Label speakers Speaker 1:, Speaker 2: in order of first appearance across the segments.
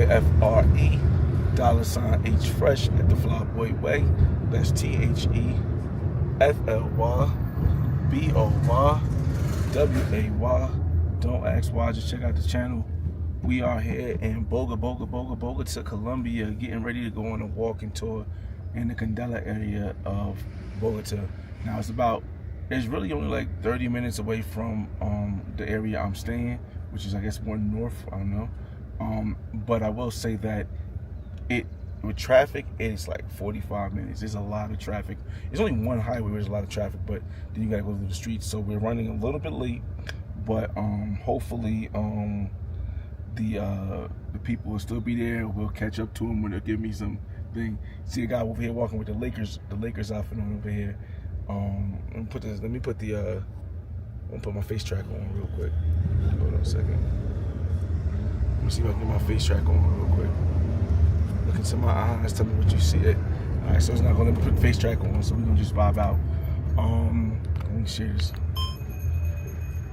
Speaker 1: THEFRE $H Fresh at the Flyboy Way. That's THEFLYBOYWAY. Don't ask why, just check out the channel. We are here in Bogota Colombia, getting ready to go on a walking tour in the Candelaria area of Bogota. Now it's really only like 30 minutes away from the area I'm staying, which is I guess more north, I don't know. But I will say that with traffic, it's like 45 minutes. There's a lot of traffic. It's only one highway where there's a lot of traffic, but then you gotta go through the streets. So we're running a little bit late, but hopefully the people will still be there. We'll catch up to them when they'll give me some thing. See a guy over here walking with the Lakers outfit on over here. Let me put my face track on real quick. Hold on a second. Let me see if I can get my face track on real quick. Look into my eyes, tell me what you see. Alright, so it's not gonna let me put the face track on, so we're gonna just vibe out. Let me share this.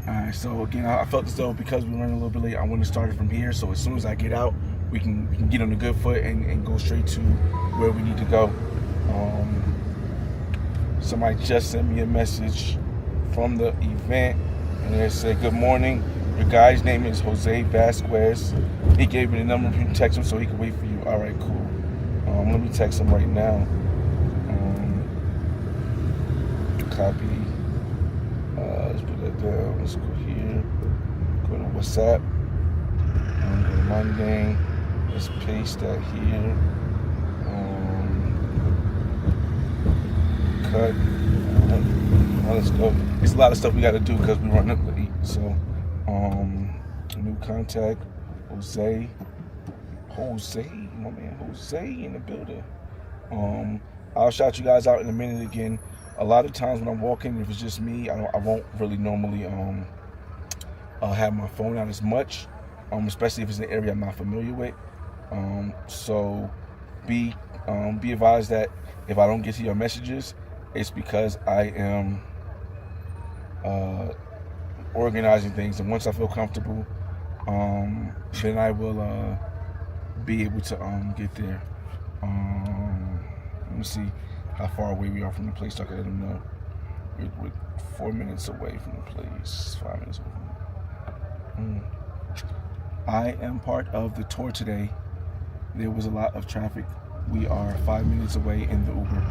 Speaker 1: Alright, so again, I felt as though because we're running a little bit late, I want to start it from here. So as soon as I get out, we can get on a good foot and go straight to where we need to go. Somebody just sent me a message from the event, and they said, "Good morning. Your guy's name is Jose Vasquez. He gave me the number. You can text him so he can wait for you." All right, cool. Let me text him right now. Copy. Let's put that down. Let's go here. Go to WhatsApp. Go to Monday. Let's paste that here. Cut. Now let's go. It's a lot of stuff we got to do because we're running late. So, new contact, Jose, my man Jose in the building. I'll shout you guys out in a minute again. A lot of times when I'm walking, if it's just me, I won't really normally have my phone out as much, especially if it's an area I'm not familiar with. So be advised that if I don't get to your messages, it's because I am organizing things, and once I feel comfortable, then I will be able to get there. Let me see how far away we are from the place, so I can let them know. We're 4 minutes away from the place, 5 minutes away. I am part of the tour today. There was a lot of traffic. We are 5 minutes away in the Uber.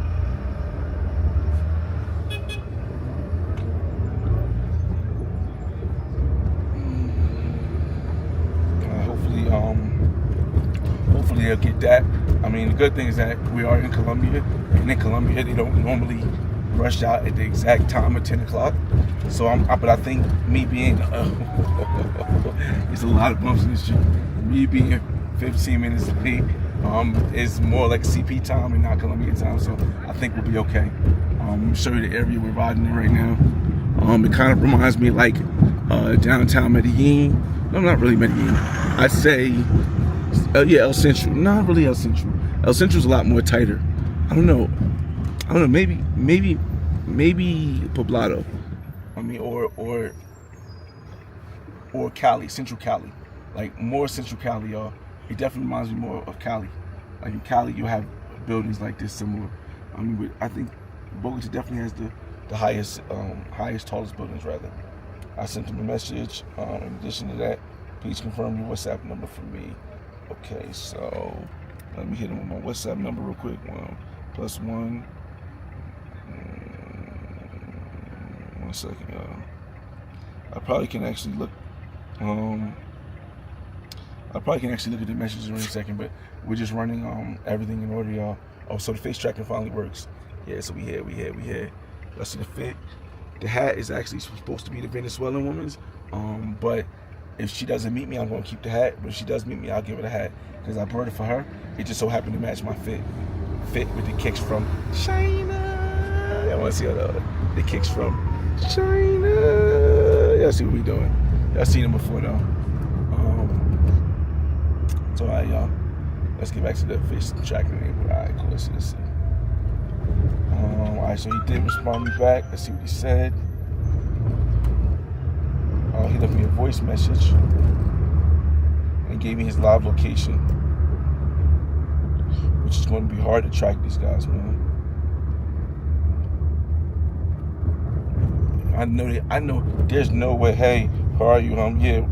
Speaker 1: Hopefully they'll get that. I mean, the good thing is that we are in Colombia, and in Colombia they don't normally rush out at the exact time of 10 o'clock. So but I think me being there's a lot of bumps in the street. Me being 15 minutes late is more like CP time and not Colombian time. So I think we'll be okay. I'm show you the area we're riding in right now. It kind of reminds me like downtown Medellin. No, not really Medellin. I'd say, yeah, El Centro. Not really El Centro. El Centro's a lot more tighter. I don't know. Maybe Poblado. I mean, or Cali, Central Cali. Like more Central Cali, y'all. It definitely reminds me more of Cali. Like in Cali, you have buildings like this similar. I mean, I think Bogota definitely has the highest, tallest buildings rather. I sent him a message. In addition to that, please confirm your WhatsApp number for me. Okay, so let me hit him with my WhatsApp number real quick. +1. 1 second, y'all. I probably can actually look. I probably can actually look at the messages in a second, but we're just running everything in order, y'all. Oh, so the face tracking finally works. Yeah, so we here. Let's see the fit. The hat is actually supposed to be the Venezuelan woman's, but if she doesn't meet me, I'm going to keep the hat. But if she does meet me, I'll give her the hat because I brought it for her. It just so happened to match my fit with the kicks from China. Y'all want to see the kicks from China? Y'all see what we doing? Y'all seen them before though. So alright, y'all. Let's get back to the face tracking name. Alright, cool. Let's see. Alright, so he did respond me back. Let's see what he said. He left me a voice message and gave me his live location. which is going to be hard to track these guys, man. I know there's no way. Hey, how are you? Yeah,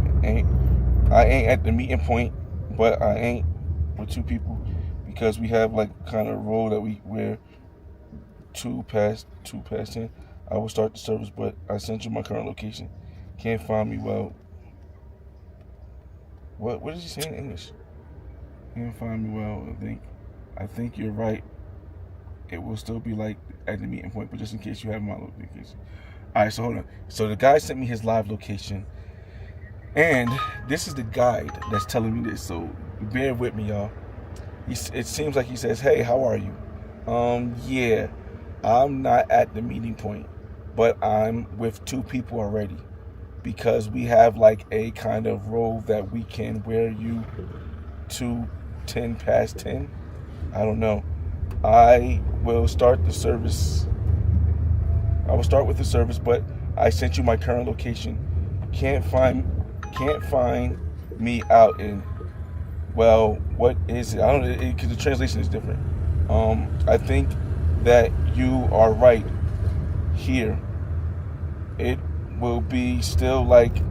Speaker 1: I ain't at the meeting point, but I ain't with two people because we have like kind of rule that we're 2 past 10. I will start the service, but I sent you my current location. Can't find me. Well, what did he say in English? Can't find me. Well, I think you're right. It will still be like at the meeting point, but just in case you have my location. All right, so hold on. So the guy sent me his live location, and this is the guide that's telling me this. So bear with me, y'all. It seems like he says, "Hey, how are you?" Yeah, I'm not at the meeting point, but I'm with 2 people already because we have like a kind of role that we can wear you to 10 past 10. I don't know. I will start the service. I will start with the service, but I sent you my current location. Can't find me out in. Well, what is it? I don't know, because the translation is different. I think that you are right here. It will be still like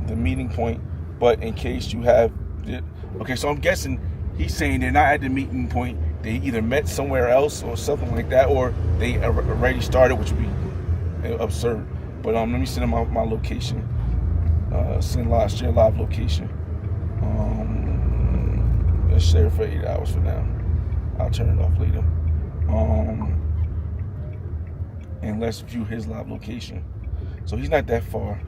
Speaker 1: the meeting point, but in case you have it. Okay, so I'm guessing he's saying they're not at the meeting point. They either met somewhere else or something like that, or they already started, which would be absurd. But let me send him my location. Share live location. Let's share for 8 hours for now. I'll turn it off later. And let's view his live location. So he's not that far.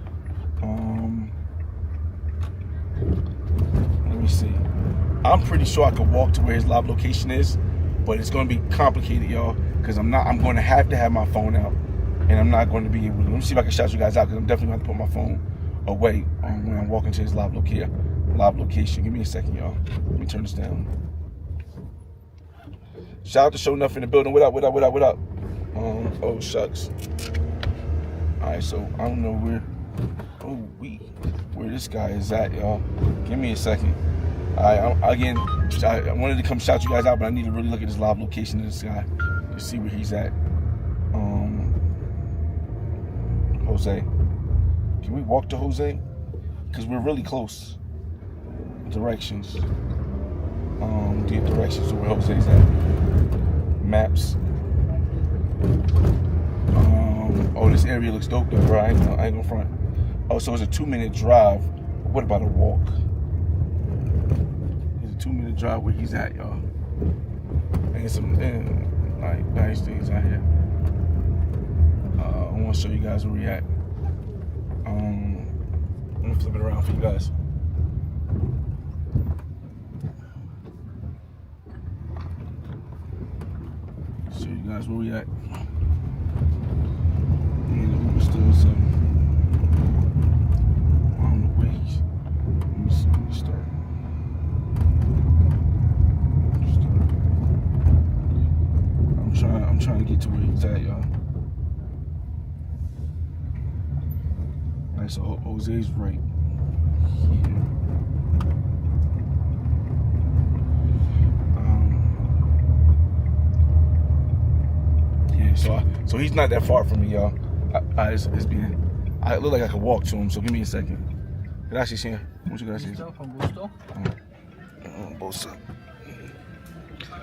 Speaker 1: Let me see. I'm pretty sure I could walk to where his live location is, but it's going to be complicated, y'all, because I'm going to have my phone out, and I'm not going to be able to. Let me see if I can shout you guys out, because I'm definitely going to have to put my phone away when I'm walking to his live location. Give me a second, y'all. Let me turn this down. Shout out to Show Enough in the building. What up? Oh, shucks. All right, so I don't know where this guy is at, y'all. Give me a second. All right, I wanted to come shout you guys out, but I need to really look at this live location of this guy to see where he's at. Jose. Can we walk to Jose? Because we're really close. Directions. The directions to where Jose's at. Maps. Oh, this area looks dope though, bro. I ain't gonna front. Oh, so it's a 2-minute drive. What about a walk? It's a 2-minute drive where he's at, y'all. And some like nice things out here. I want to show you guys where we at. I'm gonna flip it around for you guys. Show you guys where we at. And the Uber still some. I don't know where he's. Let me start. I'm trying to get to where he's at, y'all. Alright, so Jose's right here. So he's not that far from me, y'all. I look like I could walk to him, so give me a second. Gracias, señor. Muchas gracias.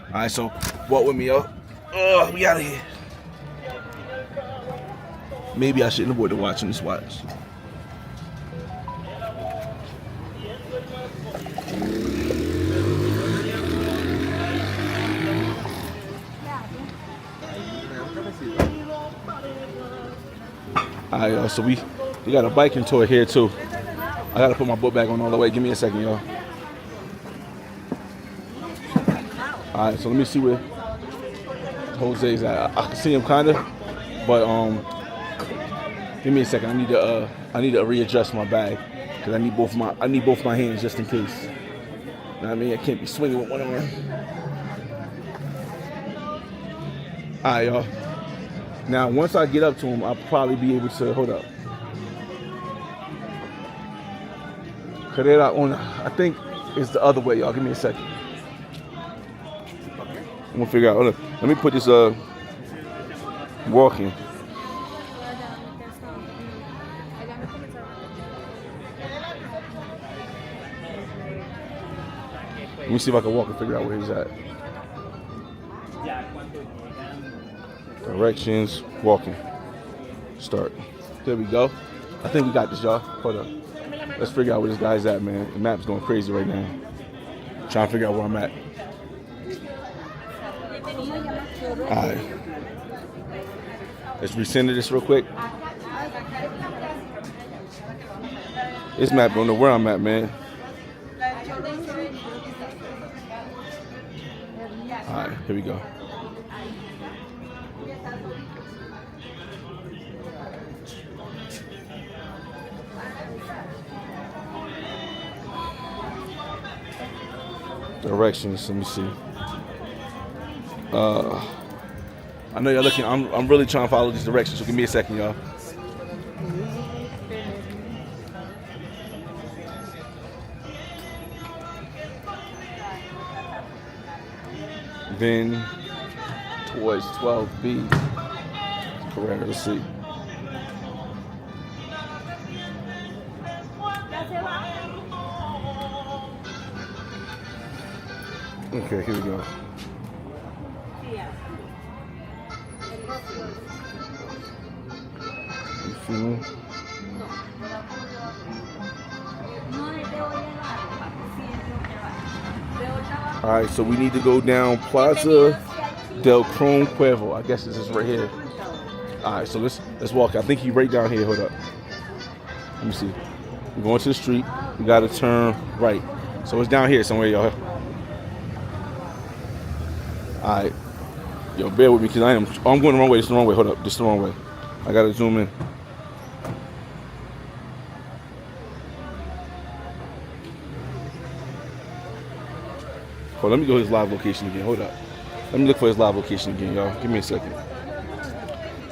Speaker 1: Alright, so walk with me, y'all. We out of here. Maybe I shouldn't avoid watching this watch. Alright, y'all, so we got a biking tour here too. I gotta put my book bag on all the way. Give me a second, y'all. Alright, so let me see where Jose's at. I can see him kinda, but give me a second. I need to readjust my bag because I need both my hands just in case. You know what I mean? I can't be swinging with one arm. Alright, y'all. Now, once I get up to him, I'll probably be able to hold up. I think it's the other way, y'all. Give me a second. I'm gonna figure out. Hold on. Let me put this walking. Let me see if I can walk and figure out where he's at. Directions, walking. Start. There we go. I think we got this, y'all. Hold up. Let's figure out where this guy's at, man. The map's going crazy right now. Trying to figure out where I'm at. Alright. Let's recenter this real quick. This map don't know where I'm at, man. Alright, here we go. Directions, let me see. I know y'all looking, I'm really trying to follow these directions, so give me a second, y'all. Then towards 12B. Correct, let's see. Okay, here we go. All right, so we need to go down Plaza del Cron Cuervo. I guess this is right here. All right, so let's walk. I think he's right down here. Hold up. Let me see. We're going to the street. We got to turn right. So it's down here somewhere, y'all. All right. Yo, bear with me because I'm going the wrong way. This is the wrong way. Hold up. This is the wrong way. I got to zoom in. Hold on, let me go to his live location again. Hold up. Let me look for his live location again, y'all. Give me a second.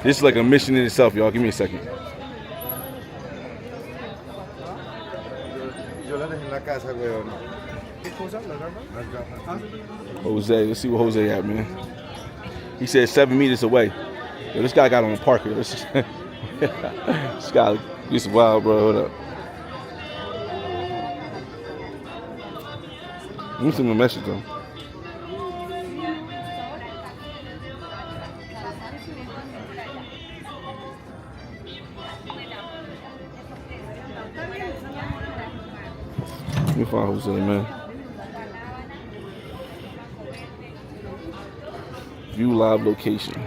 Speaker 1: This is like a mission in itself, y'all. Give me a second. Jose, let's see where Jose at, man. He said 7 meters away. Yo, this guy got on the Parker. This guy, this is wild, bro. Hold up. Let me send him a message though. Let me find Jose, man. View live location.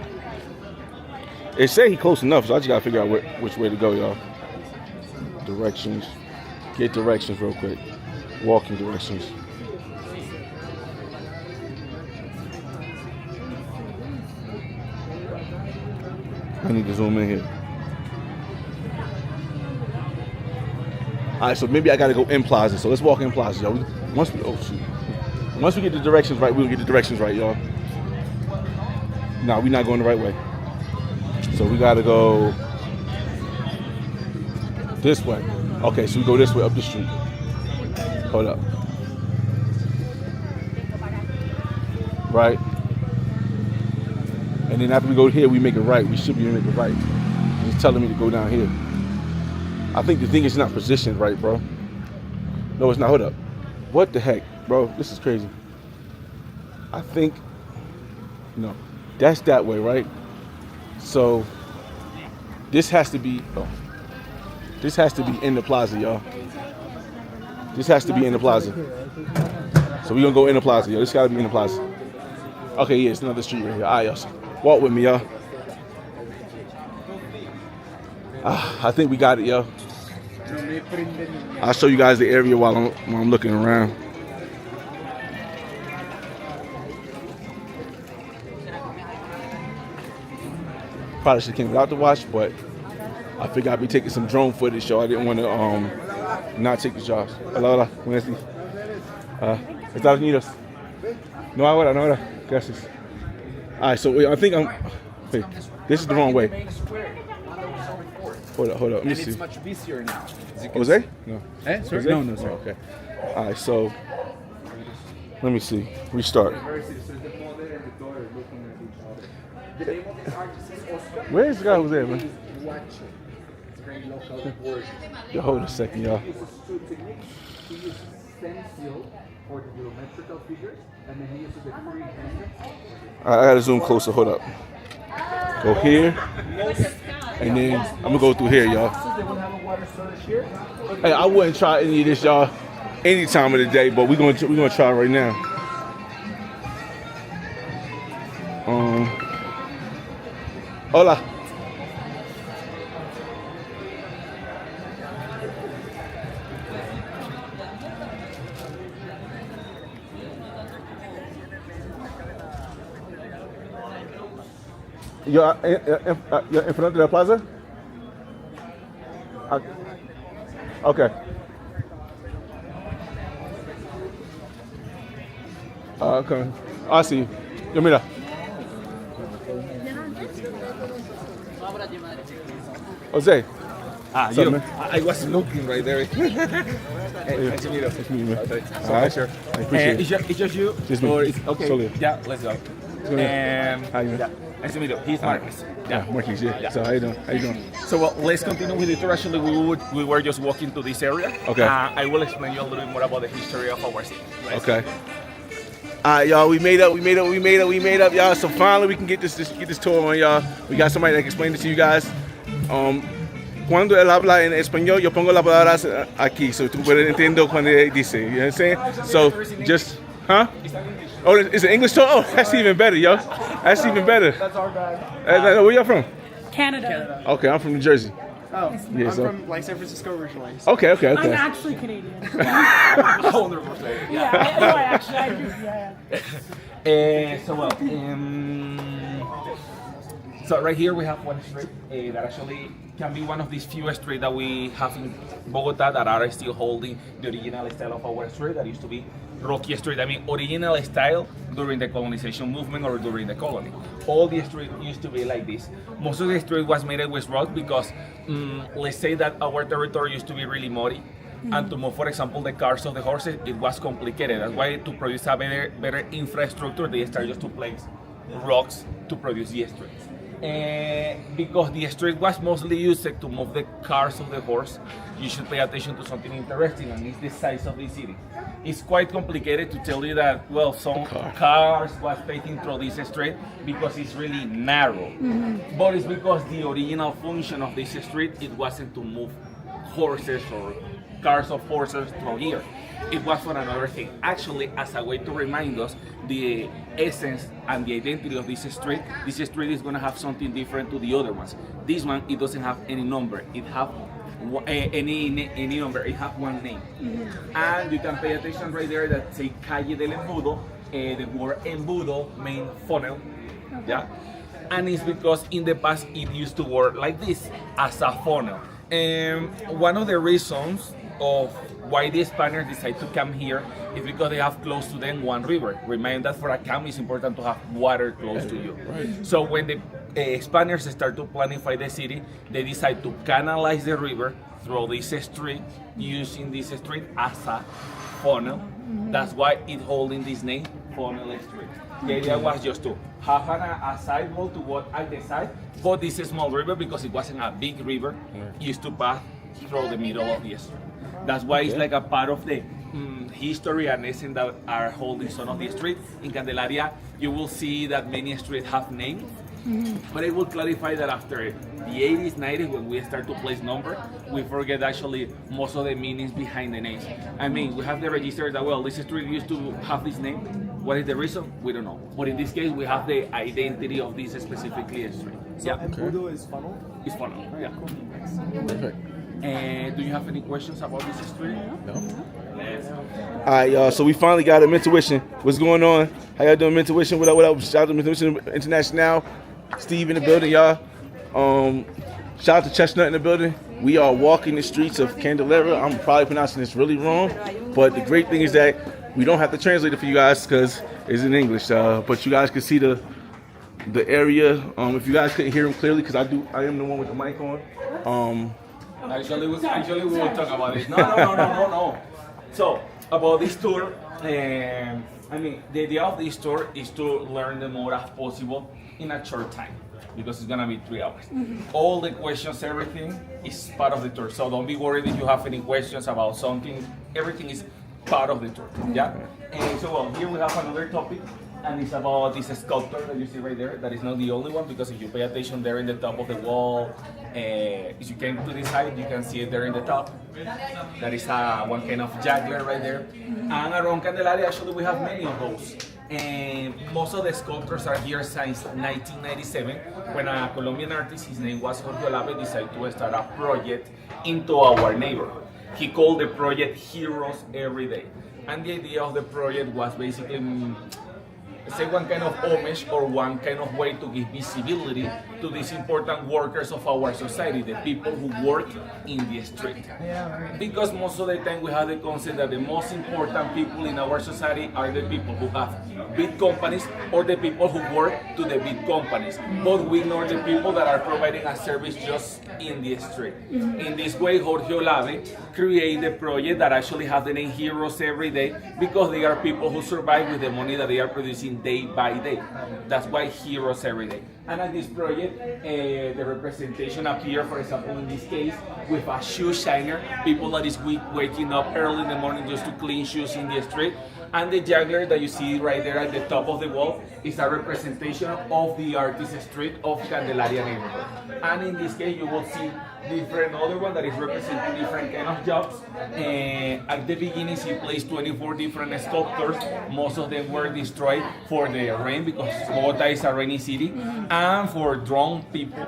Speaker 1: It say he close enough, so I just gotta figure out which way to go, y'all. Directions. Get directions real quick. Walking directions. I need to zoom in here. All right, so maybe I gotta go in Plaza. So let's walk in Plaza, y'all. Once we get the directions right, we'll get the directions right, y'all. No, we're not going the right way. So we gotta go this way. Okay, so we go this way up the street. Hold up. Right. And then after we go here, we make it right. We should be able to make it right. He's telling me to go down here. I think the thing is not positioned right, bro. No, it's not. Hold up. What the heck, bro? This is crazy. I think, no, that's that way, right? So this has to be, this has to be in the plaza, y'all. This has to be in the plaza. So we're gonna go in the plaza, y'all. This gotta be in the plaza. Okay, yeah, it's another street right here. All right, y'all. Walk with me, y'all. I think we got it, y'all. I'll show you guys the area while I'm looking around. Probably should have came without the watch, but I figured I'd be taking some drone footage, so I didn't want to not take the jobs. Hola, buenas días. Estados Unidos. No ahora, no ahora. Gracias. All right, so I think wait, this is the wrong way. Hold up. Let me see.
Speaker 2: It's much busier now.
Speaker 1: Jose? No.
Speaker 2: Sorry?
Speaker 1: Jose?
Speaker 2: No, sorry.
Speaker 1: Oh, okay. All right, so let me see. Restart.
Speaker 2: daughter looking at each other. The name of this artist is Oscar.
Speaker 1: Where's the guy who's there, man?
Speaker 2: It's very local word.
Speaker 1: Yo, hold a second, y'all.
Speaker 2: He uses two techniques. He uses stencil for the geometrical figures, and then he uses the freehand.
Speaker 1: I gotta zoom closer. Hold up. Go here, and then I'm gonna go through here, y'all.
Speaker 2: They will have a water storage here.
Speaker 1: Hey, I wouldn't try any of this, y'all, any time of the day, but we're gonna try right now. Hola. You're in front of the plaza? Okay. Okay. I see you. Yo, mira. Jose.
Speaker 3: What's up, man? I was looking right there. Hey, nice to meet you.
Speaker 1: Nice to meet you, man.
Speaker 3: Okay.
Speaker 1: All right.
Speaker 3: Sure.
Speaker 1: I appreciate it.
Speaker 3: It's just you?
Speaker 1: Just me.
Speaker 3: Or it's, okay.
Speaker 1: Solely.
Speaker 3: Yeah, let's go.
Speaker 1: How you doing?
Speaker 3: Yeah. Nice to meet you. He's Marcus.
Speaker 1: Yeah, Marquis, yeah. So how you doing? How you doing?
Speaker 3: So well, let's continue with the tour. Actually, we were just walking to this area.
Speaker 1: Okay.
Speaker 3: I will explain you a little bit more about the history of our city.
Speaker 1: Okay. All right, y'all. We made up, y'all. So finally, we can get this tour on, y'all. We got somebody that can explain it to you guys. Cuando él habla en español, yo pongo las palabras aquí, so tú puedes entender cuando él dice. You know what I'm saying? So just, huh? Oh, it's an English tour. Oh, that's even better, yo. That's even better.
Speaker 2: That's our bad.
Speaker 1: Where y'all from?
Speaker 4: Canada.
Speaker 1: Okay, I'm from New Jersey.
Speaker 2: Oh,
Speaker 1: Yeah,
Speaker 2: I'm
Speaker 1: so-
Speaker 2: from like San Francisco originally.
Speaker 1: Okay.
Speaker 4: I'm actually Canadian.
Speaker 3: Whole new perspective.
Speaker 4: Yeah, I do. Yeah.
Speaker 3: So right here we have one street that actually can be one of these few streets that we have in Bogota that are still holding the original style of our street that used to be Rocky Street. I mean, original style during the colonization movement or during the colony. All the street used to be like this. Most of the street was made with rock because let's say that our territory used to be really muddy. And to move, for example, the cars of the horses, it was complicated. That's why to produce a better infrastructure, they started just to place rocks to produce the streets. Because the street was mostly used to move the cars of the horse, you should pay attention to something interesting, and it's the size of the city. It's quite complicated to tell you that, well, some cars was passing through this street because it's really narrow. But it's because the original function of this street, it wasn't to move horses or cars of horses through here. It was for another thing. Actually, as a way to remind us the essence and the identity of this street is going to have something different to the other ones. This one, it doesn't have any number. It have any number. It have one name. And you can pay attention right there that say Calle del Embudo. The word embudo means funnel. Yeah. And it's because in the past it used to work like this, as a funnel. And one of the reasons of why the Spaniards decide to come here is because they have close to them one river. Remember that for a camp it's important to have water close to you. Right. So when the Spaniards start to planify the city, they decide to canalize the river through this street, using this street as a funnel. That's why it's holding this name, Funnel Street. The idea was just to have a sidewalk to walk at the side, but this small river, because it wasn't a big river, used to pass through the middle of the street. That's why it's like a part of the history and essence that are holding some of the streets. In Candelaria, you will see that many streets have names, but I will clarify that after the 80s, 90s, when we start to place number, we forget actually most of the meanings behind the names. I mean, we have the register that, well, this street used to have this name. What is the reason? We don't know. But in this case, we have the identity of this specifically street.
Speaker 2: So embudo is funnel?
Speaker 3: It's funnel, yeah.
Speaker 1: Perfect.
Speaker 3: And do you have any questions about this street?
Speaker 1: No. All right, y'all. So we finally got a Mentuition. What's going on? How y'all doing, Mentuition? What up? Shout out to Mentuition International. Steve in the building, y'all. Shout out to Chestnut in the building. We are walking the streets of Candelaria. I'm probably pronouncing this really wrong, but the great thing is that we don't have to translate it for you guys because it's in English. But you guys can see the area. If you guys couldn't hear him clearly, because I am the one with the mic on.
Speaker 3: Actually, we will talk about it. No. So, about this tour, I mean, the idea of this tour is to learn the more as possible in a short time, because it's gonna be 3 hours. All the questions, everything is part of the tour. So don't be worried if you have any questions about something. Everything is part of the tour. Yeah. And so well, here we have another topic, and it's about this sculpture that you see right there. That is not the only one, because if you pay attention there in the top of the wall, if you came to this side, you can see it there in the top. That is one kind of juggler right there. And around Candelaria, actually, we have many of those. And most of the sculptures are here since 1997, when a Colombian artist, his name was Jorge Olave, decided to start a project into our neighborhood. He called the project Heroes Every Day. And the idea of the project was basically say one kind of homage or one kind of way to give visibility to these important workers of our society, the people who work in the street. Because most of the time we have the concept that the most important people in our society are the people who have big companies or the people who work to the big companies. But we ignore the people that are providing a service just in the street. In this way, Jorge Olave created a project that actually has the name Heroes Every Day, because they are people who survive with the money that they are producing day by day. That's why Heroes Every Day. And at this project, the representation appear, for example, in this case, with a shoe shiner, people that is waking up early in the morning just to clean shoes in the street. And the juggler that you see right there at the top of the wall is a representation of the artist street of Candelaria neighborhood. And in this case, you will see different other one that is representing different kind of jobs. At the beginning, he placed 24 different sculptures. Most of them were destroyed for the rain, because Bogota is a rainy city, and for drunk people.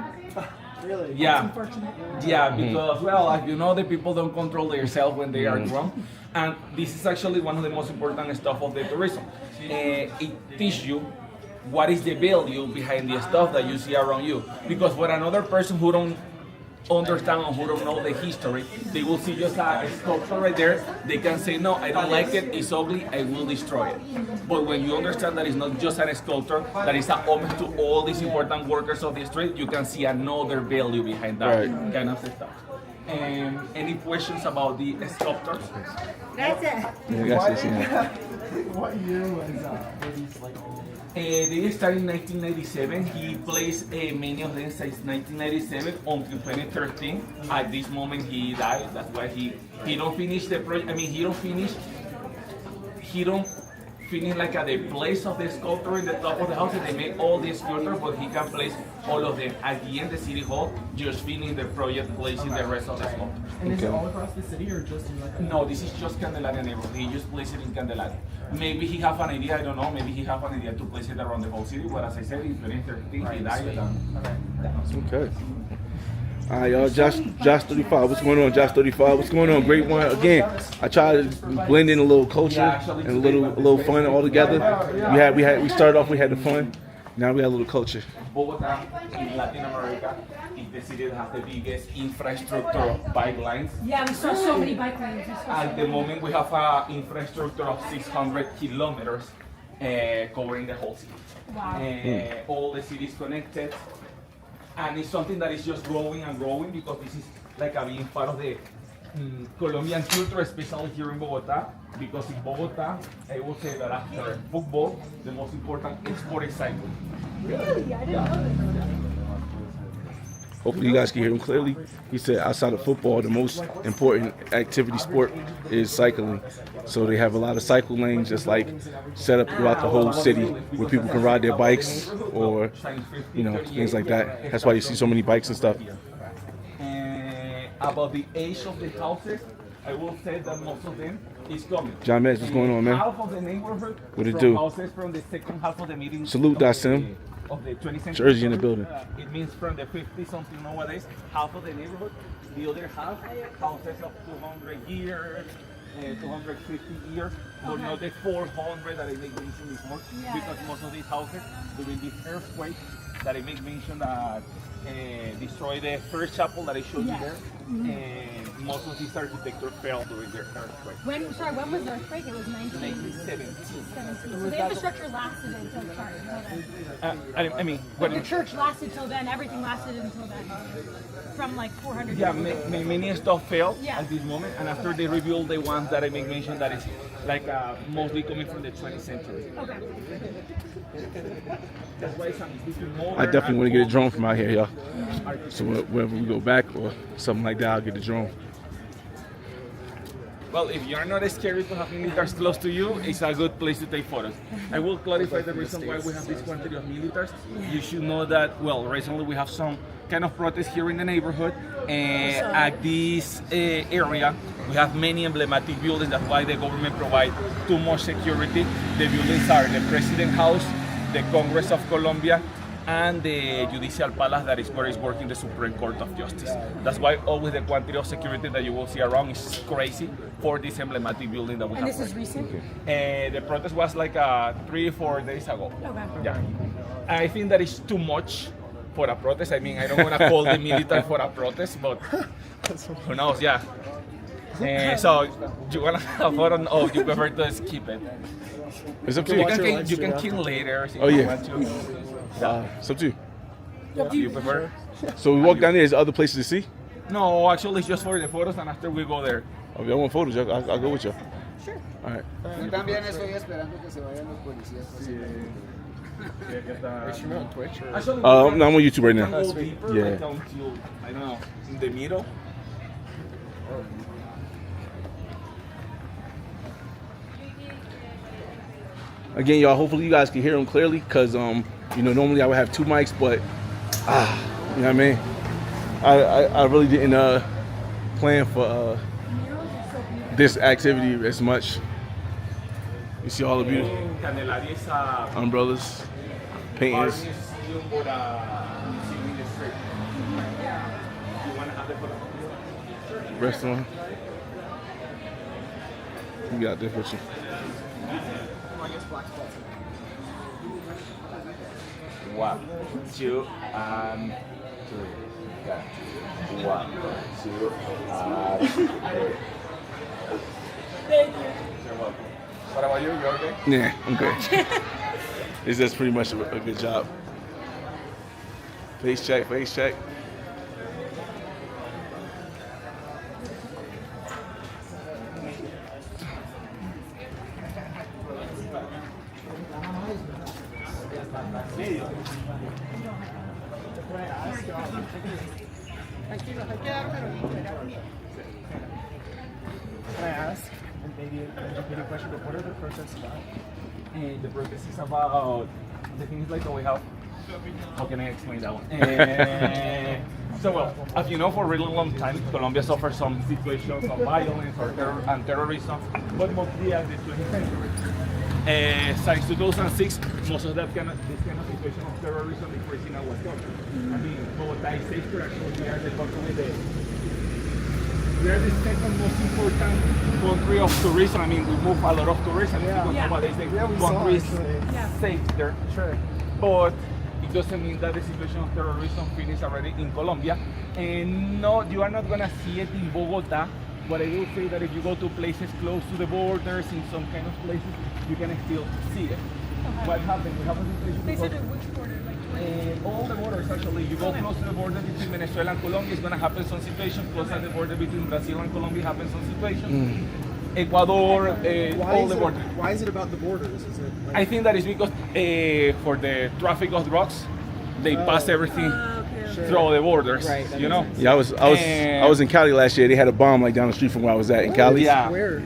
Speaker 4: Really?
Speaker 3: Yeah.
Speaker 4: That's unfortunate.
Speaker 3: Yeah, because, well, as you know, the people don't control themselves when they are drunk. And this is actually one of the most important stuff of the tourism. It teaches you what is the value behind the stuff that you see around you. Because for another person who don't understand or who don't know the history, they will see just a sculpture right there. They can say, no, I don't like it, it's ugly, I will destroy it. But when you understand that it's not just a sculpture, that is a homage to all these important workers of the street, you can see another value behind that kind of stuff. Any questions about the sculptors?
Speaker 5: That's it.
Speaker 2: What year was these like?
Speaker 3: They started in 1997. He placed many of them since 1997 until 2013. At this moment, he died. That's why he don't finish the project. I mean, he don't finish like at the place of the sculpture in the top of the house. They made all the sculptures, but he can place all of them. At the end, the city hall just finished the project, placing the rest of the sculptures.
Speaker 2: And is it all across the city or just in like?
Speaker 3: No, this is just Candelaria neighborhood. He just placed it in Candelaria. Maybe he have an idea, I don't know. Maybe he have an idea to place it around the whole city. But as I said, in 2013, he died.
Speaker 1: Okay. All right, y'all. Josh 35. What's going on, Josh 35? What's going on? Great one. Again, I try to blend in a little culture and a little fun all together. We started off. We had the fun. Now we have a little culture.
Speaker 3: Bogota in Latin America is the city that has the biggest infrastructure of bike lines.
Speaker 4: Yeah, we saw so many bike lanes.
Speaker 3: At the moment, we have an infrastructure of 600 kilometers covering the whole city.
Speaker 4: Wow.
Speaker 3: All the cities connected. And it's something that is just growing and growing, because this is like being part of the Colombian culture, especially here in Bogota. Because in Bogota, I would say that after football, the most important sport is cycling.
Speaker 4: Really? I didn't know that.
Speaker 1: Hopefully you guys can hear him clearly. He said outside of football, the most important activity sport is cycling. So they have a lot of cycle lanes just like set up throughout the whole city where people can ride their bikes or, things like that. That's why you see so many bikes and stuff.
Speaker 3: About the age of the houses, I will say that most of them is coming.
Speaker 1: John Mez, what's going on, man?
Speaker 3: Half of the neighborhood
Speaker 1: What it
Speaker 3: from
Speaker 1: do?
Speaker 3: houses from the second half of the meeting.
Speaker 1: Salute.sim.
Speaker 3: Of the 20th century.
Speaker 1: Jersey in the building.
Speaker 3: It means from the 50s until nowadays, half of the neighborhood. The other half, houses of 200 years, 250 years, but not the 400 that I make mention before, because most of these houses, during this earthquake that I make mention that destroyed the first chapel that I showed you there, and most of this architecture fell during the earthquake.
Speaker 5: When was the earthquake? It was
Speaker 3: 1917.
Speaker 5: So the infrastructure lasted until,
Speaker 3: When
Speaker 5: the church lasted till then, everything lasted until then. From like 400
Speaker 3: Yeah,
Speaker 5: years.
Speaker 3: many stuff fell
Speaker 5: Yeah.
Speaker 3: at this moment, and after they rebuild the ones that I make mention that is like mostly coming from the 20th century.
Speaker 5: Okay.
Speaker 3: That's why some between modern
Speaker 1: I definitely want to
Speaker 3: and
Speaker 1: get a drone from out here, y'all.
Speaker 3: old.
Speaker 1: So whenever we go back or something like that, I'll get the drone.
Speaker 3: Well, if you're not scared to have militaries close to you, it's a good place to take photos. I will clarify the reason why we have this quantity of militaries. You should know that, well, recently we have some kind of protests here in the neighborhood. And at this area, we have many emblematic buildings. That's why the government provides too much security. The buildings are the President House, the Congress of Colombia, and the Judicial Palace, that is where is working the Supreme Court of Justice. That's why always the quantity of security that you will see around is crazy for this emblematic building that we
Speaker 5: And
Speaker 3: have.
Speaker 5: this is recent?
Speaker 3: The protest was like 3 or 4 days ago.
Speaker 5: Okay.
Speaker 3: Yeah. I think that is too much for a protest. I mean, I don't want to call the military for a protest, but who knows, yeah. So, you want to have fun or you prefer to skip it?
Speaker 1: It's up to
Speaker 3: You
Speaker 1: you.
Speaker 3: can kill later if
Speaker 1: Oh,
Speaker 3: you
Speaker 1: yeah.
Speaker 3: want to.
Speaker 1: It's up to you.
Speaker 3: You prefer?
Speaker 1: So we walk down there. There's other places to see.
Speaker 3: No, actually, it's just for the photos, and after we go there.
Speaker 1: Oh, if y'all want photos, I'll go with you.
Speaker 5: Sure.
Speaker 1: All right.
Speaker 6: Yo también estoy esperando que se vayan los policías.
Speaker 3: Actually,
Speaker 1: No, I'm on YouTube right
Speaker 3: we can
Speaker 1: now.
Speaker 3: go deeper,
Speaker 1: Yeah.
Speaker 3: like until, I don't know, in the middle.
Speaker 1: Again, y'all, hopefully you guys can hear them clearly, because you know, normally I would have 2 mics, but you know what I mean? I really didn't plan for this activity as much. You see all the beauty
Speaker 3: Candelaria is a
Speaker 1: umbrellas,
Speaker 3: art
Speaker 1: paintings.
Speaker 3: museum or a museum in the street. You want to have the photo?
Speaker 1: Restaurant. You got this picture.
Speaker 3: One, two, and three. Yeah. 1, 2, and 3.
Speaker 5: Thank you.
Speaker 3: You're welcome. What about you? You okay?
Speaker 1: Yeah, I'm good. It's just pretty much a good job. Face check, face check.
Speaker 6: Can I ask, and maybe a question, but what are the protests about?
Speaker 3: And the protest is about the things like that we have. How can I explain that one? So, well, as you know, for a really long time, Colombia suffered some situations of violence or terrorism, but mostly at the 20th century. Since 2006, most of this kind of situation of terrorism decreased in our country. I mean, Bogota is safer. Actually, we are the country with we are the second most important country of tourism. I mean, we move a lot of tourists, and because nowadays the country is safe there.
Speaker 6: Sure.
Speaker 3: But it doesn't mean that the situation of terrorism finished already in Colombia. And no, you are not gonna see it in Bogota. But I will say that if you go to places close to the borders, in some kind of places, you can still see it. What happened? We have a situation
Speaker 5: They said
Speaker 3: because
Speaker 5: at which border? Like,
Speaker 3: all the borders actually. You go close to the border between Venezuela and Colombia, it's gonna happen some situation. Close at the border between Brazil and Colombia, happens some situation. Ecuador, all the borders.
Speaker 6: Why is it about the borders? Is it like,
Speaker 3: I think that is because for the traffic of drugs, they pass everything through the borders.
Speaker 6: Right, that
Speaker 3: You
Speaker 6: makes
Speaker 3: know.
Speaker 6: sense.
Speaker 1: Yeah, I was in Cali last year. They had a bomb like down the street from where I was at in Cali.
Speaker 3: Yeah.
Speaker 6: where?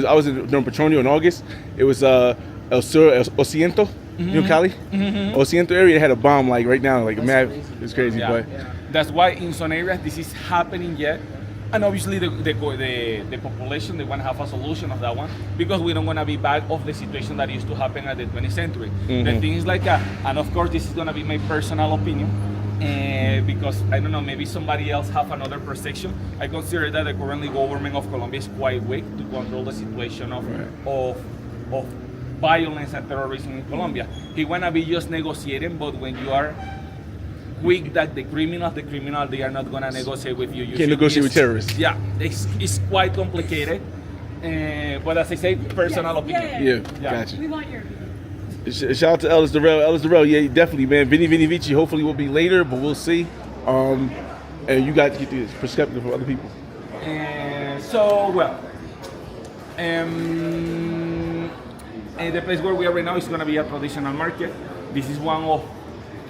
Speaker 1: I was during Petronio in August. It was El Sur, El Ociento, you know Cali? Ociento area, they had a bomb like right now, like mad.
Speaker 6: crazy.
Speaker 1: It's crazy,
Speaker 3: Yeah.
Speaker 1: but
Speaker 3: That's why in some areas this is happening yet. And obviously the population, they want to have a solution of that one because we don't want to be back of the situation that used to happen at the 20th century. The thing is like, and of course this is going to be my personal opinion, because I don't know, maybe somebody else have another perception. I consider that the currently government of Colombia is quite weak to control the situation of violence and terrorism in Colombia. He want to be just negotiating, but when you are weak that the criminals, they are not gonna negotiate with you. You
Speaker 1: can't
Speaker 3: should
Speaker 1: negotiate
Speaker 3: be-
Speaker 1: with terrorists.
Speaker 3: Yeah, it's quite complicated. But as I say, personal opinion.
Speaker 1: yeah, gotcha.
Speaker 5: we want your
Speaker 1: Shout out to Ellis Durrell, yeah, definitely, man. Vinny Vici, hopefully will be later, but we'll see. And you guys get the perspective from other people.
Speaker 3: So well, And the place where we are right now is going to be a traditional market. This is one of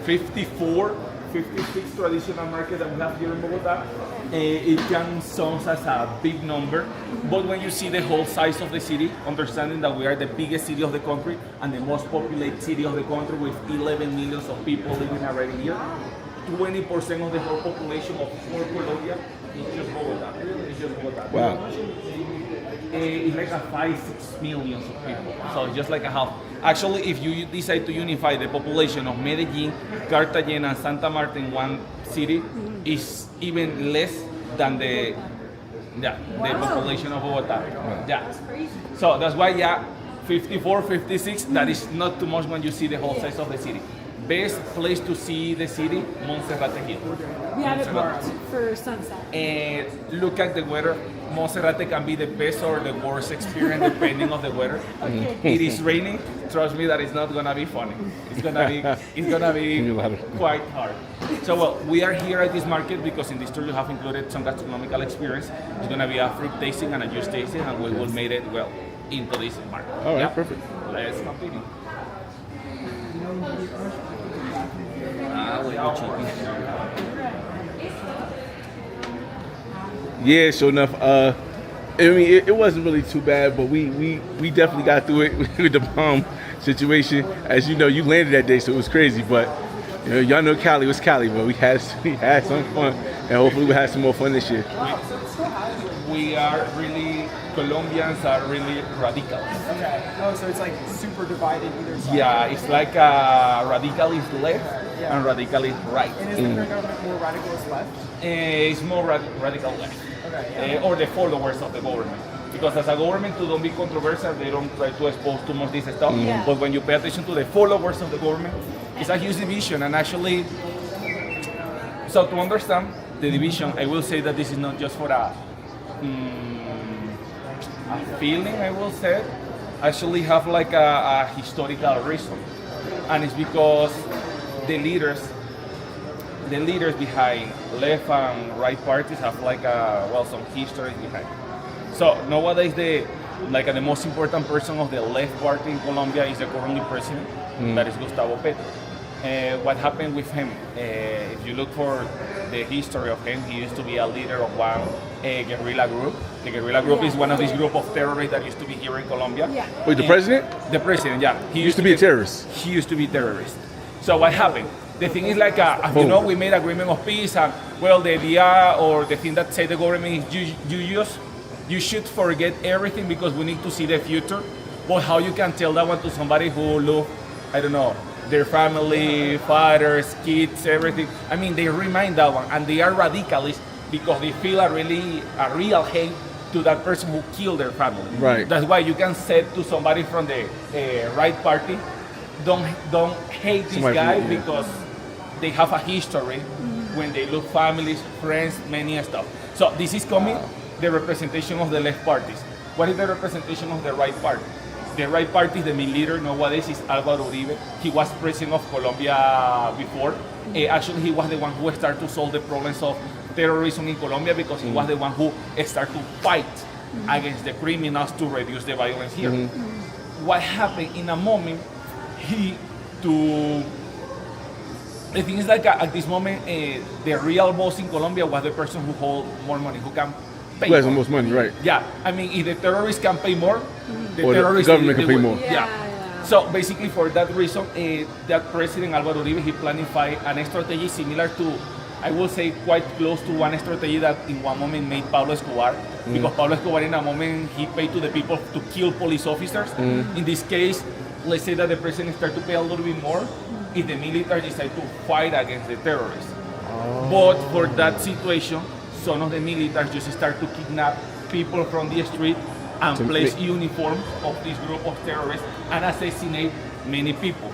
Speaker 3: 54, 56 traditional markets that we have here in Bogota. It can sound as a big number, but when you see the whole size of the city, understanding that we are the biggest city of the country and the most populated city of the country with 11 millions of people living already here, 20% of the whole population of whole Colombia is just Bogota. It's just Bogota.
Speaker 1: Wow.
Speaker 3: It's like a 5-6 millions of people. So it's just like a half. Actually, if you decide to unify the population of Medellin, Cartagena, and Santa Marta in one city, is even less than the population of Bogota. Yeah. So that's why, 54, 56, that is not too much when you see the whole size of the city. Best place to see the city, Monserrate Hill.
Speaker 4: We have it booked for sunset.
Speaker 3: And look at the weather. Monserrate can be the best or the worst experience depending on the weather. It is raining. Trust me that it's not gonna be funny. It's gonna be quite hard. So well, we are here at this market because in this tour you have included some gastronomical experience. It's gonna be a fruit tasting and a juice tasting, and we will make it well into this market.
Speaker 1: All right, perfect.
Speaker 3: Let's continue.
Speaker 1: Yeah, sure enough. I mean, it wasn't really too bad, but we definitely got through it with the bomb situation. As you know, you landed that day, so it was crazy. But you know, y'all know Cali was Cali, but we had some fun, and hopefully we'll have some more fun this year.
Speaker 3: We are really, Colombians are really radical.
Speaker 6: Okay. Oh, so it's like super divided either side.
Speaker 3: Yeah, it's like radical is left and radical is right.
Speaker 6: And is the current government more radical as left?
Speaker 3: It's more radical left.
Speaker 6: Okay.
Speaker 3: Or the followers of the government. Because as a government, to don't be controversial, they don't try to expose too much this stuff.
Speaker 4: Yeah.
Speaker 3: But when you pay attention to the followers of the government, it's a huge division. And actually, so to understand the division, I will say that this is not just for a feeling, I will say. Actually have like a historical reason. And it's because the leaders behind left and right parties have like some history behind. So nowadays the most important person of the left party in Colombia is the current president, that is Gustavo Petro. What happened with him? If you look for the history of him, he used to be a leader of one guerrilla group. The guerrilla group is one of these group of terrorists that used to be here in Colombia.
Speaker 4: Yeah.
Speaker 1: Wait, the president?
Speaker 3: The president, yeah.
Speaker 1: He used to be a terrorist.
Speaker 3: He used to be a terrorist. So what happened? The thing is like, you know, we made agreement of peace, and well, the idea or the thing that say the government is you should forget everything because we need to see the future. But how you can tell that one to somebody who look, I don't know, their family, fathers, kids, everything. I mean, they remind that one, and they are radicalists because they feel a real hate to that person who killed their family.
Speaker 1: Right.
Speaker 3: That's why you can say to somebody from the right party, don't hate this guy because they have a history when they look families, friends, many stuff. So this is coming the representation of the left parties. What is the representation of the right party? The right party, the main leader nowadays is Álvaro Uribe. He was president of Colombia before. Actually, he was the one who started to solve the problems of terrorism in Colombia because he was the one who started to fight against the criminals to reduce the violence here. What happened in a moment, the thing is like at this moment, the real boss in Colombia was the person who holds more money, who can pay
Speaker 1: Who has the
Speaker 3: more.
Speaker 1: most money, right?
Speaker 3: Yeah, I mean, if the terrorists can pay more, the
Speaker 1: Or the
Speaker 3: terrorists
Speaker 1: government
Speaker 3: they
Speaker 1: can pay
Speaker 3: will.
Speaker 1: more.
Speaker 3: Yeah. So basically, for that reason, that President Álvaro Uribe, he planified an strategy similar to, I will say, quite close to one strategy that in one moment made Pablo Escobar. Because Pablo Escobar, in a moment, he paid to the people to kill police officers. In this case, let's say that the president started to pay a little bit more if the military decide to fight against the terrorists. But for that situation, some of the military just start to kidnap people from the street and place uniform of this group of terrorists and assassinate many people.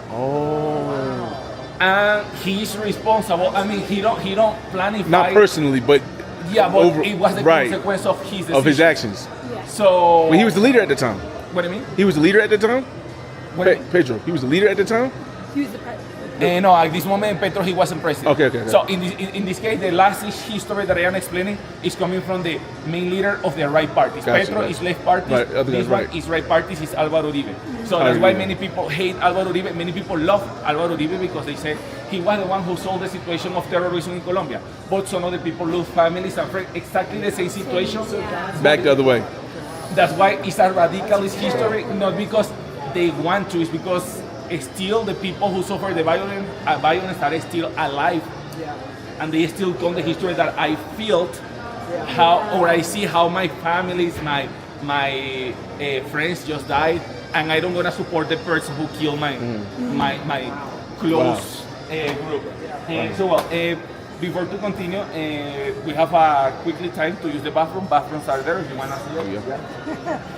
Speaker 3: And he is responsible. I mean, he don't planify.
Speaker 1: Not personally, but
Speaker 3: Yeah, but it was the
Speaker 1: right,
Speaker 3: consequence of his
Speaker 1: of his
Speaker 3: decisions.
Speaker 1: actions.
Speaker 3: So
Speaker 1: When he was the leader at the time.
Speaker 3: What do you mean?
Speaker 1: He was the leader at the time?
Speaker 3: What do you mean?
Speaker 1: Pedro, he was the leader at the time?
Speaker 5: He was the president.
Speaker 3: No, at this moment, Petro, he wasn't president.
Speaker 1: Okay.
Speaker 3: So in this case, the last history that I am explaining is coming from the main leader of the right parties.
Speaker 1: Gotcha,
Speaker 3: Petro
Speaker 1: gotcha.
Speaker 3: is left party.
Speaker 1: Right, other
Speaker 3: This
Speaker 1: guy's
Speaker 3: one
Speaker 1: right.
Speaker 3: is right parties. Is Álvaro Uribe. So that's why
Speaker 1: Uribe.
Speaker 3: many people hate Álvaro Uribe. Many people love Álvaro Uribe because they say he was the one who solved the situation of terrorism in Colombia. But some other people lose families and friends. Exactly the same situation.
Speaker 1: Back the other way.
Speaker 3: That's why it's a radicalist history, not because they want to, it's because still the people who suffer the violence are still alive. And they still come the history that I felt or I see how my families, my friends just died, and I don't gonna support the person who killed my close group. Before to continue, we have a quickly time to use the bathroom. Bathrooms are there if you wanna see it.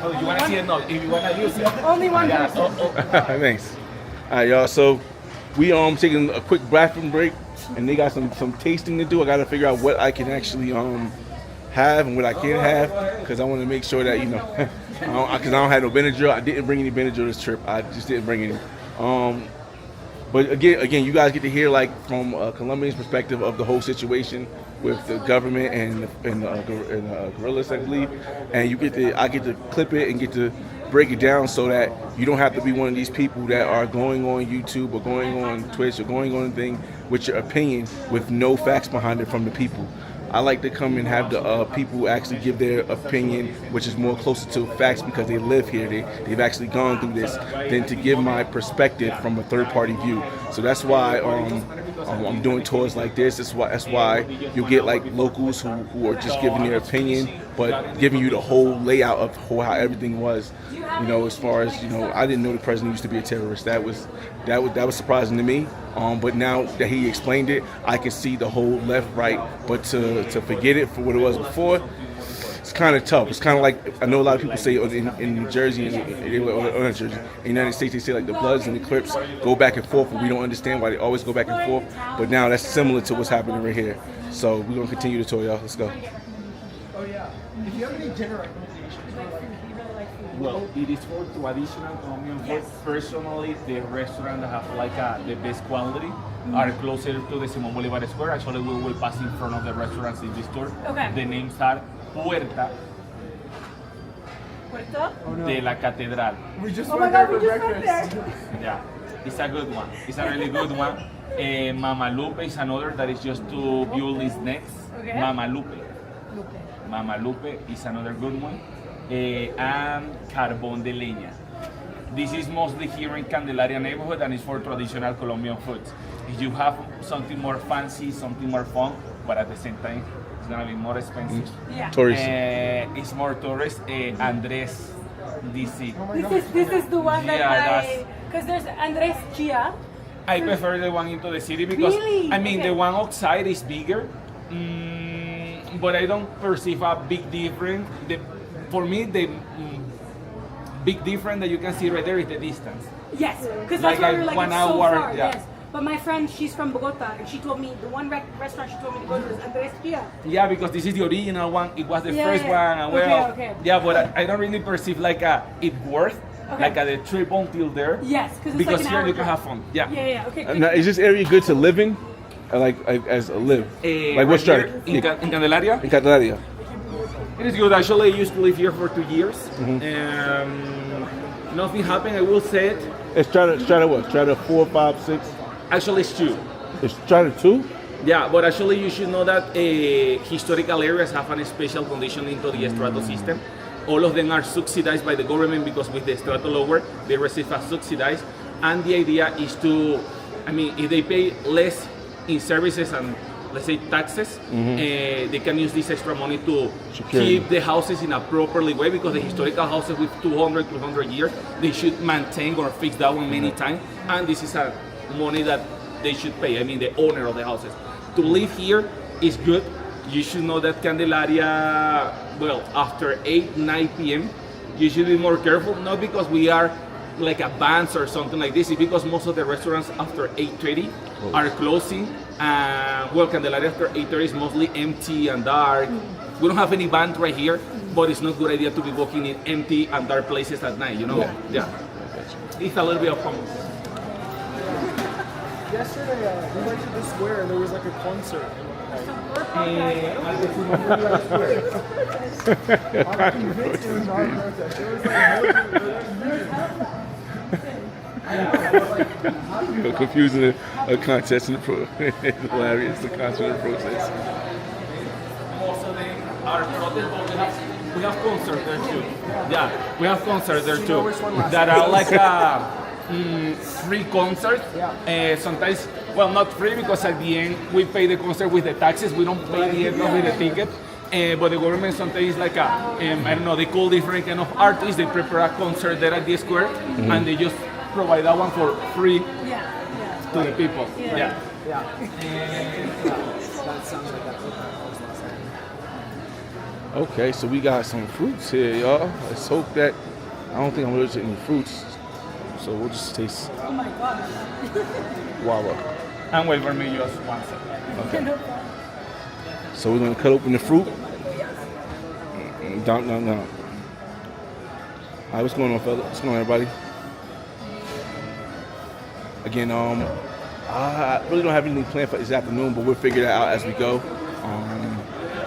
Speaker 3: Oh, you wanna see it? No, if you wanna use it.
Speaker 5: Only one
Speaker 3: Yeah.
Speaker 5: person.
Speaker 1: Thanks. All right, y'all. So we taking a quick bathroom break, and they got some tasting to do. I got to figure out what I can actually have and what I can't have, because I want to make sure that because I don't have no Benadryl. I didn't bring any Benadryl this trip. I just didn't bring any. But again, you guys get to hear like from a Colombian's perspective of the whole situation with the government and guerrillas, I believe, and I get to clip it and get to break it down so that you don't have to be one of these people that are going on YouTube or going on Twitch or going on anything with your opinion with no facts behind it from the people. I like to come and have the people actually give their opinion, which is more closer to facts because they live here. They've actually gone through this, than to give my perspective from a third-party view. So that's why I'm doing tours like this. That's why you get like locals who are just giving their opinion, but giving you the whole layout of how everything was. As far as I didn't know the president used to be a terrorist. That was surprising to me. But now that he explained it, I can see the whole left, right. But to forget it for what it was before, it's kind of tough. It's kind of like I know a lot of people say in New Jersey or not Jersey, in the United States, they say like the Bloods and the Crips go back and forth, and we don't understand why they always go back and forth. But now that's similar to what's happening right here. So we're gonna continue the tour, y'all. Let's go.
Speaker 6: Oh yeah. If you have any dinner recommendations.
Speaker 3: Well, it is for traditional Colombian food. Personally, the restaurant that have like the best quality are closer to the Simón Bolivar Square. Actually, we will pass in front of the restaurants in this tour.
Speaker 5: Okay.
Speaker 3: The names are Puerta de la Catedral.
Speaker 6: We just
Speaker 5: Oh
Speaker 6: went
Speaker 5: my
Speaker 6: there
Speaker 5: God,
Speaker 6: for
Speaker 5: we just went
Speaker 6: breakfast.
Speaker 5: there.
Speaker 3: Yeah, it's a good one. It's a really good one. Mama Lupe is another that is just 2 buildings next.
Speaker 5: Okay.
Speaker 3: Mama Lupe is another good one. And Carbón de Leña. This is mostly here in Candelaria neighborhood and it's for traditional Colombian foods. If you have something more fancy, something more fun, but at the same time, it's gonna be more expensive.
Speaker 5: Yeah.
Speaker 1: Tourist.
Speaker 3: It's more tourist. Andres DC.
Speaker 5: This is the one
Speaker 3: Yeah,
Speaker 5: that because there's Andres Chia.
Speaker 3: I prefer the one into the city because
Speaker 5: Really?
Speaker 3: I mean
Speaker 5: Okay.
Speaker 3: the one outside is bigger, but I don't perceive a big difference. For me, the big difference that you can see right there is the distance.
Speaker 5: Yes, because
Speaker 3: Like
Speaker 5: that's why
Speaker 3: a
Speaker 5: we're like
Speaker 3: 1
Speaker 5: it's so
Speaker 3: hour,
Speaker 5: far.
Speaker 3: yeah.
Speaker 5: Yes, but my friend, she's from Bogota, and she told me the one restaurant she told me to go to is Andres Chia.
Speaker 3: Yeah, because this is the original one. It was the
Speaker 5: Yeah,
Speaker 3: first
Speaker 5: yeah.
Speaker 3: one, and well,
Speaker 5: Okay.
Speaker 3: yeah, but I don't really perceive like it worth like the trip until there.
Speaker 5: Yes, because it's
Speaker 3: Because
Speaker 5: like an
Speaker 3: here
Speaker 5: hour
Speaker 3: you can
Speaker 5: drive.
Speaker 3: have fun. Yeah.
Speaker 5: Yeah. Okay. Good.
Speaker 1: Now, is this area good to live in? Like as a live? Like what's
Speaker 3: right
Speaker 1: strategy?
Speaker 3: here in Candelaria?
Speaker 1: In Candelaria.
Speaker 3: It is good. Actually, I used to live here for 2 years.
Speaker 1: Mm-hmm.
Speaker 3: Nothing happened. I will say it.
Speaker 1: It's strata what? Strata 4, 5, 6.
Speaker 3: Actually, it's 2.
Speaker 1: It's strata 2.
Speaker 3: Yeah, but actually, you should know that historical areas have a special condition into the strato system. All of them are subsidized by the government because with the strato lower, they receive a subsidized. And the idea is to, if they pay less in services and let's say taxes, they can use this extra money to keep the houses in a properly way because the historical houses with 200 years, they should maintain or fix that one many times. And this is a money that they should pay, the owner of the houses. To live here is good. You should know that Candelaria, well, after 8, 9 p.m., you should be more careful, not because we are like a band or something like this, it's because most of the restaurants after 8:30 are closing. Well, Candelaria after 8:30 is mostly empty and dark. We don't have any band right here, but it's not a good idea to be walking in empty and dark places at night, Yeah. It's a little bit of fun.
Speaker 6: yesterday we went to the square and there was like a concert. I'm convinced it was not a protest. It was like
Speaker 1: You're confusing a contest and a hilarious, the concert and the protest.
Speaker 3: Also, our protest, we have concerts there too. Yeah, we have concerts there too. That are like free concerts. Sometimes, well, not free because at the end we pay the concert with the taxes. We don't pay the end with the ticket. But the government sometimes like I don't know, they call different kind of artists. They prepare a concert there at the square, and they just provide that one for free to the people. Yeah.
Speaker 6: that sounds like that.
Speaker 1: Okay, so we got some fruits here, y'all. Let's hope that, I don't think I'm allergic to any fruits, so we'll just taste
Speaker 5: Oh my gosh.
Speaker 1: guava.
Speaker 3: And wait for me just 1 second.
Speaker 1: Okay. So we're gonna cut open the fruit. Down. All right, what's going on, fella? What's going on, everybody? Again, I really don't have anything planned for this afternoon, but we'll figure that out as we go.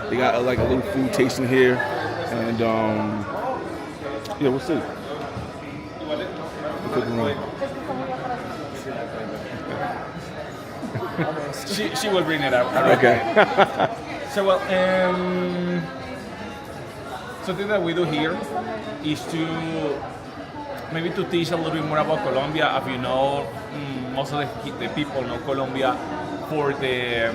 Speaker 1: They got like a little food tasting here, and yeah, we'll see. We'll cook around.
Speaker 3: She will bring it up.
Speaker 1: Okay.
Speaker 3: So well, something that we do here is to maybe to teach a little bit more about Colombia. As you know, most of the people know Colombia for the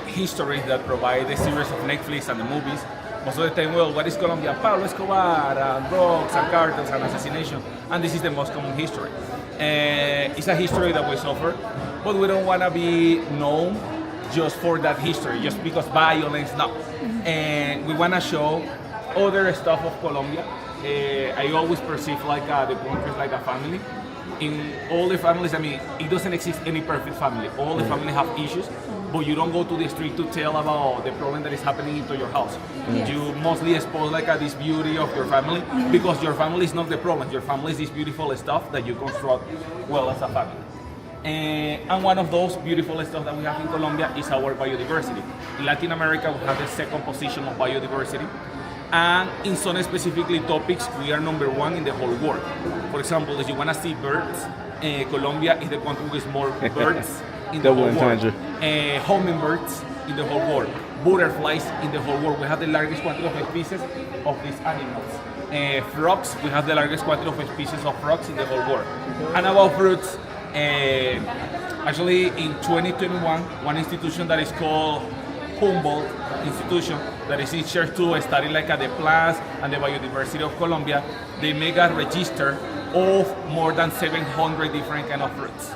Speaker 3: history that provide the series of Netflix and the movies. Most of the time, well, what is Colombia? Pablo Escobar, and drugs, and cartels, and assassination. And this is the most common history. It's a history that we suffer, but we don't want to be known just for that history, just because violence, no. And we want to show other stuff of Colombia. I always perceive like the country is like a family. In all the families, I mean, it doesn't exist any perfect family. All the families have issues, but you don't go to the street to tell about the problem that is happening into your house. You mostly expose like this beauty of your family, because your family is not the problem. Your family is this beautiful stuff that you construct well as a family. And one of those beautiful stuff that we have in Colombia is our biodiversity. In Latin America, we have the second position of biodiversity. And in some specifically topics, we are number one in the whole world. For example, if you want to see birds, Colombia is the country with more birds in the whole world. Hummingbirds in the whole world. Butterflies in the whole world. We have the largest quantity of species of these animals. Frogs, we have the largest quantity of species of frogs in the whole world. And about fruits, actually in 2021, one institution that is called Humboldt institution that is in charge to study like the plants and the biodiversity of Colombia, they make a register of more than 700 different kind of fruits.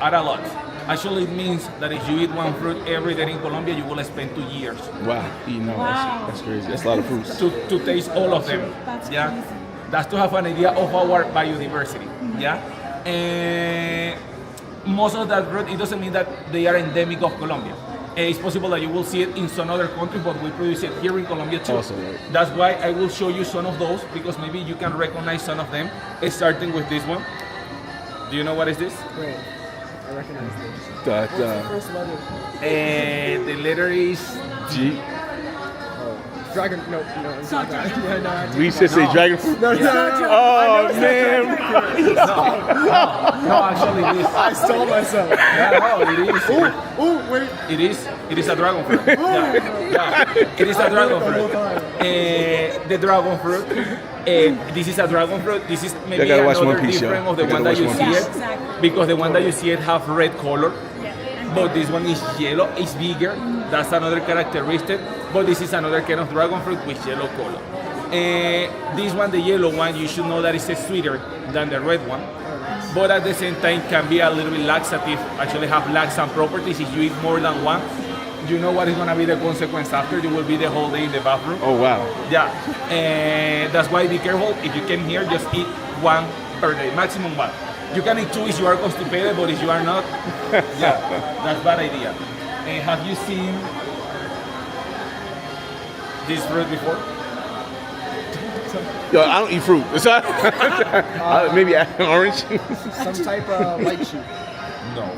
Speaker 3: Are a lot. Actually, it means that if you eat one fruit every day in Colombia, you will spend 2 years.
Speaker 1: Wow, that's crazy. That's a lot of fruits.
Speaker 3: To taste all of them.
Speaker 5: That's crazy.
Speaker 3: That's to have an idea of our biodiversity. Most of that fruit, it doesn't mean that they are endemic of Colombia. It's possible that you will see it in some other countries, but we produce it here in Colombia too.
Speaker 1: Awesome, right?
Speaker 3: That's why I will show you some of those, because maybe you can recognize some of them, starting with this one. Do you know what is this?
Speaker 6: Wait, I recognize this.
Speaker 1: What's
Speaker 6: the first letter?
Speaker 3: The letter is
Speaker 1: G.
Speaker 6: Dragon. No, it's not that. Yeah, no, I
Speaker 1: We should say dragon fruit.
Speaker 6: No.
Speaker 1: Oh man!
Speaker 3: no, actually it is.
Speaker 6: I stole myself.
Speaker 3: No, it is.
Speaker 6: Ooh, wait.
Speaker 3: It is a dragon fruit. It is a dragon fruit. The dragon fruit. This is a dragon fruit. This is maybe another different of the one that you see it, because the one that you see it have red color. But this one is yellow, it's bigger. That's another characteristic. But this is another kind of dragon fruit with yellow color. This one, the yellow one, you should know that it's sweeter than the red one. But at the same time can be a little bit laxative, actually have laxant properties if you eat more than one. You know what is going to be the consequence after? You will be the whole day in the bathroom.
Speaker 1: Oh wow.
Speaker 3: Yeah, that's why be careful. If you came here, just eat one per day, maximum one. You can eat two if you are constipated, but if you are not, that's bad idea. Have you seen this fruit before?
Speaker 1: Yo, I don't eat fruit. Maybe orange.
Speaker 6: Some type of light shoot.
Speaker 3: No.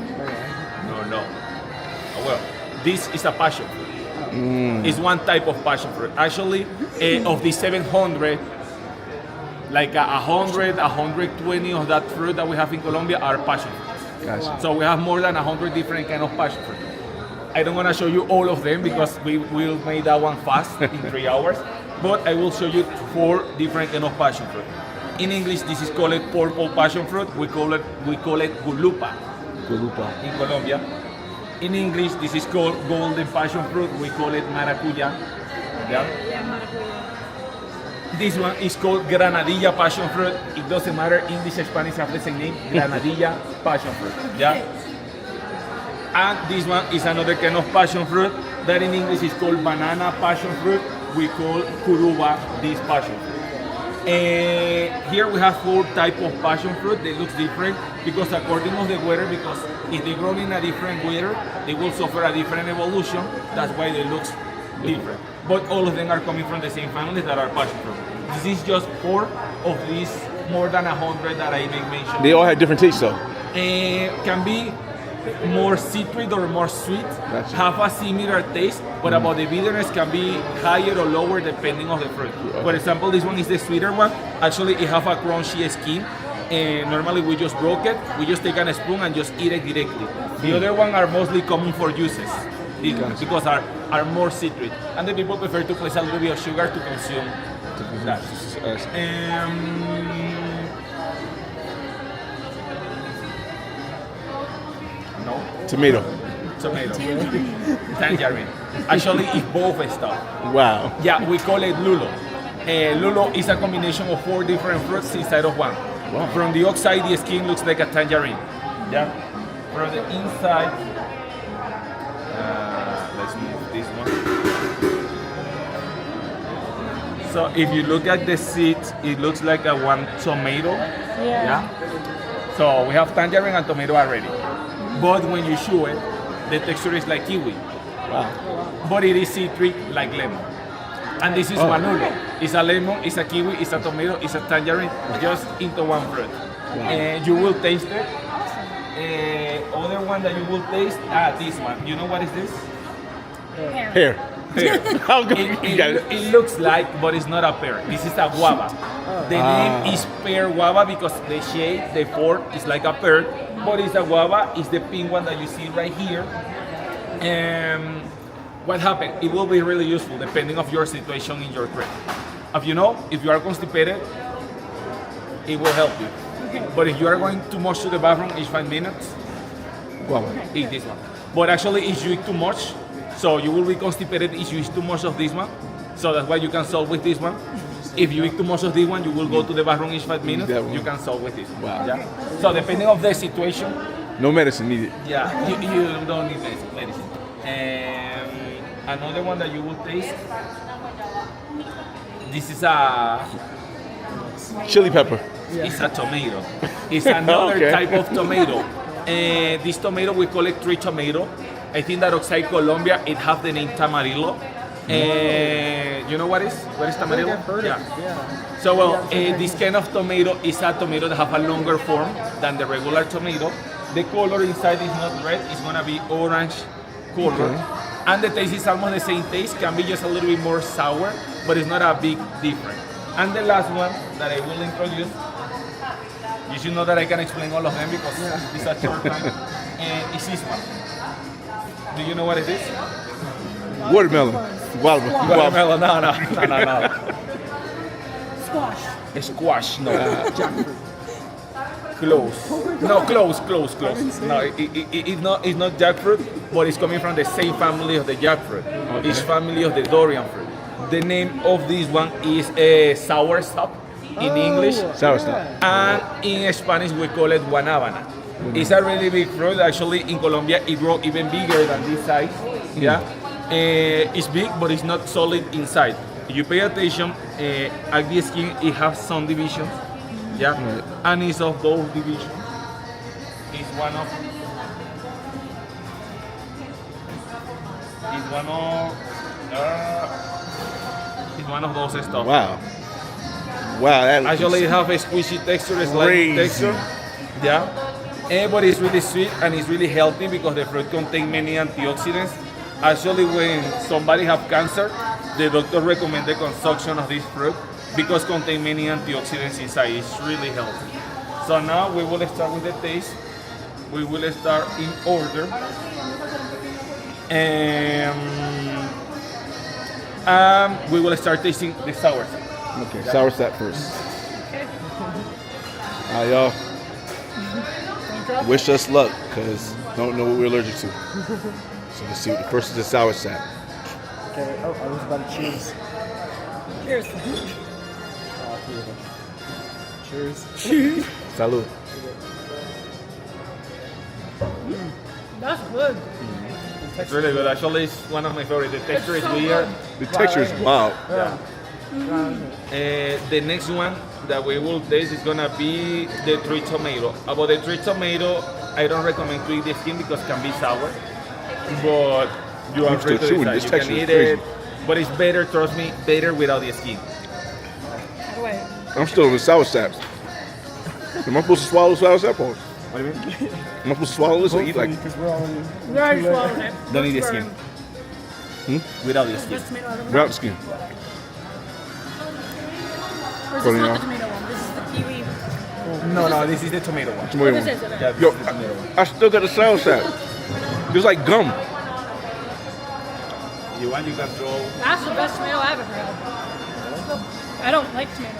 Speaker 3: Well, this is a passion fruit. It's one type of passion fruit. Actually, of the 700, like 100, 120 of that fruit that we have in Colombia are passion fruits.
Speaker 1: Gotcha.
Speaker 3: So we have more than 100 different kind of passion fruit. I don't want to show you all of them because we will make that one fast in 3 hours. But I will show you 4 different kind of passion fruit. In English, this is called purple passion fruit. We call it gulupa. In Colombia. In English, this is called golden passion fruit. We call it maracuya. Yeah. This one is called granadilla passion fruit. It doesn't matter, English and Spanish have the same name, granadilla passion fruit. Yeah. And this one is another kind of passion fruit that in English is called banana passion fruit. We call curuba this passion fruit. Here we have 4 types of passion fruit. They look different because according to the weather, because if they grow in a different weather, they will suffer a different evolution. That's why they look different. But all of them are coming from the same family that are passion fruit. This is just 4 of these more than 100 that I make mention.
Speaker 1: They all have different tastes though.
Speaker 3: Can be more citric or more sweet,
Speaker 1: Gotcha.
Speaker 3: have a similar taste, but about the bitterness can be higher or lower depending on the fruit. For example, this one is the sweeter one. Actually, it have a crunchy skin. And normally we just broke it. We just take a spoon and just eat it directly. The other one are mostly common for juices because are more citric, and the people prefer to place a little bit of sugar to consume that. No.
Speaker 1: Tomato.
Speaker 3: Tangerine. Actually, it's both stuff.
Speaker 1: Wow.
Speaker 3: Yeah, we call it lulo. Lulo is a combination of 4 different fruits inside of one.
Speaker 1: Wow.
Speaker 3: From the outside, the skin looks like a tangerine. Yeah. From the inside, let's move this one. So if you look at the seed, it looks like a one tomato. Yeah. So we have tangerine and tomato already. But when you chew it, the texture is like kiwi.
Speaker 1: Wow.
Speaker 3: But it is citric like lemon. And this is one lulo. It's a lemon, it's a kiwi, it's a tomato, it's a tangerine, just into one fruit. And you will taste it. Other one that you will taste, this one. You know what is this?
Speaker 1: Pear. How good?
Speaker 3: It looks like, but it's not a pear. This is a guava. The name is pear guava because the shape, the form is like a pear, but it's a guava. It's the pink one that you see right here. What happened? It will be really useful depending of your situation in your trip. As you know, if you are constipated, it will help you. But if you are going too much to the bathroom each 5 minutes, eat this one. But actually, if you eat too much, so you will be constipated if you eat too much of this one. So that's why you can solve with this one. If you eat too much of this one, you will go to the bathroom each 5 minutes. You can solve with this one.
Speaker 1: Wow.
Speaker 3: Yeah? So depending of the situation,
Speaker 1: No medicine needed.
Speaker 3: yeah, you don't need medicine. Another one that you will taste. This is a
Speaker 1: Chili pepper.
Speaker 3: It's a tomato. It's another type of tomato. This tomato, we call it tree tomato. I think that outside Colombia, it have the name tamarillo. You know what is tamarillo? Yeah. So, well, this kind of tomato is a tomato that have a longer form than the regular tomato. The color inside is not red, it's gonna be orange color. And the taste is almost the same taste, can be just a little bit more sour, but it's not a big difference. And the last one that I will introduce, you should know that I can explain all of them because it's a short time, is this one. Do you know what it is?
Speaker 1: Watermelon.
Speaker 3: Watermelon, no.
Speaker 4: Squash.
Speaker 3: Squash, no. Close. No, close. No, it's not jackfruit, but it's coming from the same family of the jackfruit. It's family of the durian fruit. The name of this one is soursop in English.
Speaker 1: Soursop.
Speaker 3: And in Spanish we call it guanábana. It's a really big fruit. Actually, in Colombia it grows even bigger than this size. Yeah, it's big, but it's not solid inside. If you pay attention, at the skin it has some divisions. Yeah, and it's of those divisions. It's one of those stuff.
Speaker 1: Wow. Wow, that
Speaker 3: Actually, it have a squishy texture, a slimy
Speaker 1: Crazy.
Speaker 3: texture. Yeah. But it's really sweet and it's really healthy because the fruit contains many antioxidants. Actually, when somebody have cancer, the doctor recommend the consumption of this fruit because contain many antioxidants inside. It's really healthy. So now we will start with the taste. We will start in order. We will start tasting the sour side.
Speaker 1: Okay, sour sap first. All right, y'all. Wish us luck, because don't know what we're allergic to. So let's see. The first is the sour sap.
Speaker 6: Okay, oh, I was about to cheers.
Speaker 4: Cheers.
Speaker 6: Cheers.
Speaker 1: Salud.
Speaker 4: That's good.
Speaker 3: It's really good. Actually, it's one of my favorites. The texture is
Speaker 4: so
Speaker 3: weird.
Speaker 1: The texture is wild.
Speaker 3: Yeah. The next one that we will taste is gonna be the tree tomato. About the tree tomato, I don't recommend to eat the skin because it can be sour. But you are
Speaker 1: I'm
Speaker 3: free
Speaker 1: still
Speaker 3: to
Speaker 1: chewing.
Speaker 3: decide.
Speaker 1: This
Speaker 3: You
Speaker 1: texture
Speaker 3: can
Speaker 1: is
Speaker 3: eat
Speaker 1: crazy.
Speaker 3: it, but it's better, trust me, better without the skin.
Speaker 4: Wait.
Speaker 1: I'm still on the sour saps. Am I supposed to swallow sour sap or?
Speaker 3: What do you mean?
Speaker 1: Am I supposed to swallow this or eat like?
Speaker 6: Because we're all in.
Speaker 4: We already swallowed it.
Speaker 3: Don't eat the skin. Without the skin.
Speaker 4: This tomato out of
Speaker 1: Without the skin?
Speaker 4: Or is
Speaker 1: Put
Speaker 4: this
Speaker 1: it
Speaker 4: not
Speaker 1: on.
Speaker 4: the tomato one? This is the kiwi.
Speaker 3: No, this is the tomato one.
Speaker 1: Tomato
Speaker 4: This
Speaker 1: one.
Speaker 4: is it.
Speaker 3: Yeah, this
Speaker 1: Yo,
Speaker 3: is the tomato one.
Speaker 1: I still got the sour sap. It's like gum.
Speaker 3: You want, you can throw.
Speaker 4: That's the best tomato I've ever had. I don't like tomatoes.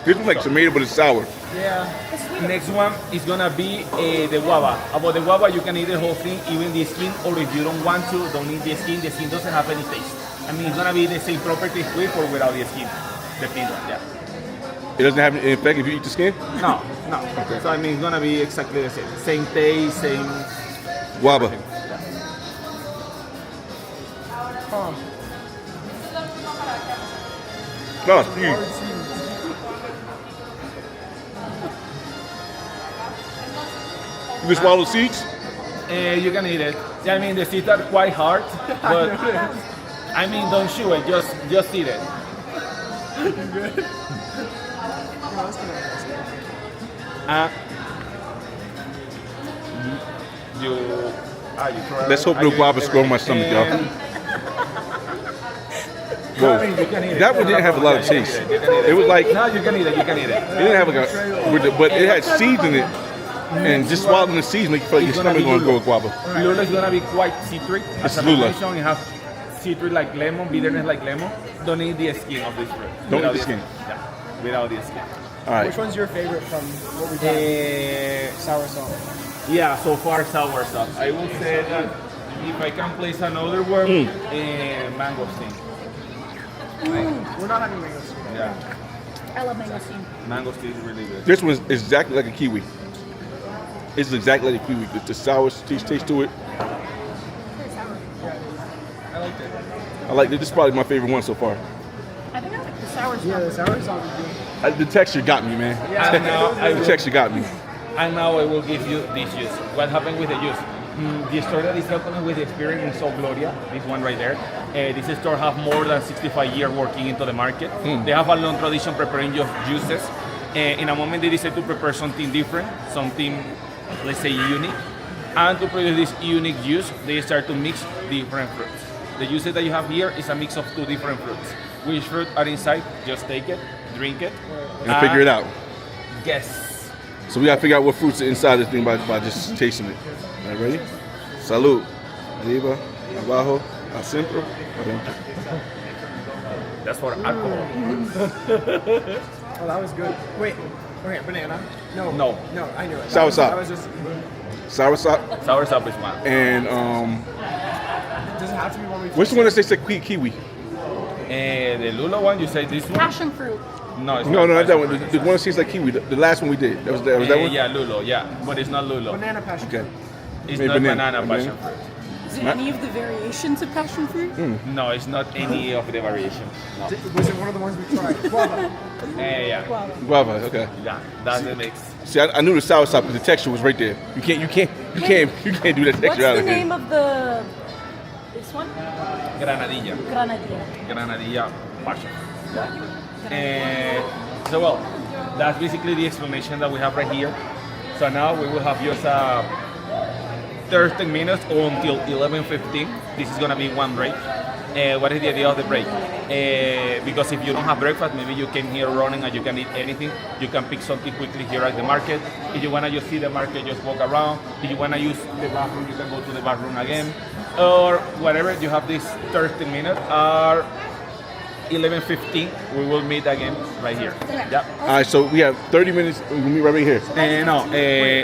Speaker 1: This one's like tomato, but it's sour.
Speaker 3: Yeah. Next one is gonna be the guava. About the guava, you can eat the whole thing, even the skin, or if you don't want to, don't eat the skin. The skin doesn't have any taste. I mean, it's gonna be the same properties with or without the skin. The thin one, yeah.
Speaker 1: It doesn't have any effect if you eat the skin?
Speaker 3: No. So I mean, it's gonna be exactly the same. Same taste, same.
Speaker 1: Guava. No, you can swallow seeds?
Speaker 3: You can eat it. Yeah, I mean, the seeds are quite hard, but I mean, don't chew it. Just eat it. You try.
Speaker 1: Let's hope no guava's growing my stomach, y'all. Whoa. That one didn't have a lot of taste. It was like,
Speaker 3: No, you can eat it. You can eat it.
Speaker 1: it didn't have like a, but it had seeds in it. And just swallowing the seeds make you feel like your stomach gonna go with guava.
Speaker 3: Lula is gonna be quite citric.
Speaker 1: It's
Speaker 3: As a
Speaker 1: Lula.
Speaker 3: combination, it has citric like lemon, bitterness like lemon. Don't eat the skin of this fruit.
Speaker 1: Don't eat
Speaker 3: Without
Speaker 1: the skin.
Speaker 3: Yeah, without the skin.
Speaker 1: All right.
Speaker 6: Which one's your favorite from what we got? Sour salt.
Speaker 3: Yeah, so far sour stuff. I will say that if I can place another one, mangosteen.
Speaker 6: We're not having mangoes.
Speaker 3: Yeah,
Speaker 4: I love mangosteen.
Speaker 3: mangosteen is really good.
Speaker 1: This one is exactly like a kiwi. It's exactly like a kiwi. The sour taste to it.
Speaker 6: I liked it.
Speaker 1: I like it. This is probably my favorite one so far.
Speaker 4: I think I like the sour
Speaker 6: Yeah, the
Speaker 4: stuff.
Speaker 6: sour salt is good.
Speaker 1: The texture got me, man.
Speaker 3: And now,
Speaker 1: The texture got me.
Speaker 3: and now I will give you this juice. What happened with the juice? The store that is helping me with the experience is Sol Gloria, this one right there. This store have more than 65 years working into the market. They have a long tradition preparing just juices. In a moment they decide to prepare something different, something, let's say, unique. And to produce this unique juice, they start to mix different fruits. The juices that you have here is a mix of two different fruits. Which fruit are inside? Just take it, drink it,
Speaker 1: And figure it out.
Speaker 3: Guess.
Speaker 1: So we gotta figure out what fruits are inside this thing by just tasting it. All right, ready? Salud. Arriba, abajo, a centro, adentro.
Speaker 3: That's for alcohol.
Speaker 6: Oh, that was good. Wait. Okay, banana. No.
Speaker 3: No.
Speaker 6: No, I knew it.
Speaker 1: Sour
Speaker 6: That
Speaker 1: salt.
Speaker 6: was just.
Speaker 1: Sour sop.
Speaker 3: Sour sap is one.
Speaker 1: And
Speaker 6: Does it have to be one we?
Speaker 1: what's the one that tastes like kiwi?
Speaker 3: The Lula one, you say this one?
Speaker 4: Passion fruit.
Speaker 3: No, it's
Speaker 1: No,
Speaker 3: not
Speaker 1: not that one.
Speaker 3: passion
Speaker 1: The one that tastes like kiwi. The last one we did. Was that one?
Speaker 3: Yeah, Lulo, yeah. But it's not Lulo.
Speaker 6: Banana passion.
Speaker 1: Okay.
Speaker 3: It's
Speaker 1: Maybe
Speaker 3: not
Speaker 1: banana.
Speaker 3: banana passion fruit.
Speaker 4: Is it any of the variations of passion fruit?
Speaker 3: No, it's not any of the variations. No.
Speaker 6: Was it one of the ones we tried? Guava.
Speaker 3: Yeah.
Speaker 1: Guava. Okay.
Speaker 3: Yeah, that's the mix.
Speaker 1: See, I knew the sour sop because the texture was right there. You can't do that
Speaker 4: What's
Speaker 1: texture out
Speaker 4: the
Speaker 1: of here.
Speaker 4: name of the This one?
Speaker 3: Granadilla.
Speaker 4: Granadilla.
Speaker 3: Granadilla partial. So well, that's basically the explanation that we have right here. So now we will have just 13 minutes until 11:15. This is gonna be one break. What is the idea of the break? Because if you don't have breakfast, maybe you came here running and you can eat anything. You can pick something quickly here at the market. If you wanna just see the market, just walk around. If you wanna use the bathroom, you can go to the bathroom again. Or whatever, you have this 13 minutes. Or 11:15, we will meet again right here.
Speaker 4: Okay.
Speaker 3: Yeah.
Speaker 1: All right, so we have 30 minutes. We'll meet right here.
Speaker 3: No,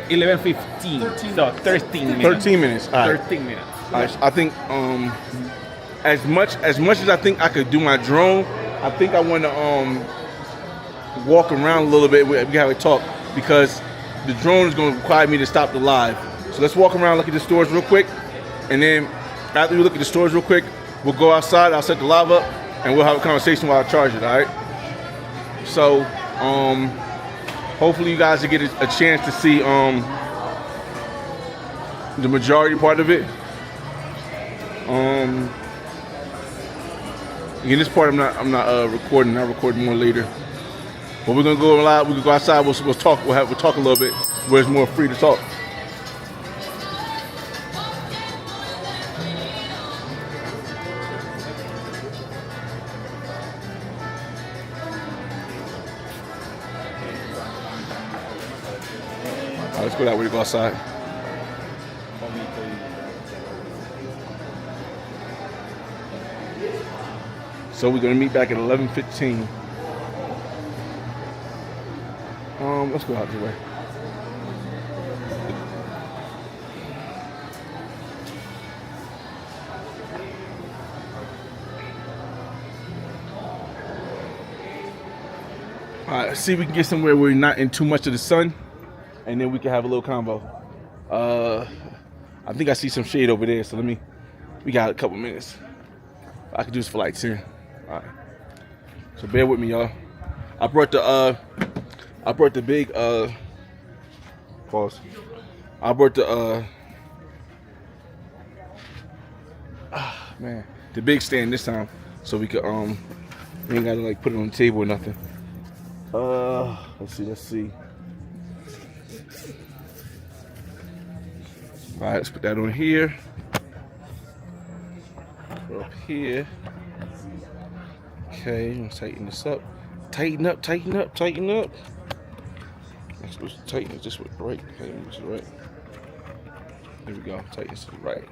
Speaker 3: 11:15. So 13 minutes.
Speaker 1: 13 minutes. All right.
Speaker 3: 13 minutes.
Speaker 1: All right, so I think as much as I think I could do my drone, I think I want to walk around a little bit. We have a talk because the drone is going to require me to stop the live. So let's walk around, look at the stores real quick, and then after we look at the stores real quick, we'll go outside. I'll set the live up, and we'll have a conversation while I charge it. All right. So hopefully you guys will get a chance to see the majority part of it. Again, this part I'm not recording. I'll record more later. But we're gonna go live. We can go outside. We'll talk. We'll talk a little bit where it's more free to talk. All right, let's go that way to go outside. So we're gonna meet back at 11:15. Let's go out the way. All right, let's see if we can get somewhere where we're not in too much of the sun, and then we can have a little combo. I think I see some shade over there, so we got a couple minutes. I could do this for like 10. All right. So bear with me, y'all. I brought the big pause. I brought the the big stand this time, so we could we ain't gotta like put it on the table or nothing. Let's see. All right, let's put that on here. Up here. Okay, I'm gonna tighten this up. Tighten up. I'm supposed to tighten it this way, right? Okay, this is right. There we go. Tighten this to the right.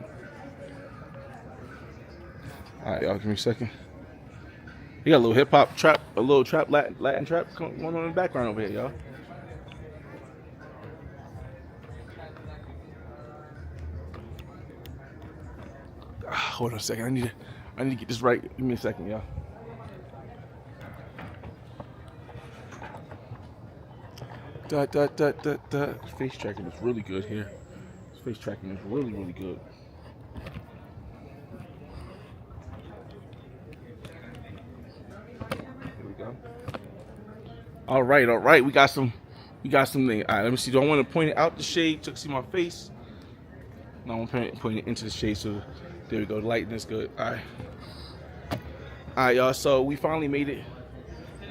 Speaker 1: All right, y'all, give me a second. You got a little hip hop trap, a little trap, Latin trap going on in the background over here, y'all. Hold on a second. I need to get this right. Give me a second, y'all. Face tracking is really good here. Face tracking is really, really good. Here we go. All right. We got something. All right, let me see. Do I want to point it out the shade to see my face? No, I want to point it into the shade. So there we go. The lighting is good. All right, y'all. So we finally made it.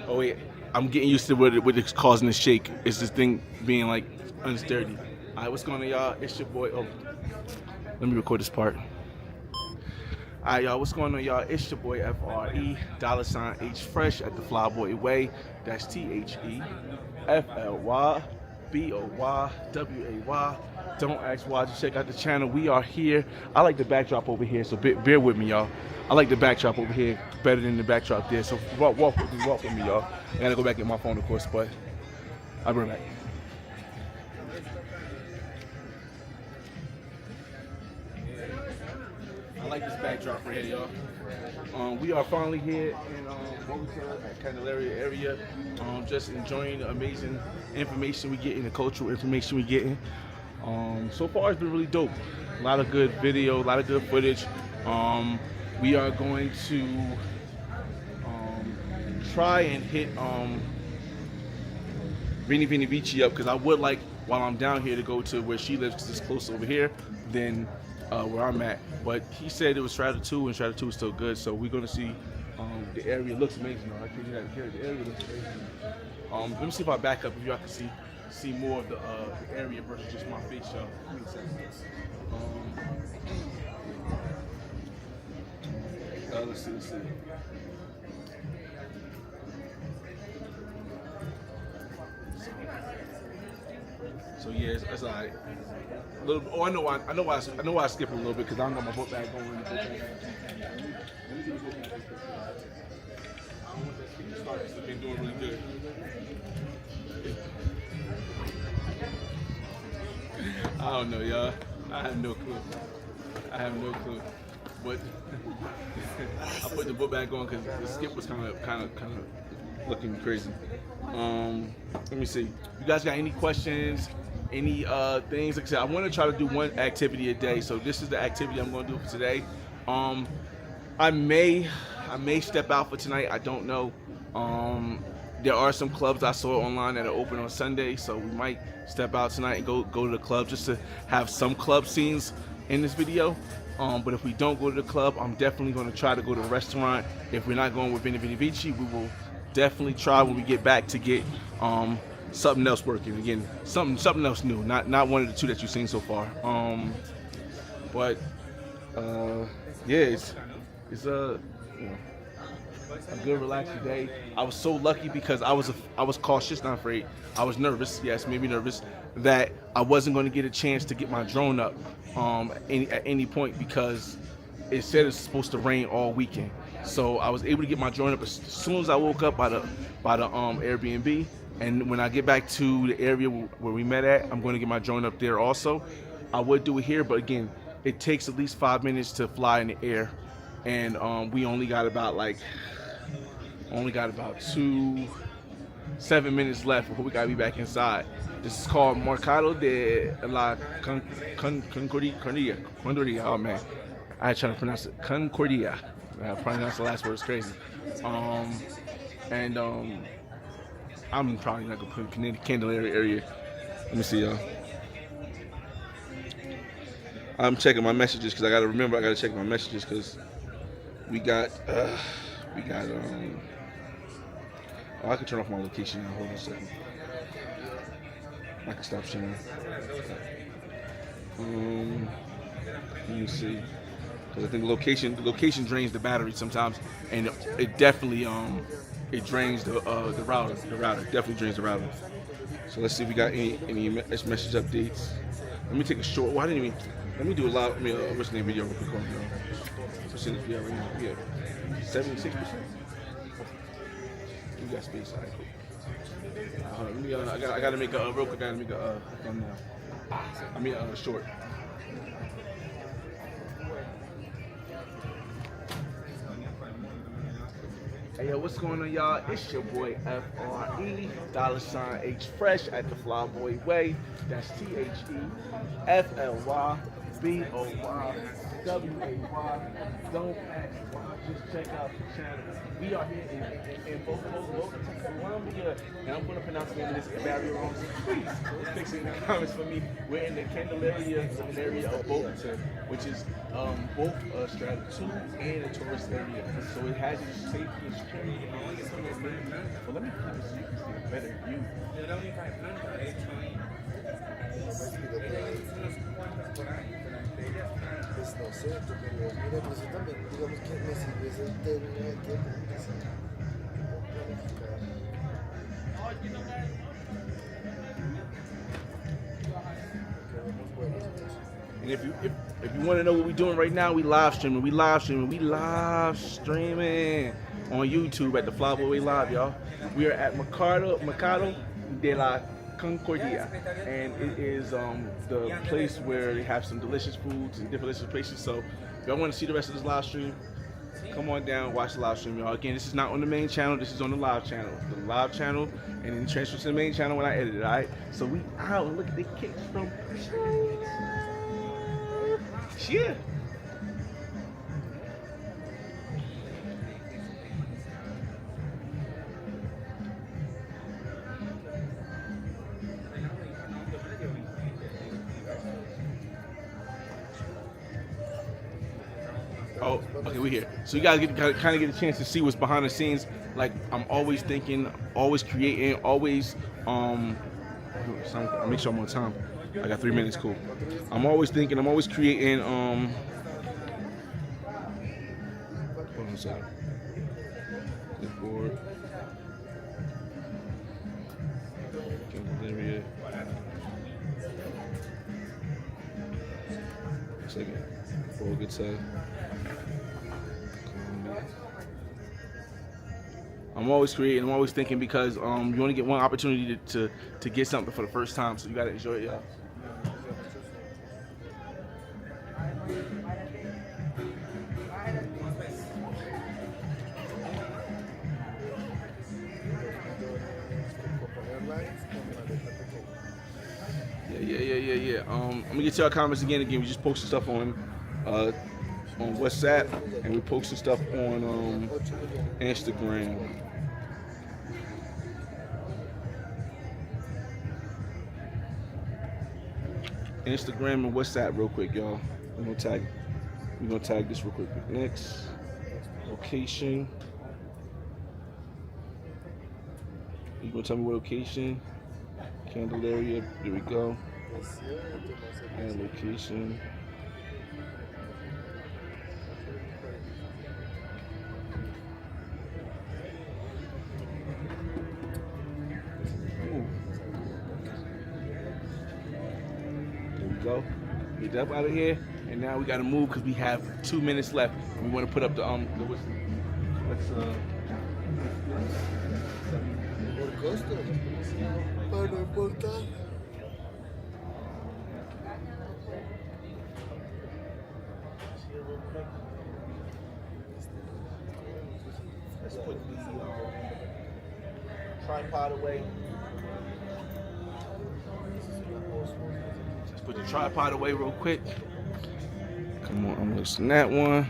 Speaker 1: Oh wait. I'm getting used to what it's causing the shake. It's this thing being like unsturdy. All right, what's going on, y'all? It's your boy. Oh, let me record this part. All right, y'all, what's going on, y'all? It's your boy FRE $H Fresh at the Flyboy Way. That's THEFLYBOYWAY. Don't ask why. Just check out the channel. We are here. I like the backdrop over here, so bear with me, y'all. I like the backdrop over here better than the backdrop there. So walk with me, y'all. I gotta go back and get my phone, of course, but I'll be right back. I like this backdrop right here, y'all. We are finally here in Bogota at Candelaria area. Just enjoying the amazing information we get, the cultural information we getting. So far it's been really dope. A lot of good video, a lot of good footage. We are going to try and hit Vini Vici up, because I would like, while I'm down here, to go to where she lives, because it's close over here. Then where I'm at. But he said it was Strata 2, and Strata 2 is still good. So we're gonna see. The area looks amazing. Though. I can't do that. The area looks amazing. Let me see if I back up if y'all can see more of the area versus just my face, y'all. Give me a second. Let's see. So yeah, it's alright. Oh, I know why I skipped a little bit because I don't got my book bag going. I've been doing really good. I don't know, y'all. I have no clue. But I put the book back on because the skip was kind of looking crazy. Let me see. You guys got any questions? Any things? Like I said, I want to try to do one activity a day. So this is the activity I'm going to do for today. I may step out for tonight. I don't know. There are some clubs I saw online that are open on Sunday, so we might step out tonight and go to the club just to have some club scenes in this video. But if we don't go to the club, I'm definitely going to try to go to a restaurant. If we're not going with Vini Vini Vici, we will definitely try when we get back to get something else working. Again, something else new, not one of the two that you've seen so far. Yeah, it's a good relaxing day. I was so lucky because I was cautious, not afraid. I was nervous, yes, maybe nervous, that I wasn't going to get a chance to get my drone up at any point because it said it's supposed to rain all weekend. So I was able to get my drone up as soon as I woke up by the Airbnb. And when I get back to the area where we met at, I'm going to get my drone up there also. I would do it here, but again, it takes at least 5 minutes to fly in the air, and we only got about 7 minutes left before we gotta be back inside. This is called Mercado La Concordia. Oh man, I had trying to pronounce it Concordia. I pronounced the last word, it's crazy. I'm probably not gonna put Candelaria area. Let me see, y'all. I'm checking my messages because I gotta check my messages because we got oh, I can turn off my location now. Hold on a second. I can stop sharing. Let me see. Because I think the location drains the battery sometimes, and it definitely it drains the router. The router definitely drains the router. So let's see if we got any message updates. Let me take a short. Well, let me do a live. What's the name video real quick on percentage we have right now. We have 76%. We got space. All right, I gotta make a real quick. I gotta make a thumbnail. Short. Hey yo, what's going on, y'all? It's your boy FRE $H Fresh at the Flyboy Way. That's THEFLYBOY. Don't ask why, just check out the channel. We are here in Bogota Colombia, and I'm going to pronounce the name of this barrier wrong. Please fix it in the comments for me. We're in the Candelaria area of Bogota, which is both a Strata 2 and a tourist area. So it has its safety and security. But let me put this so you can see a better view.
Speaker 7: Pues no sé, tú querías, mira, pero eso también, digamos que me sirve ese término de tiempo, porque si no planificar.
Speaker 1: And if you want to know what we're doing right now, we live streaming on YouTube at the Flyboy Way Live, y'all. We are at Mercado La Concordia, and it is the place where they have some delicious foods and different delicious places. So if y'all want to see the rest of this live stream, come on down, watch the live stream, y'all. Again, this is not on the main channel, this is on the live channel. The live channel, and then transfer to the main channel when I edit it, alright? So we out, look at the kicks from China. Yeah. Oh, okay, we're here. So you guys kind of get a chance to see what's behind the scenes. Like I'm always thinking, always creating, always I'll make sure I'm on time. I got 3 minutes, cool. I'm always thinking, I'm always creating. Hold on a second. Clipboard. Candelaria. Second. For a good side. I'm always creating, I'm always thinking because you only get one opportunity to get something for the first time, so you gotta enjoy it, y'all. Yeah. I'm gonna get to our comments again. We just posted stuff on WhatsApp, and we posted stuff on Instagram. Instagram and WhatsApp real quick, y'all. We're gonna tag this real quick. Next location. You gonna tell me what location? Candelaria. There we go. And location. Go. Get up out of here, and now we got to move because we have 2 minutes left. We want to put up the let's put the tripod away. Put the tripod away real quick. Come on, I'm loosening that one.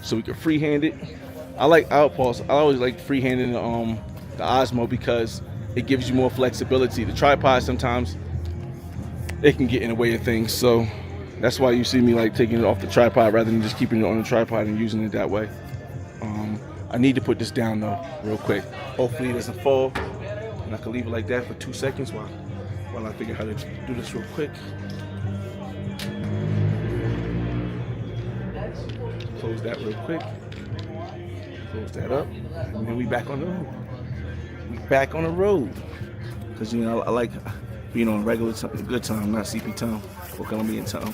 Speaker 1: So we can freehand it. I like outpulse. I always like freehanding the Osmo because it gives you more flexibility. The tripod sometimes it can get in the way of things. So that's why you see me like taking it off the tripod rather than just keeping it on the tripod and using it that way. I need to put this down though, real quick. Hopefully it doesn't fall. And I can leave it like that for 2 seconds while I figure how to do this real quick. Close that real quick. Close that up. And then we back on the road. We back on the road. Because, you know, I like being on regular time, good time, not CP time or Colombian time.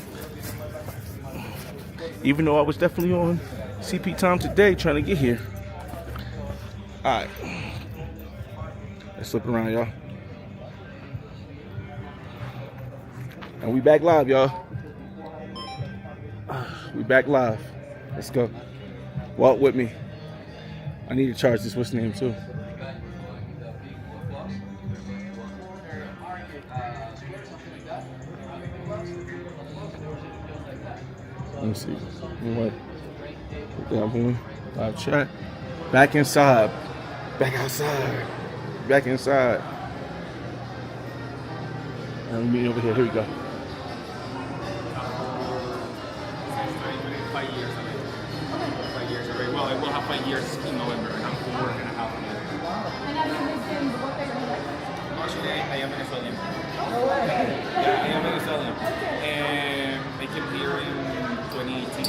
Speaker 1: Even though I was definitely on CP time today trying to get here. All right. Let's flip around, y'all. And we back live, y'all. We back live. Let's go. Walk with me. I need to charge this. What's the name, too? Let me see. What? That one. Live chat. Back inside. Back outside. Back inside. And we meet over here. Here we go.
Speaker 3: 5 years already. 5 years already. Well, I will have 5 years in November, and I'm 4.5 years.
Speaker 5: And have you lived in Bogota Colombia?
Speaker 3: Actually, I am Venezuelan. Yeah, I am Venezuelan. And I came here in 2018.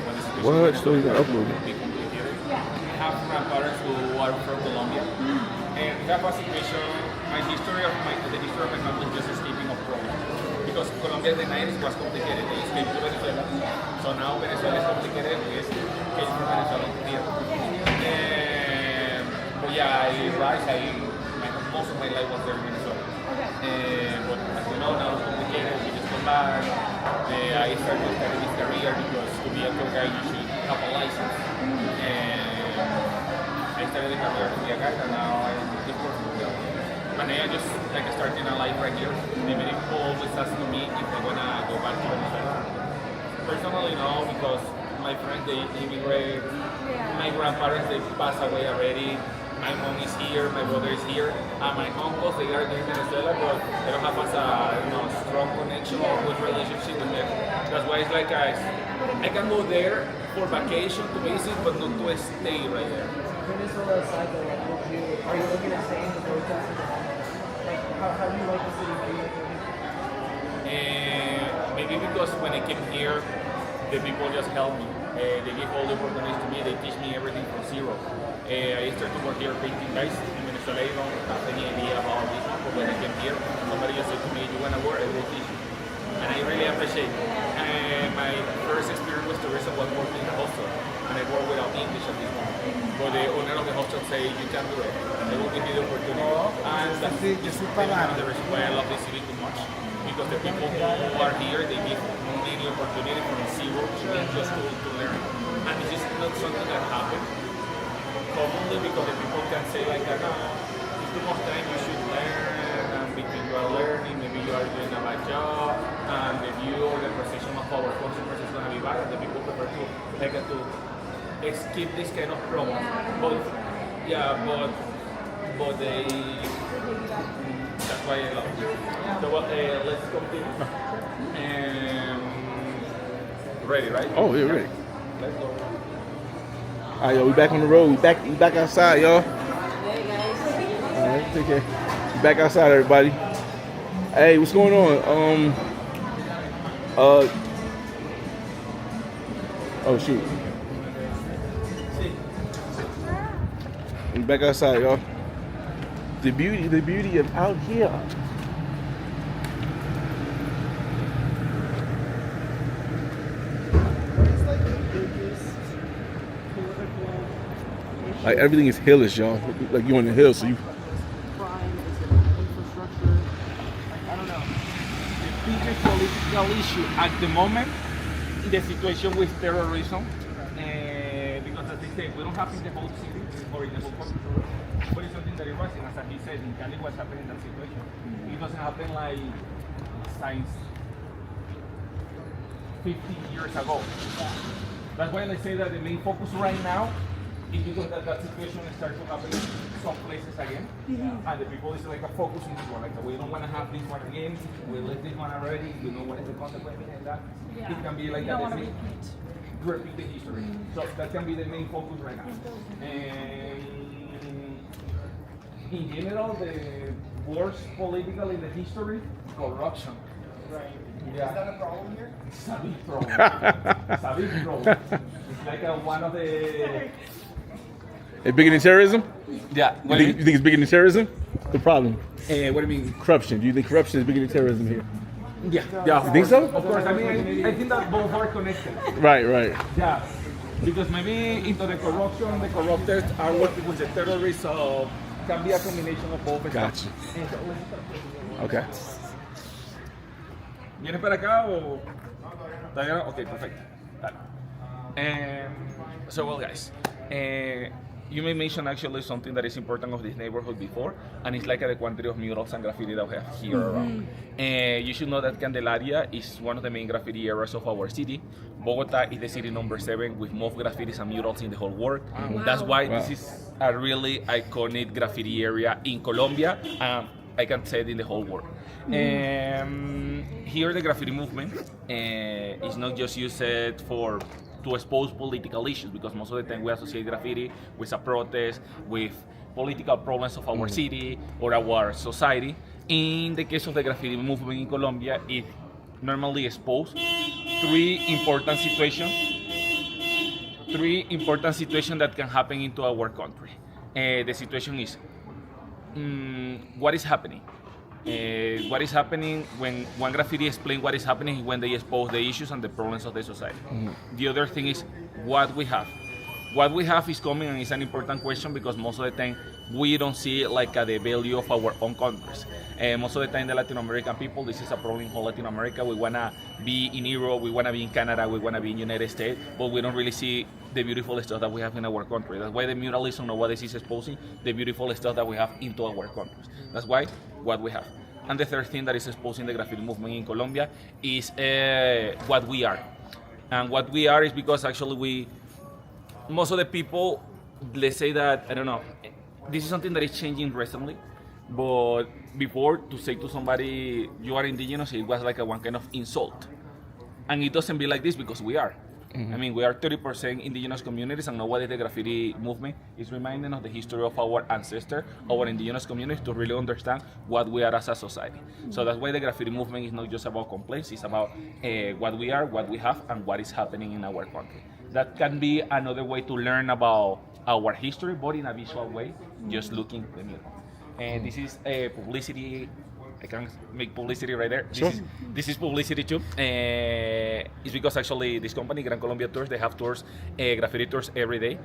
Speaker 3: When the situation
Speaker 1: What? So you got uploaded?
Speaker 3: I have grandparents who are from Colombia, and we have a situation. The history of my family is just escaping of problems because Colombia in the 90s was complicated. They escaped to Venezuela, so now Venezuela is complicated. We escaped from Venezuela to here. But yeah, most of my life was there in Venezuela. But as you know, now it's complicated. We just come back. I started this career because to be a tour guide you should have a license. I started the career to be a guide, and now I'm just working with them. And I just starting a life right here. The many people always ask me if they're gonna go back to Venezuela. Personally, no, because my friends they immigrate. My grandparents they passed away already. My mom is here, my brother is here, and my uncles, they are in Venezuela, but they don't have as a strong connection or good relationship with them. That's why it's like I can go there for vacation to visit, but not to stay right there.
Speaker 6: Venezuela aside, though, like, are you looking at staying in Bogota? Like, how do you like the city? How do you like living?
Speaker 3: Maybe because when I came here, the people just help me. They give all the opportunities to me. They teach me everything from zero. I started to work here painting, guys. In Venezuela, I don't have any idea about this, but when I came here, somebody just said to me, "You wanna work? I will teach you." And I really appreciate it. My first experience with tourism was working in a hostel, and I work without English at this moment. But the owner of the hostel say, "You can do it. I will give you the opportunity." And that's the respect of the city too much, because the people who are here, they give many opportunity from zero and just to learn. And this is not something that happens commonly, because the people can say like, "No, it's too much time. You should learn." And between you are learning, maybe you are doing a bad job, and the view or the perception of our customers is going to be bad. And the people prefer to skip this kind of program. But they. That's why I love it. So let's continue. Ready, right?
Speaker 1: Oh, yeah, ready.
Speaker 3: Let's go.
Speaker 1: All right, yo, we back on the road. We back outside, y'all. All right, take care. We back outside, everybody. Hey, what's going on? Oh shoot. We back outside, y'all. The beauty of out here. Like everything is hillish, y'all. Like you on the hill, so you.
Speaker 6: Crime, is it infrastructure? I don't know.
Speaker 3: The biggest political issue at the moment, the situation with terrorism, because as they say, we don't have in the whole city or in the whole country, but it's something that is rising. As he said, in Cali, what's happening in that situation? It doesn't happen like since 50 years ago. That's why I say that the main focus right now is because that situation starts to happen in some places again, and the people is like a focus in this one. Like we don't want to have this one again. We let this one already. We know what is the consequence behind that.
Speaker 5: Yeah.
Speaker 3: It can be like
Speaker 5: You don't
Speaker 3: that.
Speaker 5: want to
Speaker 3: Repeat the history. So that can be the main focus right now. And in general, the worst political in the history, corruption.
Speaker 6: Right.
Speaker 3: Yeah.
Speaker 6: Is that a problem here?
Speaker 3: It's a big problem. It's a big problem. It's like one of the.
Speaker 1: It's bigger than terrorism?
Speaker 3: Yeah.
Speaker 1: You think it's bigger than terrorism? The problem.
Speaker 3: What do you mean?
Speaker 1: Corruption. Do you think corruption is bigger than terrorism here?
Speaker 3: Yeah.
Speaker 1: You think so?
Speaker 3: Of course. I mean, I think that both are connected.
Speaker 1: Right.
Speaker 3: Yeah. Because maybe into the corruption, the corrupted are working with the terrorists, so can be a combination of both.
Speaker 1: Gotcha. Okay.
Speaker 3: ¿Vienes para acá o...? Okay, perfect. So, well, guys, you may mention actually something that is important of this neighborhood before, and it's like the quantity of murals and graffiti that we have here around. You should know that Candelaria is one of the main graffiti areas of our city. Bogota is the city number 7 with most graffitis and murals in the whole world.
Speaker 5: Wow.
Speaker 3: That's why this is a really iconic graffiti area in Colombia. I can say it in the whole world. Here the graffiti movement is not just used to expose political issues, because most of the time we associate graffiti with a protest, with political problems of our city or our society. In the case of the graffiti movement in Colombia, it normally exposes three important situations that can happen into our country. The situation is what is happening. What is happening when one graffiti explains what is happening is when they expose the issues and the problems of the society. The other thing is what we have. What we have is coming, and it's an important question because most of the time we don't see like the value of our own countries. Most of the time the Latin American people, this is a problem in whole Latin America. We want to be in Europe, we want to be in Canada, we want to be in United States, but we don't really see the beautiful stuff that we have in our country. That's why the muralism nowadays is exposing the beautiful stuff that we have into our countries. That's why what we have. And the third thing that is exposing the graffiti movement in Colombia is what we are. And what we are is because actually most of the people, let's say that, I don't know, this is something that is changing recently. But before, to say to somebody you are indigenous, it was like a one kind of insult. And it doesn't be like this because we are. I mean, we are 30% indigenous communities, and nowadays the graffiti movement is reminding us the history of our ancestors, our indigenous communities, to really understand what we are as a society. So that's why the graffiti movement is not just about complaints, it's about what we are, what we have, and what is happening in our country. That can be another way to learn about our history, but in a visual way, just looking at the mural. And this is a publicity. I can make publicity right there. This is publicity too. It's because actually this company, Gran Colombia Tours, they have tours, graffiti tours every day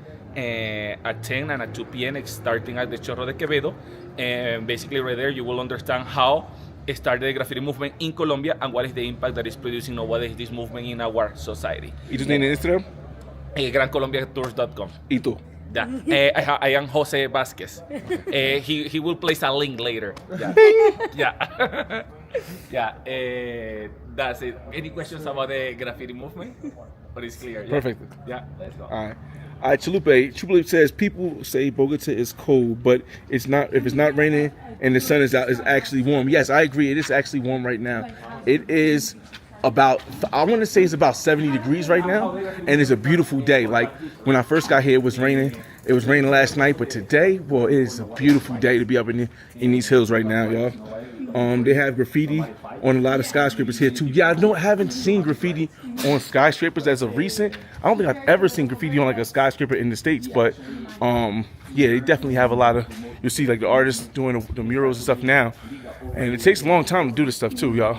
Speaker 3: at 10 and at 2 p.m. starting at the Chorro de Quevedo. And basically right there you will understand how started the graffiti movement in Colombia and what is the impact that is producing nowadays this movement in our society.
Speaker 1: ¿Y tú tienes Instagram?
Speaker 3: GranColombiaTours.com.
Speaker 1: ¿Y tú?
Speaker 3: Yeah, I am Jose Vasquez. He will place a link later. Yeah. Yeah. That's it. Any questions about the graffiti movement? But it's clear. Yeah?
Speaker 1: Perfect.
Speaker 3: Yeah, let's go.
Speaker 1: All right, Chalupe says people say Bogota is cold, but it's not. If it's not raining and the sun is out, it's actually warm. Yes, I agree. It is actually warm right now. It is about, I want to say it's about 70 degrees right now, and it's a beautiful day. Like when I first got here, it was raining. It was raining last night, but today, well, it is a beautiful day to be up in these hills right now, y'all. They have graffiti on a lot of skyscrapers here too. Yeah, haven't seen graffiti on skyscrapers as of recent. I don't think I've ever seen graffiti on like a skyscraper in the States, but yeah, they definitely have a lot of, you'll see like the artists doing the murals and stuff now. And it takes a long time to do this stuff too, y'all.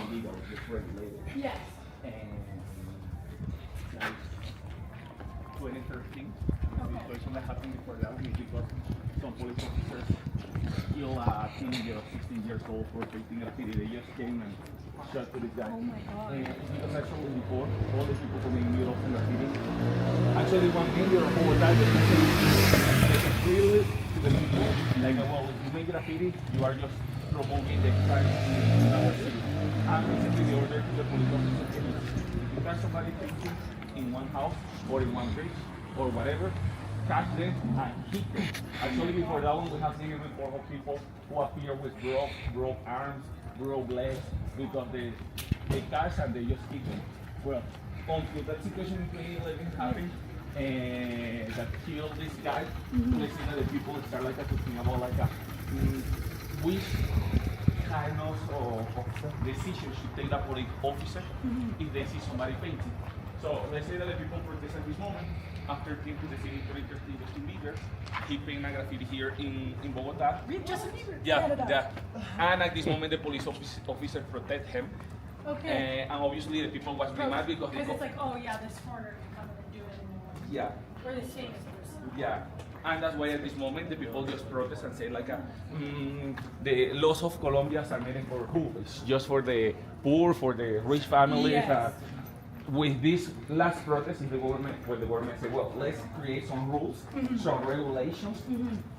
Speaker 3: 2013, the situation that happened before that is because some police officers killed a teenager of 16 years old for painting graffiti. They just came and shot to this guy.
Speaker 5: Oh my God.
Speaker 3: It's because actually before, all the people who made murals and graffiti, actually one mayor of Bogota, they can feel it to the people, like, well, if you make graffiti, you are just promoting the crime in our city. And recently the order to the police officers is, if you catch somebody painting in one house or in one bridge or whatever, catch them and hit them. Actually, before that one, we have seen a report of people who appear with broke arms, broke legs, because they catch and they just hit them. Well, until that situation in 2011 happened, that killed this guy, we see that the people start like talking about like a which kind of decision should take that police officer if they see somebody painting. So let's say that the people protest at this moment. After came to the city for Justin Bieber, he painted a graffiti here in Bogota.
Speaker 5: Justin Bieber?
Speaker 3: Yeah. And at this moment, the police officer protect him.
Speaker 5: Okay.
Speaker 3: And obviously, the people was really mad because
Speaker 5: it's like, oh yeah, this foreigner can come and do it anymore.
Speaker 3: Yeah.
Speaker 5: Or this famous person.
Speaker 3: Yeah. And that's why at this moment the people just protest and say like, the laws of Colombia are made for who? It's just for the poor, for the rich families.
Speaker 5: Yes.
Speaker 3: With this last protest, if the government say, well, let's create some rules, some regulations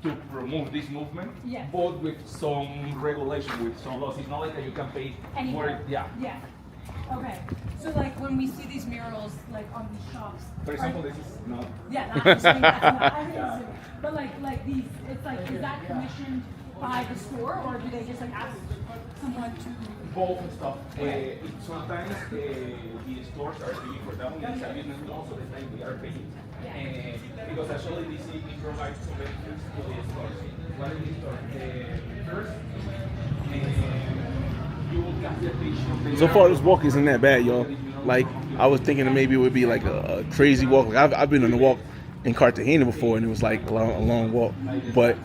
Speaker 3: to promote this movement,
Speaker 5: Yes.
Speaker 3: but with some regulation, with some laws. It's not like that you can pay
Speaker 5: Anymore.
Speaker 3: for it. Yeah.
Speaker 5: Yeah. Okay. So like when we see these murals like on these shops.
Speaker 3: For example, this is not.
Speaker 5: Yeah, not I'm saying that's not. I didn't assume. But like these, it's like, is that commissioned by the store or do they just like ask someone to?
Speaker 3: Both stuff. Sometimes the stores are paying for that one. It's a business also the time we are paying. Because actually this it provides some benefits to the stores. What is the store? First, you will get the patient.
Speaker 1: So far, this walk isn't that bad, y'all. Like, I was thinking that maybe it would be like a crazy walk. Like, I've been on a walk in Cartagena before, and it was like a long walk. But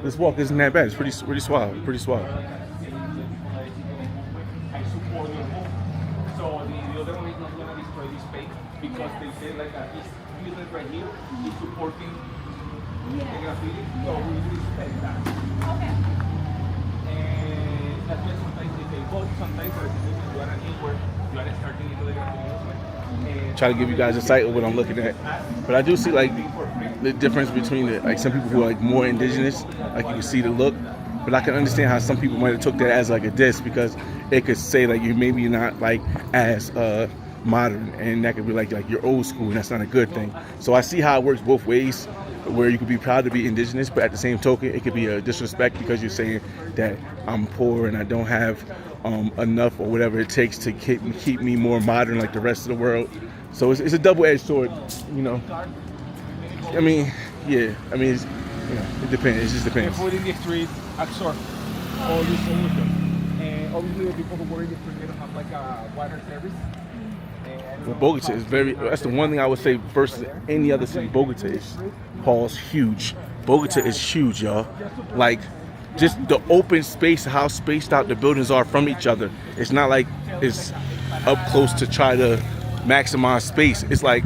Speaker 1: this walk isn't that bad. It's pretty suave. Pretty suave.
Speaker 3: Because they say like this business right here is supporting the graffiti, so we respect that.
Speaker 5: Okay.
Speaker 3: And that's why sometimes they say, well, sometimes for example, you are anywhere, you are starting into the graffiti movement.
Speaker 1: Try to give you guys a sight of what I'm looking at. But I do see like the difference between like some people who are like more indigenous, like you can see the look. But I can understand how some people might have took that as like a diss because it could say like you maybe not like as modern, and that could be like your old school, and that's not a good thing. So I see how it works both ways, where you could be proud to be indigenous, but at the same token, it could be a disrespect because you're saying that I'm poor and I don't have enough or whatever it takes to keep me more modern like the rest of the world. So it's a double-edged sword, you know. I mean, yeah. I mean, it's, you know, it depends. It just depends.
Speaker 3: The food in the street absorb all this pollution. And obviously, the people who work in the street, they don't have like a water service.
Speaker 1: Well, Bogota is that's the one thing I would say versus any other city. Bogota is Paul's huge. Bogota is huge, y'all. Like, just the open space, how spaced out the buildings are from each other. It's not like it's up close to try to maximize space. It's like,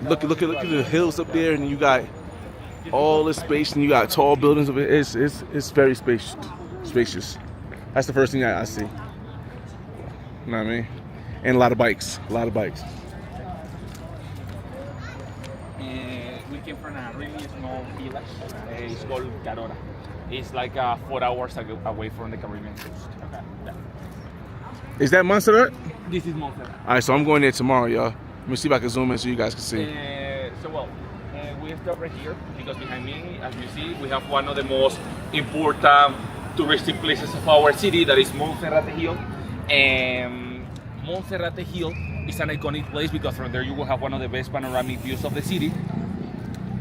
Speaker 1: look at the hills up there, and you got all this space, and you got tall buildings. It's very spacious. That's the first thing I see. You know what I mean? And a lot of bikes.
Speaker 3: We came from a really small village. It's called Carora. It's like 4 hours away from the Caribbean coast. Okay. Yeah.
Speaker 1: Is that Monserrate?
Speaker 3: This is Monserrate.
Speaker 1: All right, so I'm going there tomorrow, y'all. Let me see if I can zoom in so you guys can see.
Speaker 3: We stop right here because behind me, as you see, we have one of the most important touristic places of our city, that is Monserrate Hill. Monserrate Hill is an iconic place because from there you will have one of the best panoramic views of the city.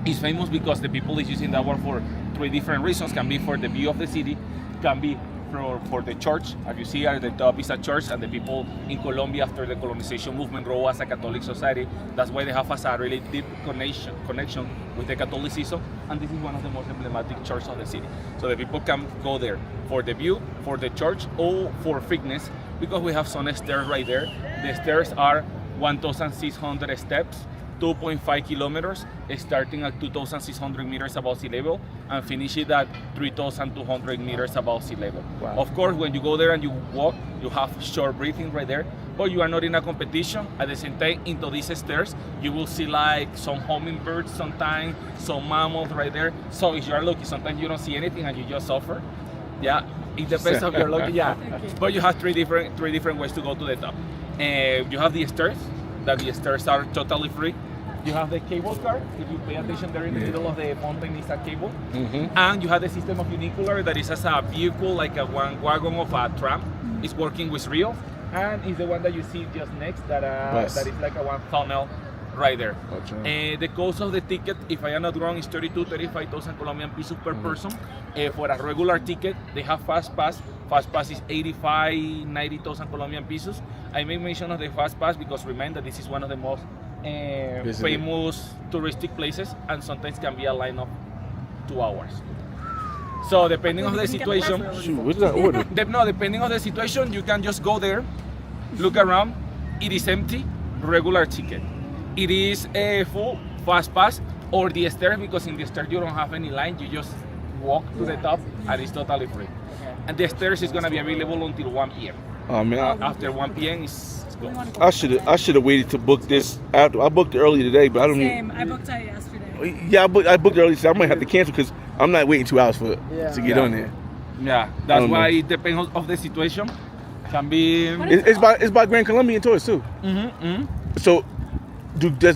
Speaker 3: It's famous because the people is using that one for 3 different reasons. Can be for the view of the city, can be for the church. As you see at the top is a church, and the people in Colombia after the colonization movement grow as a Catholic society. That's why they have a really deep connection with the Catholicism, and this is one of the most emblematic churches of the city. So the people can go there for the view, for the church, or for fitness, because we have some stairs right there. The stairs are 1,600 steps, 2.5 kilometers, starting at 2,600 meters above sea level and finishing at 3,200 meters above sea level.
Speaker 1: Wow.
Speaker 3: Of course, when you go there and you walk, you have short breathing right there, but you are not in a competition. At the same time, into these stairs, you will see like some hummingbirds sometimes, some mammals right there. So if you are lucky, sometimes you don't see anything and you just suffer. Yeah, it depends on your luck. Yeah, but you have three different ways to go to the top. You have the stairs. That the stairs are totally free. You have the cable car. If you pay attention, there in the middle of the mountain is a cable. Mm-hmm. And you have the system of funicular that is as a vehicle, like a one wagon of a tram. It's working with rails, and it's the one that you see just next that is like a one tunnel right there. Gotcha. The cost of the ticket, if I am not wrong, is 35,000 Colombian pesos per person. For a regular ticket, they have Fast Pass. Fast Pass is 90,000 Colombian pesos. I make mention of the Fast Pass because remember this is one of the most famous touristic places, and sometimes can be a line of 2 hours. So depending on the situation,
Speaker 1: shoot, what did I order?
Speaker 3: Depending on the situation, you can just go there, look around. It is empty, regular ticket. It is a full Fast Pass or the stairs, because in the stairs you don't have any line. You just walk to the top and it's totally free. And the stairs is gonna be available until 1 p.m.
Speaker 1: Oh man!
Speaker 3: After 1 p.m. it's gone.
Speaker 1: I should have waited to book this. I booked it early today, but I don't.
Speaker 5: Same. I booked it yesterday.
Speaker 1: Yeah, I booked it early, so I might have to cancel because I'm not waiting 2 hours to get on there.
Speaker 3: Yeah, that's why it depends on the situation. Can be.
Speaker 1: It's by Grand Colombian Tours too.
Speaker 3: Mm-hmm.
Speaker 1: So,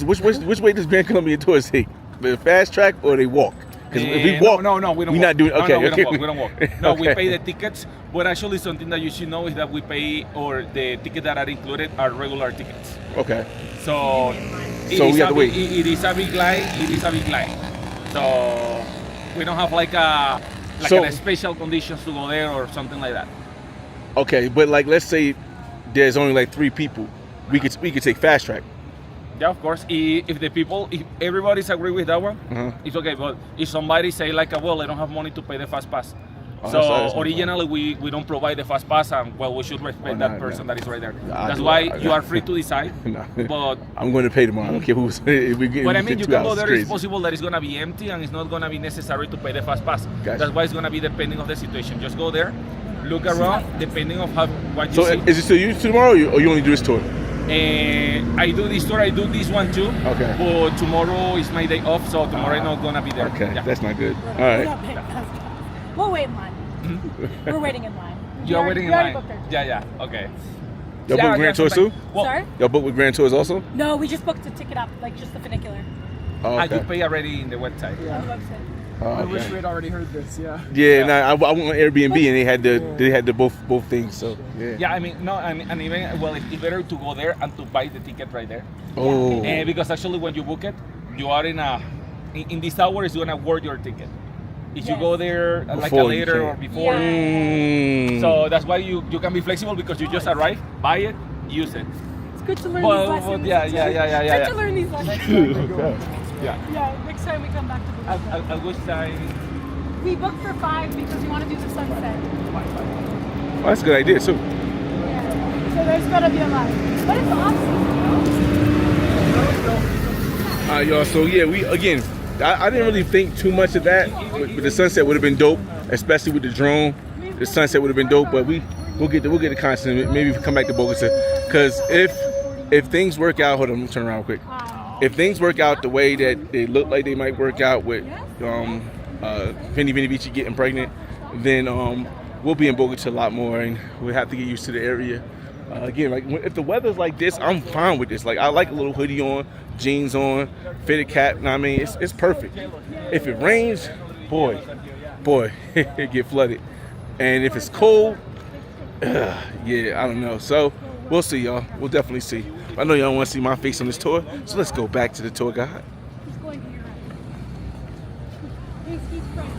Speaker 1: which way does Grand Colombian Tours take? The fast track or they walk? Because if we walk,
Speaker 3: no, we don't.
Speaker 1: We're
Speaker 3: walk.
Speaker 1: not doing. Okay,
Speaker 3: we
Speaker 1: okay.
Speaker 3: don't walk. No, we pay the tickets. But actually, something that you should know is that we pay, or the tickets that are included are regular tickets.
Speaker 1: Okay.
Speaker 3: So
Speaker 1: we have to wait.
Speaker 3: It is a big line. So we don't have like a special conditions to go there or something like that.
Speaker 1: Okay, but like let's say there's only like 3 people, we could take fast track.
Speaker 3: Yeah, of course. If everybody's agree with that one, it's okay. But if somebody say like, well, I don't have money to pay the Fast Pass. So originally we don't provide the Fast Pass, and well, we should respect that person that is right there. That's why you are free to decide. But
Speaker 1: I'm going to pay tomorrow. I don't care who's.
Speaker 3: But I mean, you can go there. It's possible that it's going to be empty and it's not going to be necessary to pay the Fast Pass. Gotcha. That's why it's going to be depending on the situation. Just go there, look around, depending on what you see.
Speaker 1: So is it still you tomorrow, or you only do this tour?
Speaker 3: I do this tour, I do this one too.
Speaker 1: Okay.
Speaker 3: But tomorrow is my day off, so tomorrow I'm not gonna be there.
Speaker 1: Okay,
Speaker 3: yeah.
Speaker 1: That's not good. All right.
Speaker 5: We'll wait in line. We're waiting in line.
Speaker 3: You're waiting in line.
Speaker 5: Booked our ticket.
Speaker 3: Yeah. Okay.
Speaker 1: Y'all book Grand Tours too?
Speaker 3: Well,
Speaker 5: Sorry?
Speaker 1: Y'all book with Grand Tours also?
Speaker 5: No, we just booked a ticket up, like just the funicular
Speaker 1: Oh,
Speaker 3: and you
Speaker 1: okay.
Speaker 3: pay already in the website.
Speaker 5: on the website.
Speaker 1: Oh,
Speaker 6: I wish
Speaker 1: okay.
Speaker 6: we had already heard this. Yeah.
Speaker 1: Yeah, nah, I went on Airbnb and they had the both things. So yeah.
Speaker 3: Yeah, I mean, no, and even, well, it's better to go there and to buy the ticket right there.
Speaker 1: Oh.
Speaker 3: Because actually when you book it, you are in this hour is going to work your ticket. If you
Speaker 5: Yes.
Speaker 3: go there like
Speaker 1: Before, you
Speaker 3: later or
Speaker 1: can't.
Speaker 3: before.
Speaker 1: Mm.
Speaker 3: So that's why you can be flexible because you just arrive, buy it, use it.
Speaker 5: It's good to learn
Speaker 3: But-
Speaker 5: these
Speaker 3: but
Speaker 5: lessons.
Speaker 3: yeah.
Speaker 5: Good to learn these lessons.
Speaker 1: Okay.
Speaker 5: Yeah, next time we come back to Bogota.
Speaker 3: I wish
Speaker 5: We booked for 5 because we want to do the sunset.
Speaker 1: Oh, that's a good idea too.
Speaker 5: Yeah. So there's gonna be a lot. But it's awesome.
Speaker 1: Y'all. So yeah, I didn't really think too much of that. But the sunset would have been dope, especially with the drone. The sunset would have been dope. But we'll get the content. Maybe come back to Bogota, because if things work out, hold on, let me turn around quick. If things work out the way that they look like they might work out with Vinny Vici getting pregnant, then we'll be in Bogota a lot more, and we'll have to get used to the area. Again, like if the weather's like this, I'm fine with this. Like I like a little hoodie on, jeans on, fitted cap. You know what I mean, it's perfect. If it rains, boy, it get flooded. And if it's cold, yeah, I don't know. So we'll see, y'all. We'll definitely see. I know y'all want to see my face on this tour, so let's go back to the tour guide.
Speaker 5: He's going to your right. He's French.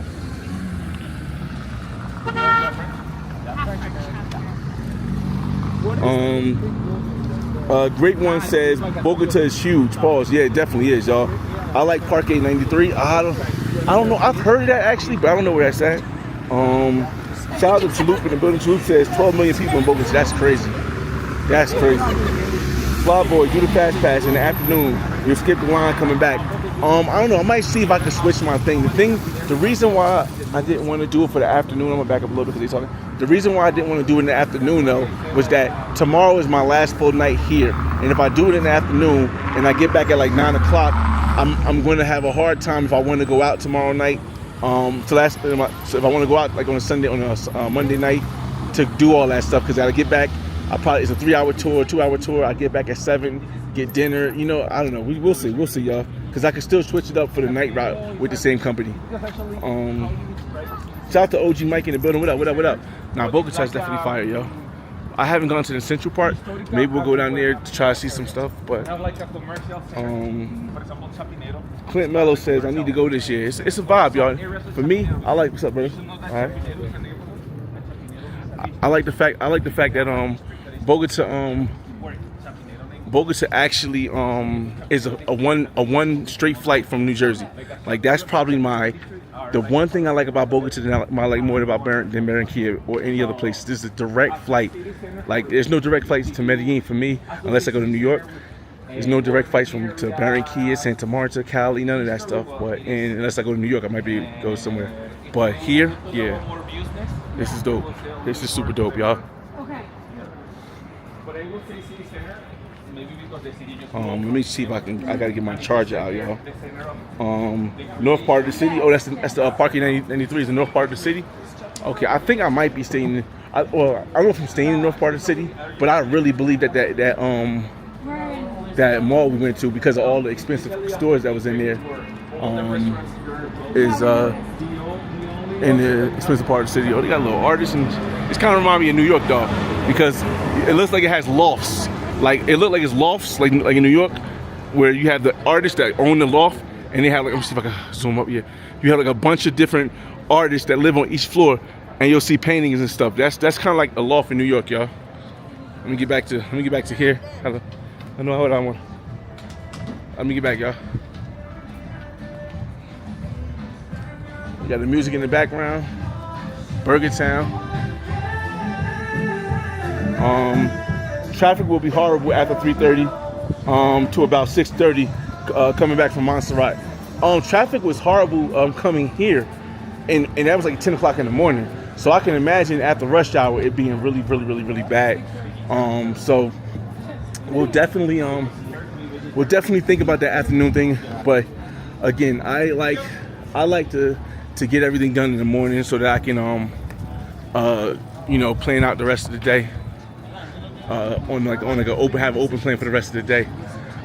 Speaker 1: Great One says Bogota is huge. Pause. Yeah, it definitely is, y'all. I like Parque 93. I don't know. I've heard of that actually, but I don't know where that's at. Shout out to Chalup in the building. Chalup says 12 million people in Bogota. That's crazy. That's crazy. Fly boy, do the fast pass in the afternoon. You'll skip the line coming back. I don't know. I might see if I can switch my thing. The reason why I didn't want to do it for the afternoon, I'm gonna back up a little bit because they're talking. The reason why I didn't want to do it in the afternoon though was that tomorrow is my last full night here, and if I do it in the afternoon and I get back at like 9 o'clock, I'm going to have a hard time if I want to go out tomorrow night. So if I want to go out like on a Sunday, on a Monday night, to do all that stuff, because I gotta get back. It's a 3-hour tour, 2-hour tour. I get back at 7, get dinner. You know, I don't know. We'll see, y'all. Because I can still switch it up for the night route with the same company. Shout out to OG Mike in the building. What up? Nah, Bogota's definitely fire, yo. I haven't gone to the Central Park. Maybe we'll go down there to try to see some stuff. But Clint Mello says I need to go this year. It's a vibe, y'all. For me, I like. What's up, brother? All right. I like the fact that Bogota actually is a one straight flight from New Jersey. Like that's probably the one thing I like about Bogota that I like more than Barranquilla or any other place. This is a direct flight. Like there's no direct flights to Medellin for me unless I go to New York. There's no direct flights to Barranquilla, Santa Marta, Cali, none of that stuff. But unless I go to New York, I might be able to go somewhere. But here, yeah, this is dope. This is super dope, y'all.
Speaker 5: Okay.
Speaker 1: Let me see if I gotta get my charger out, y'all. North part of the city. Oh, that's the Parque 93 is the north part of the city. Okay, I think I might be staying. I don't know if I'm staying in the north part of the city, but I really believe that mall we went to, because of all the expensive stores that was in there, is in the expensive part of the city. Oh, they got a little artists, and it's kind of remind me of New York, dog, because it looks like it has lofts. Like it looked like it's lofts, like in New York, where you have the artists that own the loft, and they have like, let me see if I can zoom up here. You have like a bunch of different artists that live on each floor, and you'll see paintings and stuff. That's kind of like a loft in New York, y'all. Let me get back to here. Hello. I know what I want. Let me get back, y'all. We got the music in the background. Burger Town. Traffic will be horrible after 3:30 to about 6:30 coming back from Monserrate. Traffic was horrible coming here, and that was like 10 o'clock in the morning. So I can imagine after rush hour it being really, really, really, really bad. So we'll definitely think about that afternoon thing. But again, I like to get everything done in the morning so that I can plan out the rest of the day. on like an open plan for the rest of the day.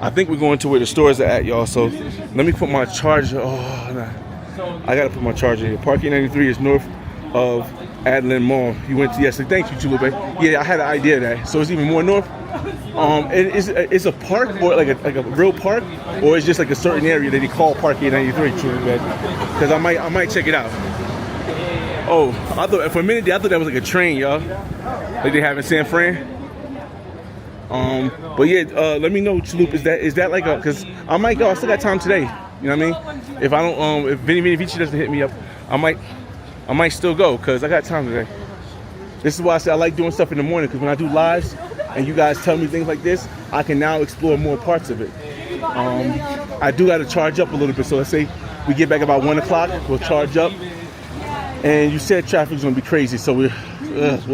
Speaker 1: I think we're going to where the stores are at, y'all. So let me put my charger. Oh, nah. I gotta put my charger here. Park 93 is north of Adlin Mall. You went to yesterday. Thank you, Julube. Yeah, I had an idea of that. So it's even more north. It's a park or like a real park, or it's just like a certain area that they call Park 93, Julube. Because I might check it out. Oh, I thought for a minute I thought that was like a train, y'all. Like they have in San Fran. But yeah, let me know, Chalup. Is that like a? Cause I might go. I still got time today. You know what I mean? If I don't, if Vinny Vici doesn't hit me up, I might still go. Cause I got time today. This is why I say I like doing stuff in the morning. Cause when I do lives and you guys tell me things like this, I can now explore more parts of it. I do got to charge up a little bit. So let's say we get back about 1 o'clock. We'll charge up. And you said traffic's gonna be crazy, so we'll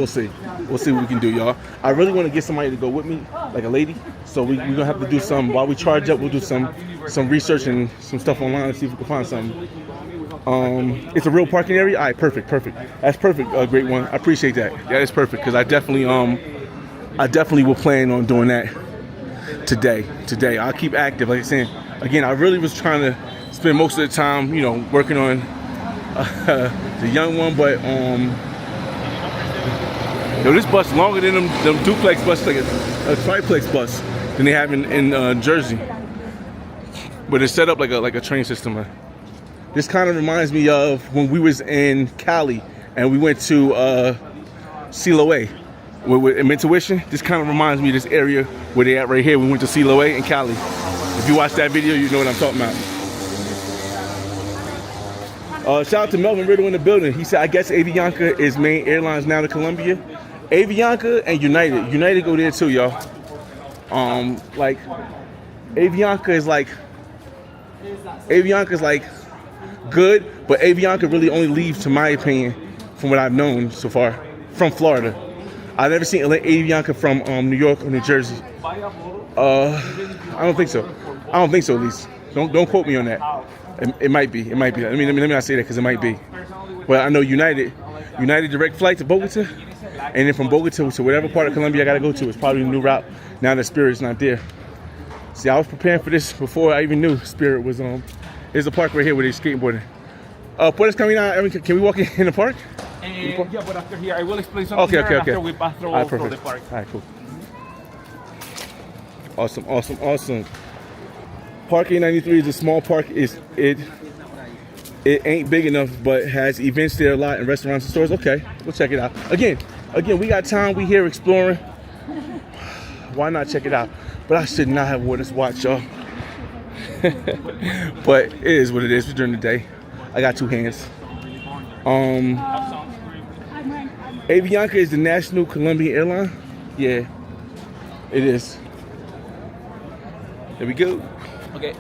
Speaker 1: see. We'll see what we can do, y'all. I really want to get somebody to go with me, like a lady. So we're gonna have to do some while we charge up. We'll do some research and some stuff online and see if we can find something. It's a real parking area. All right, perfect. That's perfect. Great one. I appreciate that. Yeah, that's perfect because I definitely will plan on doing that today. I'll keep active. Like I said, again, I really was trying to spend most of the time, you know, working on the young one, but yo, this bus longer than them duplex buses, like a triplex bus than they have in Jersey. But it's set up like a train system. This kind of reminds me of when we was in Cali and we went to Siloé with Intuition. This kind of reminds me of this area where they at right here. We went to Siloé in Cali. If you watch that video, you know what I'm talking about. Shout out to Melvin Riddle in the building. He said, I guess Avianca is main airlines now to Colombia. Avianca and United. United go there too, y'all. Like, Avianca is like good, but Avianca really only leaves, to my opinion, from what I've known so far, from Florida. I've never seen Avianca from New York or New Jersey. I don't think so. At least. Don't quote me on that. It might be. Let me not say that because it might be. But I know United direct flight to Bogota, and then from Bogota to whatever part of Colombia I gotta go to. It's probably a new route now that Spirit's not there. See, I was preparing for this before I even knew Spirit was There's a park right here where they're skateboarding. Puedes caminar? Can we walk in the park?
Speaker 3: Yeah, but after here, I will explain something after we pass through the park.
Speaker 1: All right, cool. Awesome. Park 93 is a small park. It ain't big enough, but has events there a lot and restaurants and stores. Okay, we'll check it out. Again, we got time. We here exploring. Why not check it out? But I should not have worn this watch, y'all. But it is what it is. We're during the day. I got two hands. Avianca is the national Colombian airline. Yeah, it is. There we go.
Speaker 3: Okay,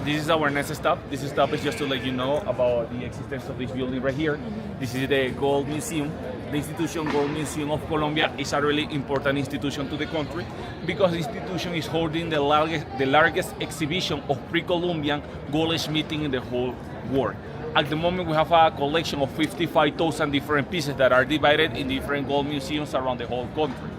Speaker 3: this is our next stop. This stop is just to let you know about the existence of this building right here. This is the Gold Museum. The institution Gold Museum of Colombia is a really important institution to the country because the institution is holding the largest exhibition of pre-Columbian goldsmithing in the whole world. At the moment, we have a collection of 55,000 different pieces that are divided in different gold museums around the whole country.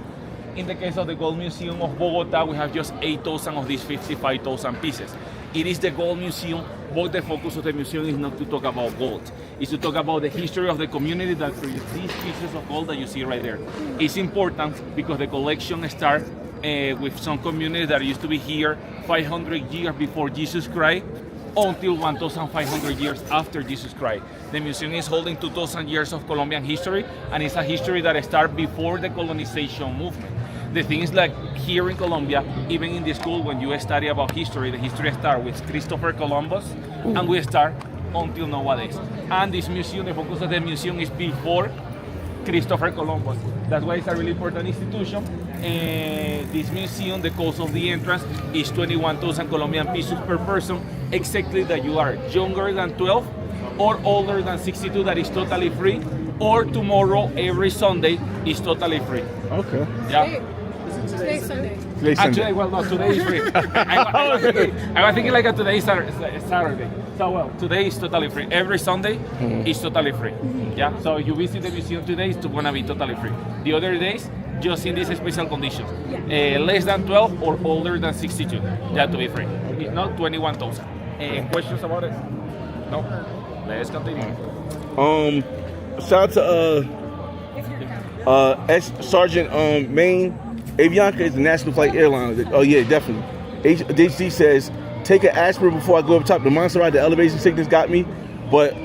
Speaker 3: In the case of the Gold Museum of Bogota, we have just 8,000 of these 55,000 pieces. It is the Gold Museum, but the focus of the museum is not to talk about gold. It's to talk about the history of the community that creates these pieces of gold that you see right there. It's important because the collection starts with some community that used to be here 500 years before Jesus Christ until 1,500 years after Jesus Christ. The museum is holding 2,000 years of Colombian history, and it's a history that started before the colonization movement. The thing is, like here in Colombia, even in the school, when you study about history, the history starts with Christopher Columbus, and we start until nowadays. And this museum, the focus of the museum is before Christopher Columbus. That's why it's a really important institution. This museum, the cost of the entrance is 21,000 Colombian pesos per person, exactly that you are younger than 12 or older than 62, that is totally free, or tomorrow, every Sunday, is totally free.
Speaker 1: Okay.
Speaker 3: Yeah.
Speaker 4: Today's Sunday.
Speaker 3: Actually, well, no, today is free. I was thinking like today is Saturday. So, well, today is totally free. Every Sunday is totally free. Yeah, so if you visit the museum today, it's going to be totally free. The other days, just in these special conditions. Less than 12 or older than 62. You have to be free. If not, 21,000. Questions about it? No. Let's continue.
Speaker 1: Shout out to S Sergeant Maine. Avianca is the national flight airline. Oh yeah, definitely. HDC says, take an aspirin before I go up top. The Monserrate, the elevation sickness got me, but I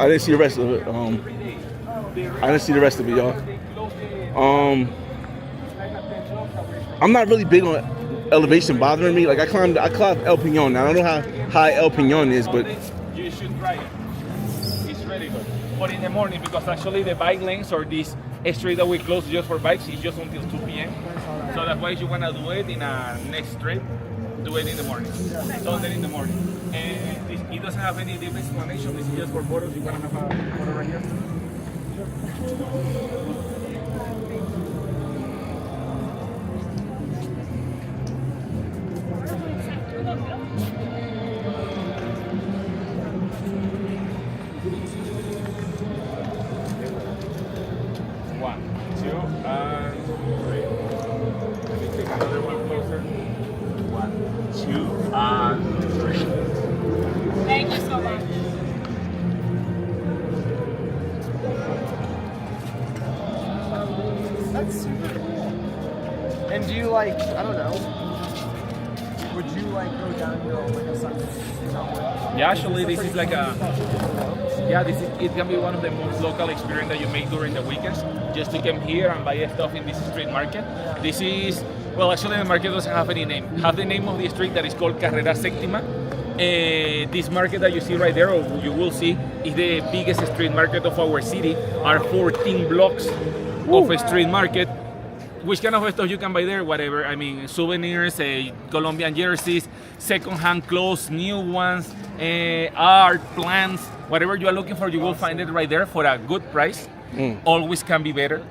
Speaker 1: didn't see the rest of it. I didn't see the rest of it, y'all. I'm not really big on elevation bothering me. Like I climbed El Peñon. Now I don't know how high El Peñon is, but
Speaker 3: you should try it. It's really good. But in the morning, because actually the bike lanes or this street that we close just for bikes is just until 2 p.m. So that's why you wanna do it in a next trip. Do it in the morning. Sunday in the morning. And it doesn't have any deep explanation. This is just for photos. You wanna have a photo right here?
Speaker 4: Thank you so much.
Speaker 6: That's super cool. And do you like, I don't know, would you like go down here on like a Sunday?
Speaker 3: Yeah, actually, this is like a. Yeah, it can be one of the most local experience that you make during the weekends. Just to come here and buy stuff in this street market. This is, well, actually the market doesn't have any name. Have the name of the street that is called Carrera Séptima. This market that you see right there, or you will see, is the biggest street market of our city. Are 14 blocks of a street market. Which kind of stuff you can buy there? Whatever. I mean, souvenirs, Colombian jerseys, second-hand clothes, new ones, art, plants, whatever you are looking for, you will find it right there for a good price. Always can be better.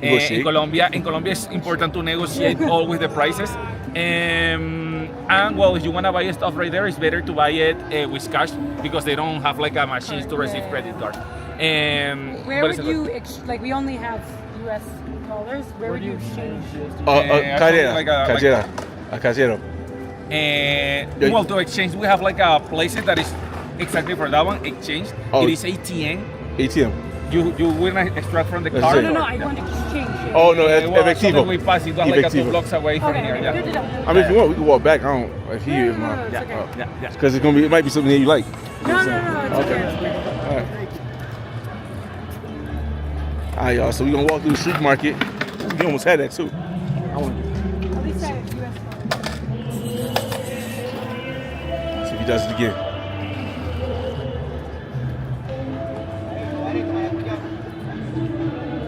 Speaker 3: In Colombia, it's important to negotiate always the prices. And well, if you want to buy stuff right there, it's better to buy it with cash because they don't have like a machine to receive credit card.
Speaker 5: Where would you, like we only have US dollars, where would you exchange?
Speaker 1: Cajero.
Speaker 3: Well, to exchange, we have like a place that is exactly for that one, exchange. It is ATM.
Speaker 1: ATM.
Speaker 3: You will not extract from the card?
Speaker 5: No, I want to exchange it.
Speaker 1: Oh no, that's
Speaker 3: Well,
Speaker 1: efectivo.
Speaker 3: so we pass it like 2 blocks away from
Speaker 5: Okay,
Speaker 3: here.
Speaker 5: okay,
Speaker 3: Yeah.
Speaker 5: good to know.
Speaker 1: I mean, if you want, we can walk back. I don't. If he is
Speaker 5: No,
Speaker 1: not,
Speaker 5: it's okay.
Speaker 3: Yeah.
Speaker 1: because it's gonna be. It might be something that you like.
Speaker 5: No, it's okay.
Speaker 1: All right. All right, y'all. So we're gonna walk through the street market. We almost had that too. I want to
Speaker 5: At least I have US dollars.
Speaker 1: see if he does it again.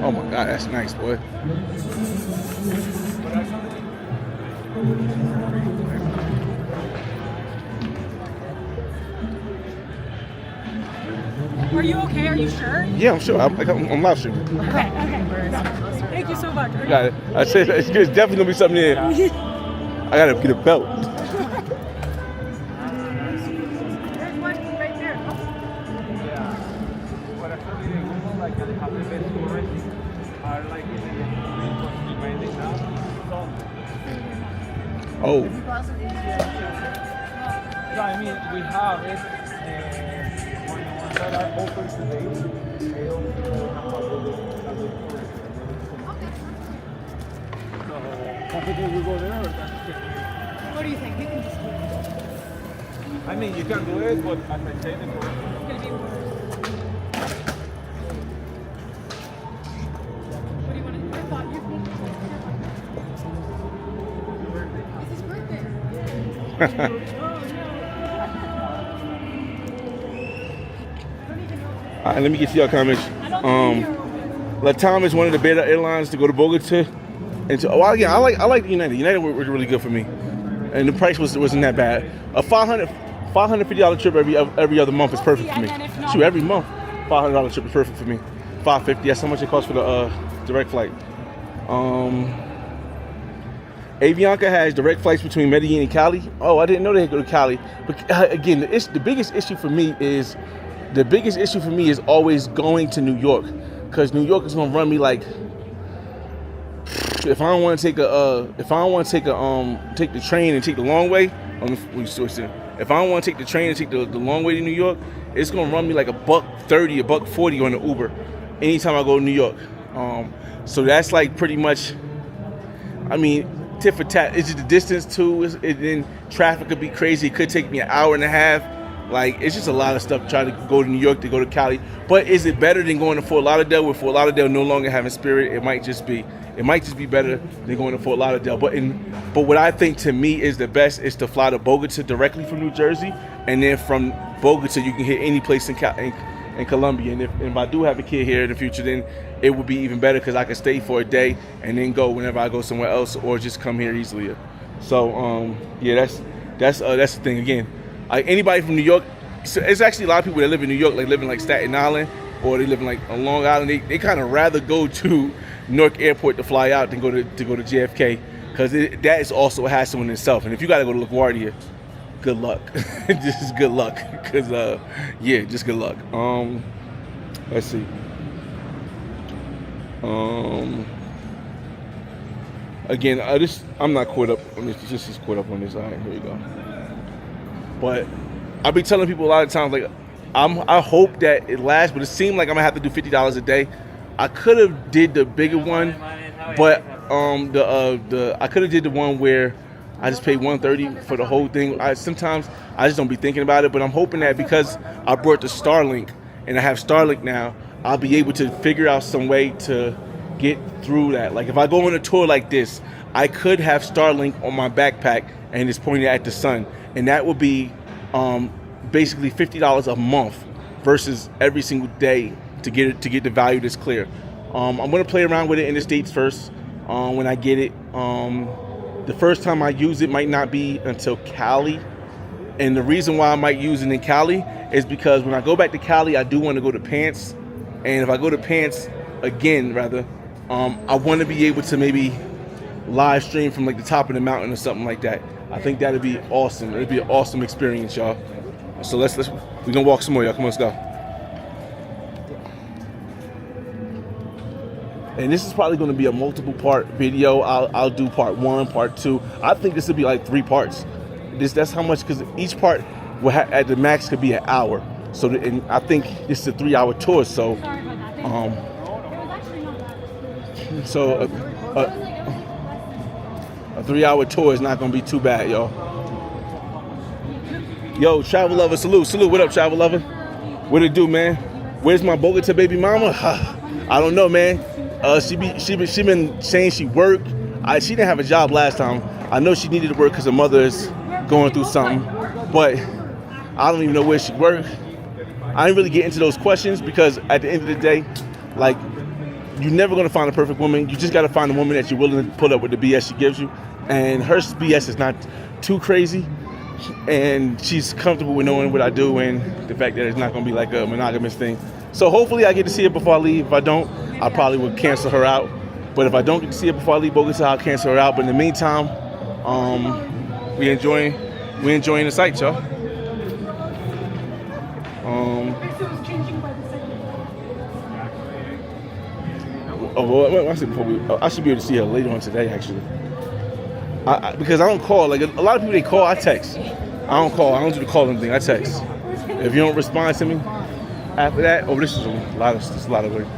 Speaker 1: Oh my God, that's nice, boy.
Speaker 5: Are you okay? Are you sure?
Speaker 1: Yeah, I'm sure. I'm live streaming.
Speaker 5: Okay. Thank you so much.
Speaker 1: Got it. I said it's definitely gonna be something there. I gotta get a belt.
Speaker 5: There's one right there.
Speaker 1: Oh,
Speaker 3: No, I mean, we have it on the ones that are open today. They don't have a So, we go there or
Speaker 5: What do you think? We can just do it.
Speaker 3: I mean, you can do it, but as I said,
Speaker 5: It's gonna be worse. What do you want to do? I thought you could. It's his birthday.
Speaker 1: All right, let me get to your comments. LATAM is one of the better airlines to go to Bogota. And so, well, again, I like United. United were really good for me, and the price wasn't that bad. A $550 trip every other month is perfect for me. Shoot, every month, $500 trip is perfect for me. $550. That's how much it costs for the direct flight. Avianca has direct flights between Medellin and Cali. Oh, I didn't know they could go to Cali. But again, the biggest issue for me is The biggest issue for me is always going to New York, because New York is gonna run me like, if I don't want to take the train and take the long way, if I don't want to take the train and take the long way to New York, it's gonna run me like $130, $140 on the Uber anytime I go to New York. So that's like pretty much, I mean, tit for tat. It's just the distance too. Then traffic could be crazy. It could take me an hour and a half. Like, it's just a lot of stuff trying to go to New York, to go to Cali. But is it better than going to Fort Lauderdale, with Fort Lauderdale no longer having Spirit? It might just be better than going to Fort Lauderdale. But what I think to me is the best is to fly to Bogota directly from New Jersey, and then from Bogota you can hit any place in Colombia. And if I do have a kid here in the future, then it would be even better, because I can stay for a day and then go whenever I go somewhere else, or just come here easily. So yeah, that's the thing. Again, like, anybody from New York, so it's actually a lot of people that live in New York, like live in like Staten Island, or they live in like on Long Island. They kind of rather go to Newark Airport to fly out than go to JFK, because that is also a hassle in itself. And if you got to go to LaGuardia, good luck. Just good luck, because yeah, just good luck. Let's see. Again, I'm not caught up on this. Just caught up on this. All right, here we go. But I be telling people a lot of times, like, I hope that it lasts, but it seemed like I'm gonna have to do $50 a day. I could have did the bigger one, but I could have did the one where I just paid $130 for the whole thing. Sometimes I just don't be thinking about it, but I'm hoping that because I brought the Starlink and I have Starlink now, I'll be able to figure out some way to get through that. Like, if I go on a tour like this, I could have Starlink on my backpack and it's pointing at the sun, and that would be basically $50 a month versus every single day to get the value that's clear. I'm gonna play around with it in the States first when I get it. The first time I use it might not be until Cali, and the reason why I might use it in Cali is because when I go back to Cali, I do want to go to Pants, and if I go to Pants again, rather, I want to be able to maybe live stream from like the top of the mountain or something like that. I think that'd be awesome. It'd be an awesome experience, y'all. So we're gonna walk some more, y'all. Come on, let's go. And this is probably going to be a multiple part video. I'll do part 1, part 2. I think this would be like 3 parts. That's how much, because each part will at the max could be an hour. So and I think this is a 3-hour tour. So
Speaker 5: Sorry about that. It was actually not bad.
Speaker 1: so a 3-hour tour is not going to be too bad, y'all. Yo, travel lover, salute. What up, travel lover? What it do, man? Where's my Bogota baby mama? I don't know, man. She been saying she worked. She didn't have a job last time. I know she needed to work because her mother is going through something, but I don't even know where she worked. I didn't really get into those questions, because at the end of the day, like, you're never gonna find a perfect woman. You just gotta find a woman that you're willing to put up with the BS she gives you, and her BS is not too crazy, and she's comfortable with knowing what I do and the fact that it's not gonna be like a monogamous thing. So hopefully I get to see her before I leave. If I don't, I probably would cancel her out. But if I don't get to see her before I leave Bogota, I'll cancel her out. But in the meantime, we enjoying the sights, y'all. I should be able to see her later on today, actually. Because I don't call. Like, a lot of people, they call, I text. I don't call. I don't do the calling thing. I text. If you don't respond to me after that, this is a lot of work.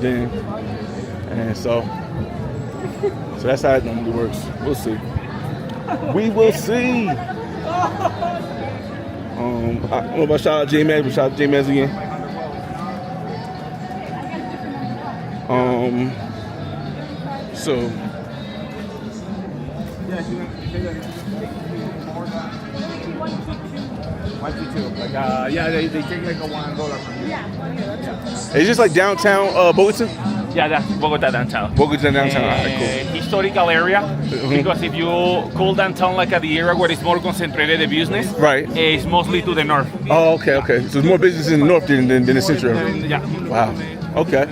Speaker 1: Then, and so that's how it normally works. We'll see. We will see. What about shout out J-Maz? But shout out J-Maz again. So.
Speaker 6: Like, yeah, they take like a $1 from you.
Speaker 1: It's just like downtown Bogota?
Speaker 3: Yeah, that's Bogota downtown.
Speaker 1: Bogota downtown, alright, cool.
Speaker 3: Historical area, because if you call downtown like at the area where it's more concentrated the business,
Speaker 1: right,
Speaker 3: it's mostly to the north.
Speaker 1: Oh, okay. So there's more business in the north than the central area.
Speaker 3: Yeah.
Speaker 1: Wow. Okay.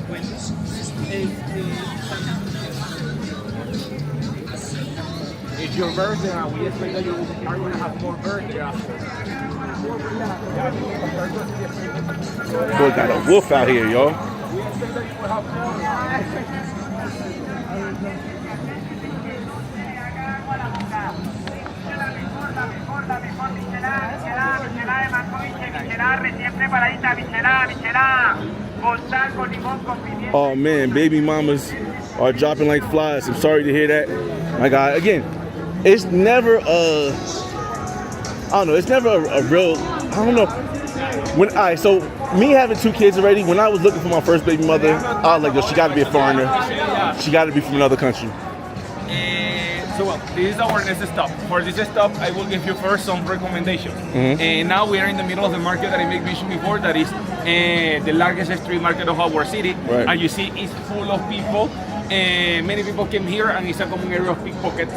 Speaker 6: It's your birthday, and we expect that you are going to have more birthday after.
Speaker 1: Boy got a wolf out here, y'all. Oh man, baby mamas are dropping like flies. I'm sorry to hear that. My God, again, it's never I don't know, it's never a real, I don't know. When so me having 2 kids already, when I was looking for my first baby mother, I was like, yo, she gotta be a foreigner. She gotta be from another country.
Speaker 3: So well, this is our next stop. For this stop, I will give you first some recommendations. And now we are in the middle of the market that I made mention before. That is the largest street market of our city.
Speaker 1: Right.
Speaker 3: And you see, it's full of people. Many people came here, and it's a common area of pickpockets.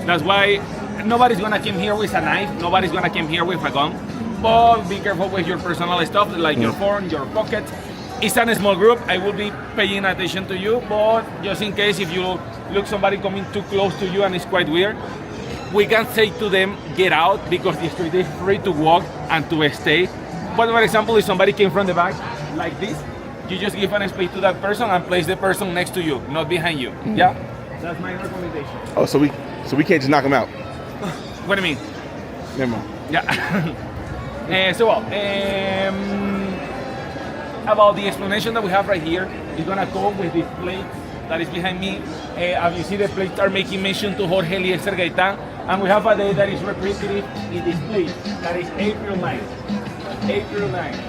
Speaker 3: That's why nobody's gonna come here with a knife. Nobody's gonna come here with a gun. But be careful with your personal stuff, like your phone, your pocket. It's a small group. I will be paying attention to you, but just in case if you look somebody coming too close to you and it's quite weird, we can say to them, get out, because the street is free to walk and to stay. But for example, if somebody came from the back like this, you just give an space to that person and place the person next to you, not behind you. Yeah, that's my recommendation.
Speaker 1: Oh, so we can't just knock them out.
Speaker 3: What do you mean?
Speaker 1: Never mind.
Speaker 3: Yeah. About the explanation that we have right here, is gonna go with this plate that is behind me. As you see, the plates are making mention to Jorge Eliezer Gaitán, and we have a day that is represented in this plate. That is April 9th. April 9th.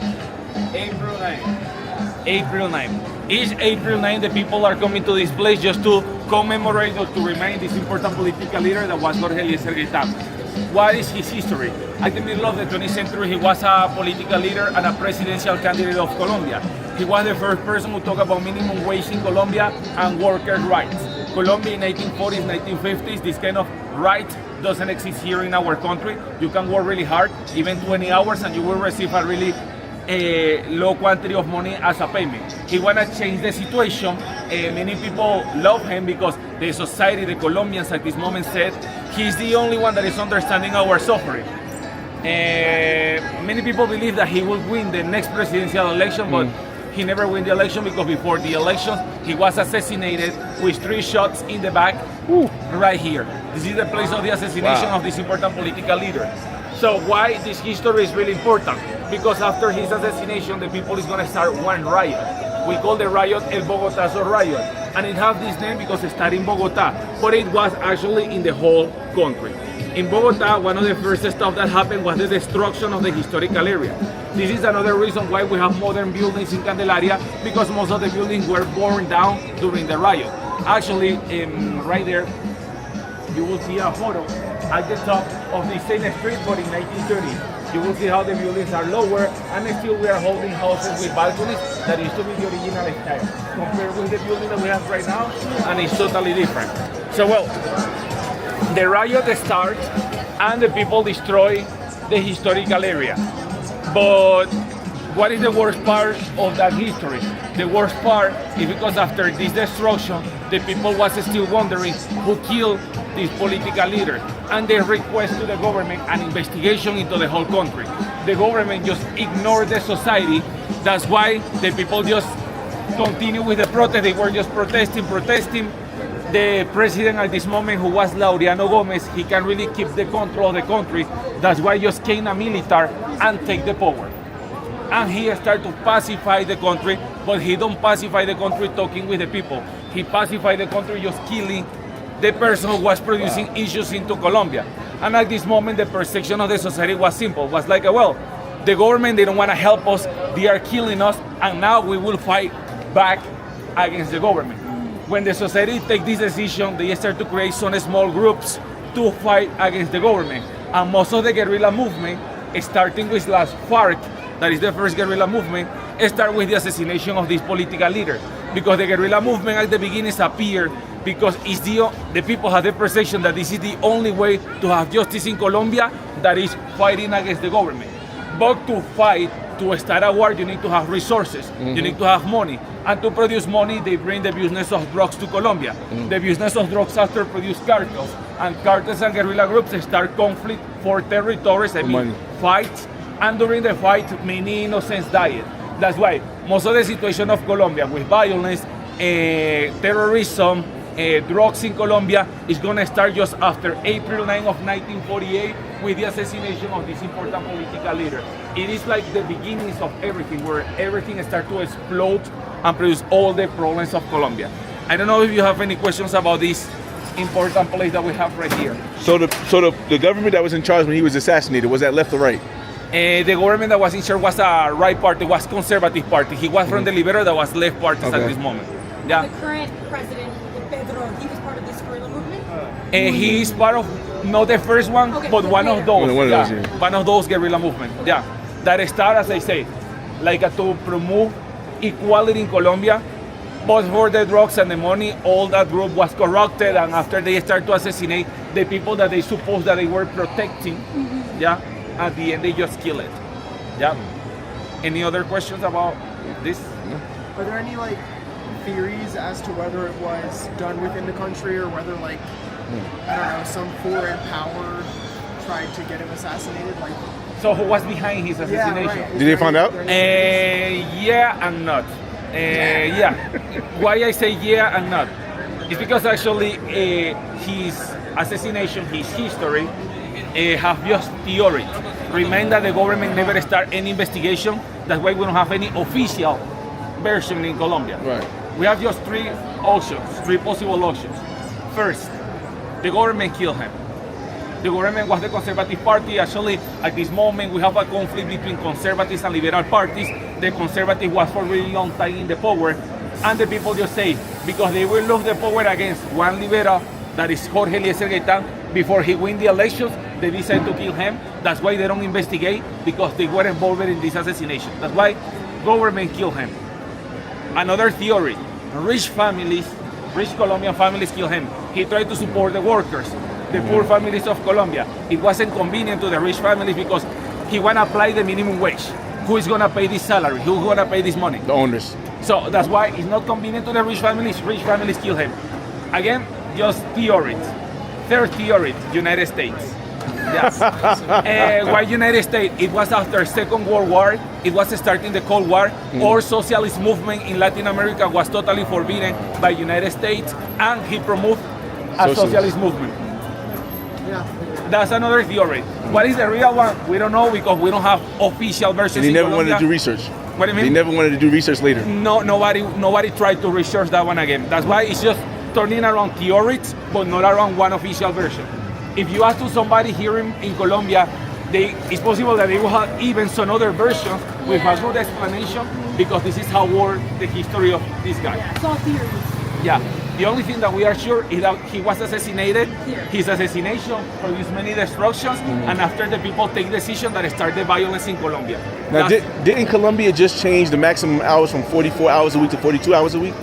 Speaker 3: April 9th. April 9th. Each April 9th, the people are coming to this place just to commemorate or to remind this important political leader that was Jorge Eliezer Gaitán. What is his history? At the middle of the 20th century, he was a political leader and a presidential candidate of Colombia. He was the first person who talked about minimum wage in Colombia and workers' rights. Colombia in 1940s, 1950s, this kind of right doesn't exist here in our country. You can work really hard, even 20 hours, and you will receive a really low quantity of money as a payment. He wanna change the situation. Many people love him because the society, the Colombians at this moment said, he's the only one that is understanding our suffering. Many people believe that he will win the next presidential election, but he never won the election because before the election, he was assassinated with 3 shots in the back, right here. This is the place of the assassination of this important political leader. So why this history is really important? Because after his assassination, the people is gonna start one riot. We call the riot El Bogotazo riot. And it has this name because it started in Bogota, but it was actually in the whole country. In Bogota, one of the first stuff that happened was the destruction of the historical area. This is another reason why we have modern buildings in Candelaria, because most of the buildings were burned down during the riot. Actually, right there, you will see a photo at the top of the same street, but in 1930. You will see how the buildings are lower, and still we are holding houses with balconies that used to be the original style. Compared with the building that we have right now, and it's totally different. So well, the riot starts, and the people destroy the historical area. But what is the worst part of that history? The worst part is because after this destruction, the people was still wondering who killed this political leader, and they request to the government an investigation into the whole country. The government just ignored the society. That's why the people just continue with the protest. They were just protesting. The president at this moment, who was Laureano Gomez, he can really keep the control of the country. That's why just came a military and take the power. And he started to pacify the country, but he don't pacify the country talking with the people. He pacified the country just killing the person who was producing issues into Colombia. And at this moment, the perception of the society was simple. It was like, well, the government, they don't want to help us. They are killing us, and now we will fight back against the government. When the society take this decision, they start to create some small groups to fight against the government. And most of the guerrilla movement, starting with last FARC, that is the first guerrilla movement, start with the assassination of this political leader. Because the guerrilla movement at the beginning appeared because it's the people have the perception that this is the only way to have justice in Colombia, that is fighting against the government. But to fight, to start a war, you need to have resources, you need to have money. And to produce money, they bring the business of drugs to Colombia. The business of drugs after produce cartels. And cartels and guerrilla groups start conflict for territories, fights and during the fight, many innocents died. That's why most of the situation of Colombia with violence, terrorism, drugs in Colombia is gonna start just after April 9 of 1948 with the assassination of this important political leader. It is like the beginnings of everything, where everything starts to explode and produce all the problems of Colombia. I don't know if you have any questions about this important place that we have right here.
Speaker 1: So the government that was in charge when he was assassinated, was that left or right?
Speaker 3: The government that was in charge was a right party, was conservative party. He was from the Liberal, that was left party at this moment. Yeah.
Speaker 5: The current president, Pedro, he was part of this guerrilla movement?
Speaker 3: He is part of, not the first one,
Speaker 5: Okay,
Speaker 3: but one of those.
Speaker 1: One of those,
Speaker 3: yeah.
Speaker 1: yeah.
Speaker 3: One of those guerrilla movement. Yeah. That start, as I say, like to promote equality in Colombia, but for the drugs and the money, all that group was corrupted, and after they start to assassinate the people that they supposed that they were protecting, yeah, at the end they just kill it. Yeah. Any other questions about this?
Speaker 6: Are there any like theories as to whether it was done within the country or whether like I don't know, some foreign power tried to get him assassinated? Like,
Speaker 3: So who was behind his assassination?
Speaker 6: right.
Speaker 1: Did they find out?
Speaker 3: Yeah and not. Yeah. Why I say yeah and not? It's because actually his assassination, his history, have just theory. Remember that the government never start any investigation. That's why we don't have any official version in Colombia.
Speaker 1: Right.
Speaker 3: We have just three options, three possible options. First, the government killed him. The government was the Conservative Party. Actually, at this moment, we have a conflict between conservatives and liberal parties. The Conservative was for a really long time in the power, and the people just say, because they will lose the power against one liberal, that is Jorge Eliezer Gaitán, before he win the elections, they decide to kill him. That's why they don't investigate, because they were involved in this assassination. That's why government killed him. Another theory, rich families, rich Colombian families kill him. He tried to support the workers, the poor families of Colombia. It wasn't convenient to the rich families because he want to apply the minimum wage. Who is going to pay this salary? Who's going to pay this money?
Speaker 1: The owners.
Speaker 3: So that's why it's not convenient to the rich families kill him. Again, just theories. Third theory, United States. Yes. Why United States? It was after Second World War. It was starting the Cold War. All socialist movement in Latin America was totally forbidden by United States, and he promoted a socialist movement.
Speaker 6: Yeah.
Speaker 3: That's another theory. What is the real one? We don't know because we don't have official versions.
Speaker 1: And they
Speaker 3: in
Speaker 1: never
Speaker 3: Colombia.
Speaker 1: wanted to do research.
Speaker 3: What do you mean?
Speaker 1: They never wanted to do research later.
Speaker 3: No, nobody tried to research that one again. That's why it's just turning around theories, but not around one official version. If you ask to somebody here in Colombia, it's possible that they will have even some other versions with a good explanation, because this is how worked the history of this guy.
Speaker 5: It's all theories.
Speaker 3: Yeah. The only thing that we are sure is that he was assassinated.
Speaker 5: Here.
Speaker 3: His assassination produced many destructions, and after the people take decision that start the violence in Colombia.
Speaker 1: Now, didn't Colombia just change the maximum hours from 44 hours a week to 42 hours a week?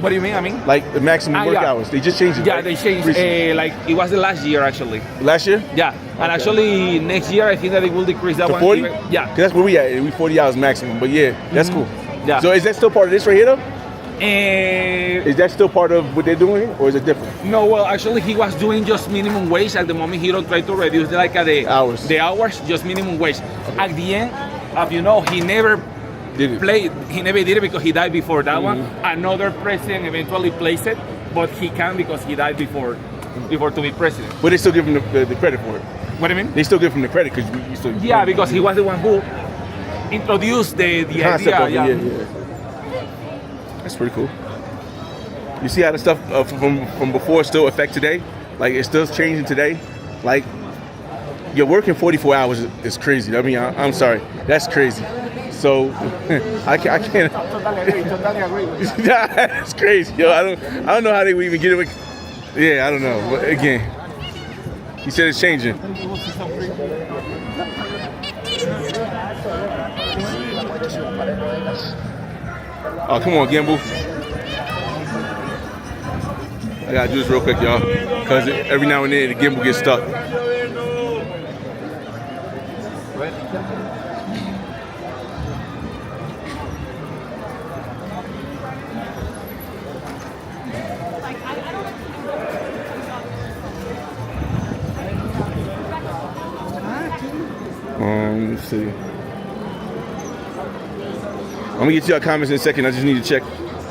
Speaker 3: What do you mean? I mean?
Speaker 1: Like the maximum work
Speaker 3: yeah.
Speaker 1: hours. They just changed it.
Speaker 3: Yeah,
Speaker 1: right?
Speaker 3: they changed.
Speaker 1: Recently.
Speaker 3: Like it was the last year actually.
Speaker 1: Last year?
Speaker 3: Yeah, and actually next year I think that they will decrease that
Speaker 1: To
Speaker 3: one.
Speaker 1: 40?
Speaker 3: even- Yeah.
Speaker 1: 'Cause that's where we at. We 40 hours maximum. But yeah, that's cool.
Speaker 3: Yeah.
Speaker 1: So is that still part of this right here though?
Speaker 3: Eh,
Speaker 1: Is that still part of what they're doing, or is it different?
Speaker 3: no, well, actually, he was doing just minimum wage. At the moment, he don't try to reduce the
Speaker 1: Hours.
Speaker 3: The hours, just minimum wage. At the end, as you know, he never
Speaker 1: Did it?
Speaker 3: played. He never did it because he died before that one. Another president eventually placed it, but he can't because he died before to be president.
Speaker 1: But they still give him the credit for it.
Speaker 3: What do you mean?
Speaker 1: They still give him the credit because you still.
Speaker 3: Yeah, because he was the one who introduced the
Speaker 1: concept
Speaker 3: idea.
Speaker 1: of it. Yeah. That's pretty cool. You see how the stuff from before still affect today? Like it's still changing today. Like you're working 44 hours is crazy. I mean, I'm sorry, that's crazy. So I can't.
Speaker 3: Totally agree with you.
Speaker 1: That's crazy, yo. I don't know how they would even get it. Yeah, I don't know. But again, he said it's changing. Oh, come on, Gimbal. I gotta do this real quick, y'all, because every now and then the gimbal gets stuck. Let's see. I'm gonna get to y'all comments in a second. I just need to check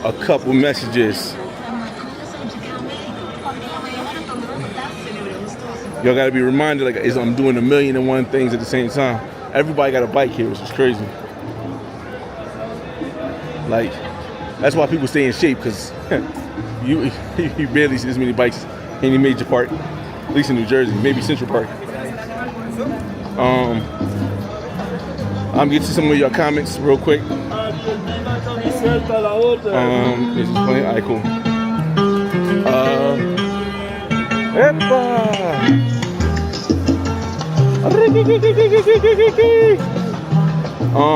Speaker 1: a couple messages. Y'all gotta be reminded, like, I'm doing 1,000,001 things at the same time. Everybody got a bike here, which is crazy. Like, that's why people stay in shape, because you barely see this many bikes in any major park, at least in New Jersey, maybe Central Park. I'm gonna get to some of your comments real quick. This is funny. Alright, cool.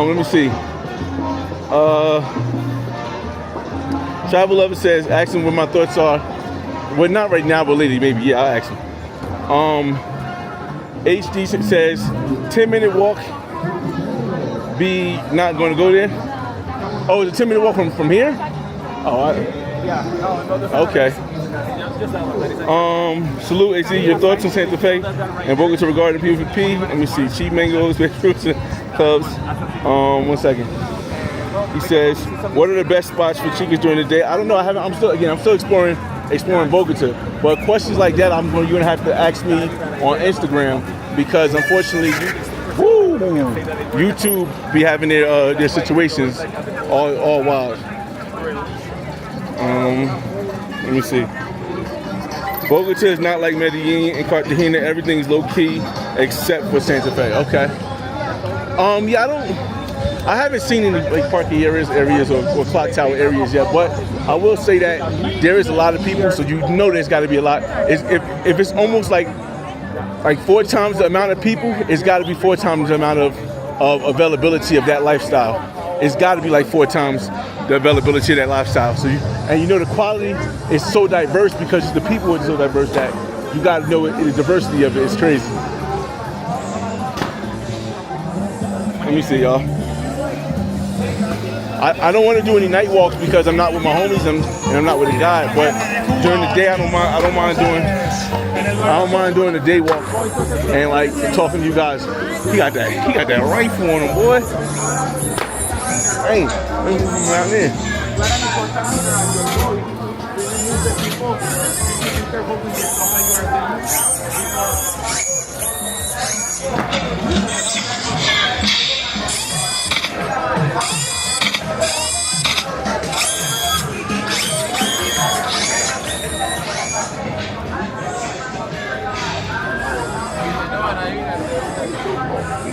Speaker 1: Let me see. Travel Lover says, ask him what my thoughts are. Well, not right now, but later, maybe. Yeah, I'll ask him. HD says, 10-minute walk. Be not going to go there. Oh, it's a 10-minute walk from here? Oh, okay. Salute, AC. Your thoughts on Santa Fe and Bogota regarding PvP? Let me see. Cheap mangoes, big fruits, and clubs. 1 second. He says, what are the best spots for chicas during the day? I don't know. I'm still exploring Bogota. But questions like that, you're gonna have to ask me on Instagram, because unfortunately, YouTube be having their situations all wild. Let me see. Bogota is not like Medellin and Cartagena. Everything's low key except for Santa Fe. Okay. I haven't seen any like parking areas or clock tower areas yet, but I will say that there is a lot of people, so you know there's got to be a lot. If it's almost like 4 times the amount of people, it's got to be 4 times the amount of availability of that lifestyle. It's got to be like 4 times the availability of that lifestyle. So the quality is so diverse because the people are so diverse that you got to know the diversity of it. It's crazy. Let me see, y'all. I don't want to do any night walks because I'm not with my homies and I'm not with a guy. But during the day, I don't mind doing the day walk and like talking to you guys. He got that rifle on him, boy. Hey, let me move him around there.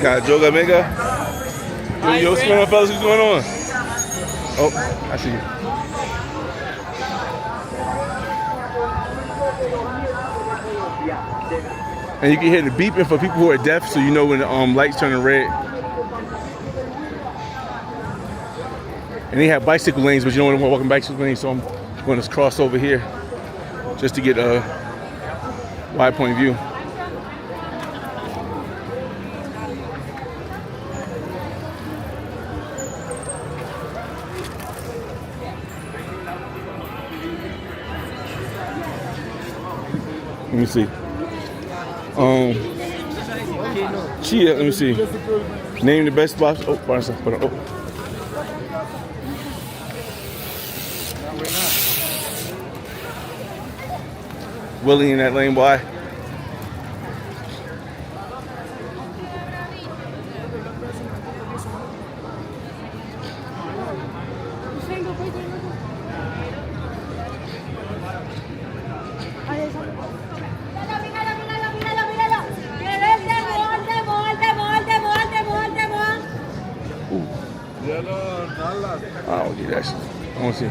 Speaker 1: Got Joga Mega. Yo, what's going on, fellas? What's going on? Oh, I see you. And you can hear the beeping for people who are deaf, so you know when the lights turn red. And they have bicycle lanes, but you don't want to walk in bicycle lanes, so I'm going to cross over here just to get a wide point view. Let me see. Chia, let me see. Name the best spots. Oh, pardon. Oh. Willie in that lane, boy. Ah, oye, gracias. Vamos a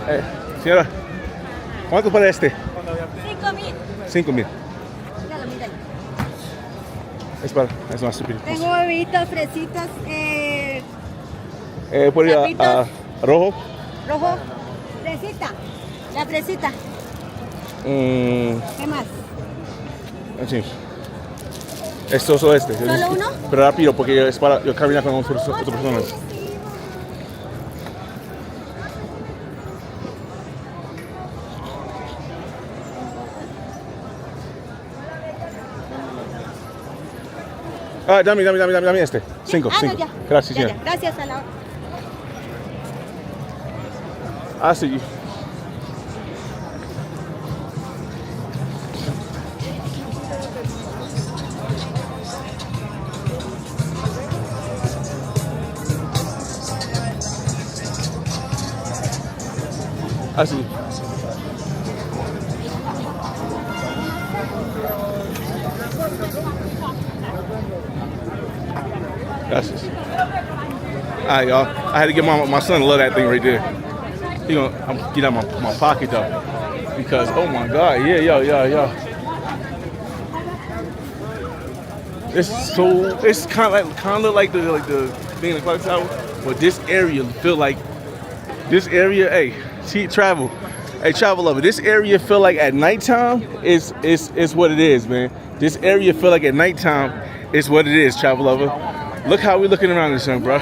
Speaker 1: ver. Señora, ¿cuánto para este?
Speaker 8: 5,000.
Speaker 1: 5,000.
Speaker 8: Míralo, míralo.
Speaker 1: Es más estúpido.
Speaker 8: Tengo huevitos, fresitas,
Speaker 1: ¿Por ir a rojo?
Speaker 8: rojo, fresita. La fresita. ¿Qué más?
Speaker 1: Sí. Esto solo este.
Speaker 8: ¿Solo uno?
Speaker 1: Pero rápido, porque es para yo caminar con otras personas. Dame este. 5.
Speaker 8: No, ya.
Speaker 1: Gracias,
Speaker 8: Ya,
Speaker 1: señora.
Speaker 8: Gracias a la hora.
Speaker 1: I see you. I see. That's just. All right, y'all. I had to get my son to love that thing right there. I'm get out my pocket though, because oh my God, yeah, yo. It's kind of look like the thing in the clock tower, but this area feel like Hey, travel lover. This area feel like at nighttime is what it is, man. This area feel like at nighttime is what it is, travel lover. Look how we looking around this thing, bro.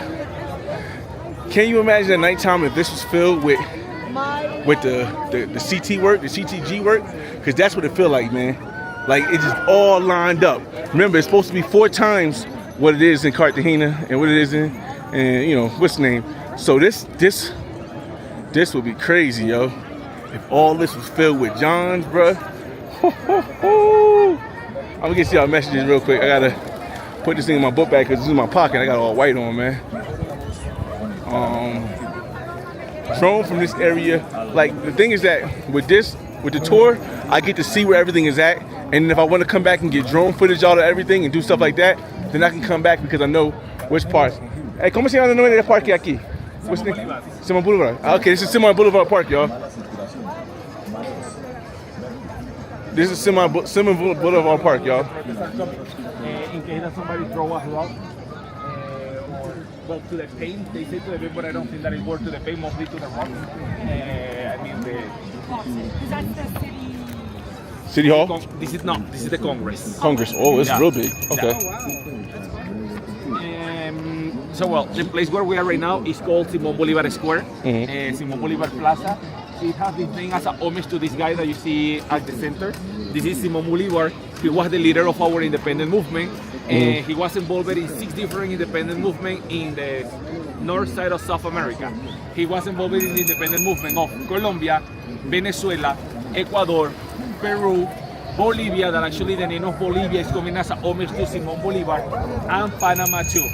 Speaker 1: Can you imagine at nighttime if this was filled with the CT work, the CTG work? Because that's what it feel like, man. Like it's just all lined up. Remember, it's supposed to be 4 times what it is in Cartagena and what it is in, and what's the name. So this would be crazy, yo. If all this was filled with Johns, bro. I'm gonna get y'all messages real quick. I gotta put this thing in my book bag because this is my pocket. I got all white on, man. Drone from this area. Like the thing is that with the tour, I get to see where everything is at. And if I want to come back and get drone footage out of everything and do stuff like that, then I can come back because I know which parts. Hey, ¿cómo se llama el nombre del parque aquí? What's the name? Simon Boulevard. Okay, this is Simon Boulevard Park, y'all. This is Simon Boulevard Park, y'all.
Speaker 3: In case somebody throw us out, well, to the paint, they say to the people, but I don't think that it works to the paint, mostly to the rock.
Speaker 5: That's the
Speaker 1: City Hall?
Speaker 3: This is the Congress.
Speaker 1: Congress. Oh, it's real big. Okay.
Speaker 3: So, well, the place where we are right now is called Simón Bolivar Square, Simón Bolivar Plaza. It has this name as a homage to this guy that you see at the center. This is Simón Bolivar. He was the leader of our independent movement. He was involved in 6 different independent movements in the north side of South America. He was involved in the independent movement of Colombia, Venezuela, Ecuador, Peru, Bolivia, that actually the name of Bolivia is coming as a homage to Simón Bolivar, and Panama too.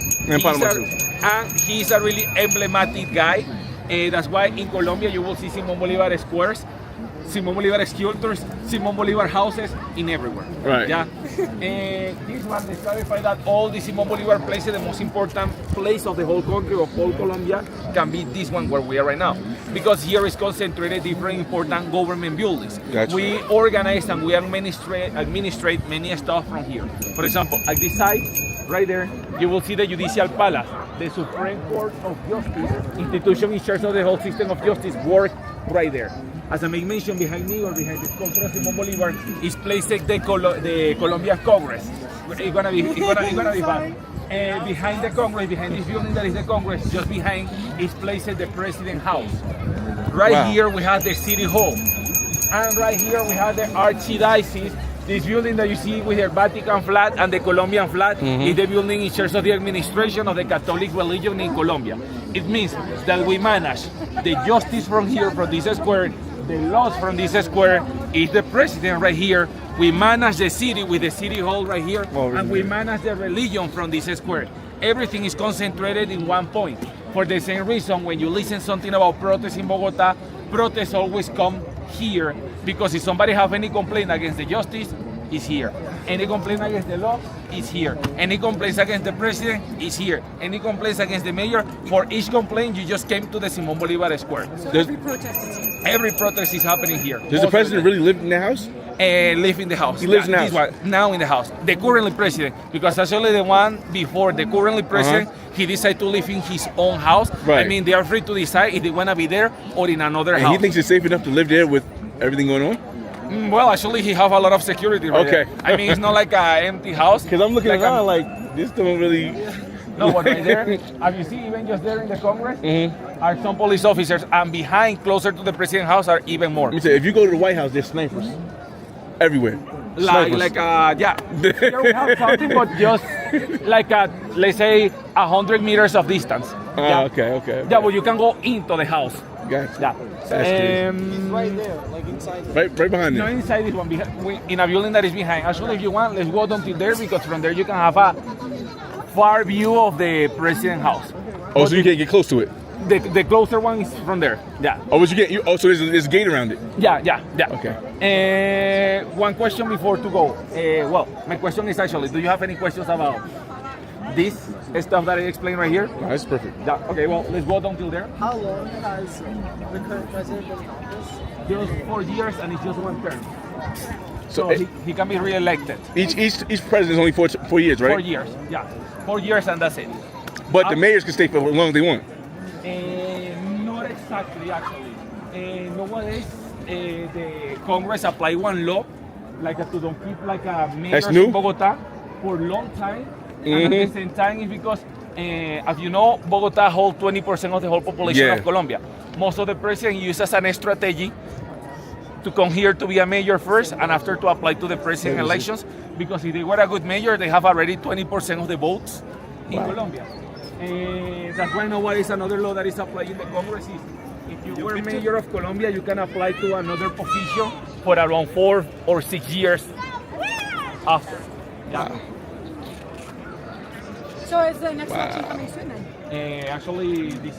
Speaker 3: And he's a really emblematic guy. That's why in Colombia you will see Simón Bolivar squares, Simón Bolivar sculptures, Simón Bolivar houses in everywhere.
Speaker 1: Right.
Speaker 3: Yeah. This one, they clarify that all the Simón Bolivar places, the most important place of the whole country, of whole Colombia, can be this one where we are right now. Because here is concentrated different important government buildings.
Speaker 1: Gotcha.
Speaker 3: We organize and we administrate many stuff from here. For example, at this side, right there, you will see the Judicial Palace, the Supreme Court of Justice, institution in charge of the whole system of justice, work right there. As I may mention, behind me or behind the sculpture of Simón Bolivar is placed the Colombia Congress. It's gonna be fun. Behind the Congress, behind this building that is the Congress, just behind is placed the President House. Right here we have the City Hall, and right here we have the Archdiocese. This building that you see with the Vatican flag and the Colombian flag is the building in charge of the administration of the Catholic religion in Colombia. It means that we manage the justice from here, from this square, the laws from this square, is the president right here. We manage the city with the city hall right here, and we manage the religion from this square. Everything is concentrated in one point. For the same reason, when you listen something about protests in Bogota, protests always come here, because if somebody have any complaint against the justice, is here. Any complaint against the law is here. Any complaints against the president is here. Any complaints against the mayor, for each complaint you just came to the Simón Bolivar Square.
Speaker 5: So every protest is here.
Speaker 3: Every protest is happening here.
Speaker 1: Does the president really live in the house?
Speaker 3: Live in the house.
Speaker 1: He lives in the house?
Speaker 3: Now in the house. The currently president, because actually the one before the currently president, he decided to live in his own house.
Speaker 1: Right.
Speaker 3: I mean, they are free to decide if they want to be there or in another house.
Speaker 1: And he thinks it's safe enough to live there with everything going on?
Speaker 3: Well, actually, he have a lot of security right there. I mean, it's not like an empty house.
Speaker 1: Because I'm looking around like, this don't really...
Speaker 3: No, but right there, as you see, even just there in the Congress, are some police officers, and behind, closer to the president's house, are even more.
Speaker 1: Let me say, if you go to the White House, there's snipers everywhere.
Speaker 3: Here we have something, but just like let's say 100 meters of distance.
Speaker 1: Okay.
Speaker 3: Yeah, but you can go into the house.
Speaker 1: Gotcha.
Speaker 3: Yeah.
Speaker 1: That's crazy.
Speaker 6: Right there, like inside.
Speaker 1: Right behind
Speaker 3: No,
Speaker 1: there.
Speaker 3: inside this one, in a building that is behind. Actually, if you want, let's go down to there because from there you can have a far view of the president house.
Speaker 1: Oh, so you can't get close to it.
Speaker 3: The closer one is from there. Yeah.
Speaker 1: Oh, but you can't. So there's a gate around it.
Speaker 3: Yeah.
Speaker 1: Okay.
Speaker 3: One question before to go. Well, my question is actually, do you have any questions about this stuff that I explained right here?
Speaker 1: No, that's perfect.
Speaker 3: Yeah. Okay, well, let's go down till there.
Speaker 6: How long has the current president been in office?
Speaker 3: Just 4 years and it's just one term.
Speaker 1: So
Speaker 3: So he can be re-elected.
Speaker 1: each president is only 4 years, right?
Speaker 3: 4 years. Yeah. 4 years and that's it.
Speaker 1: But the mayors can stay for as long as they want.
Speaker 3: Not exactly, actually. Nowadays, the Congress apply one law, like to don't keep like a mayor
Speaker 1: That's new?
Speaker 3: in Bogota for a long time. And at the same time, it's because, as you know, Bogota holds 20% of the whole population
Speaker 1: Yeah.
Speaker 3: of Colombia. Most of the president uses an strategy to come here to be a mayor first, and after to apply to the president elections. Because if they were a good mayor, they have already 20% of the votes in Colombia. That's why nowadays another law that is applied in the Congress is if you were mayor of Colombia, you can apply to another position for around 4 or 6 years after. Yeah.
Speaker 5: So is the next election coming soon then?
Speaker 3: Actually, this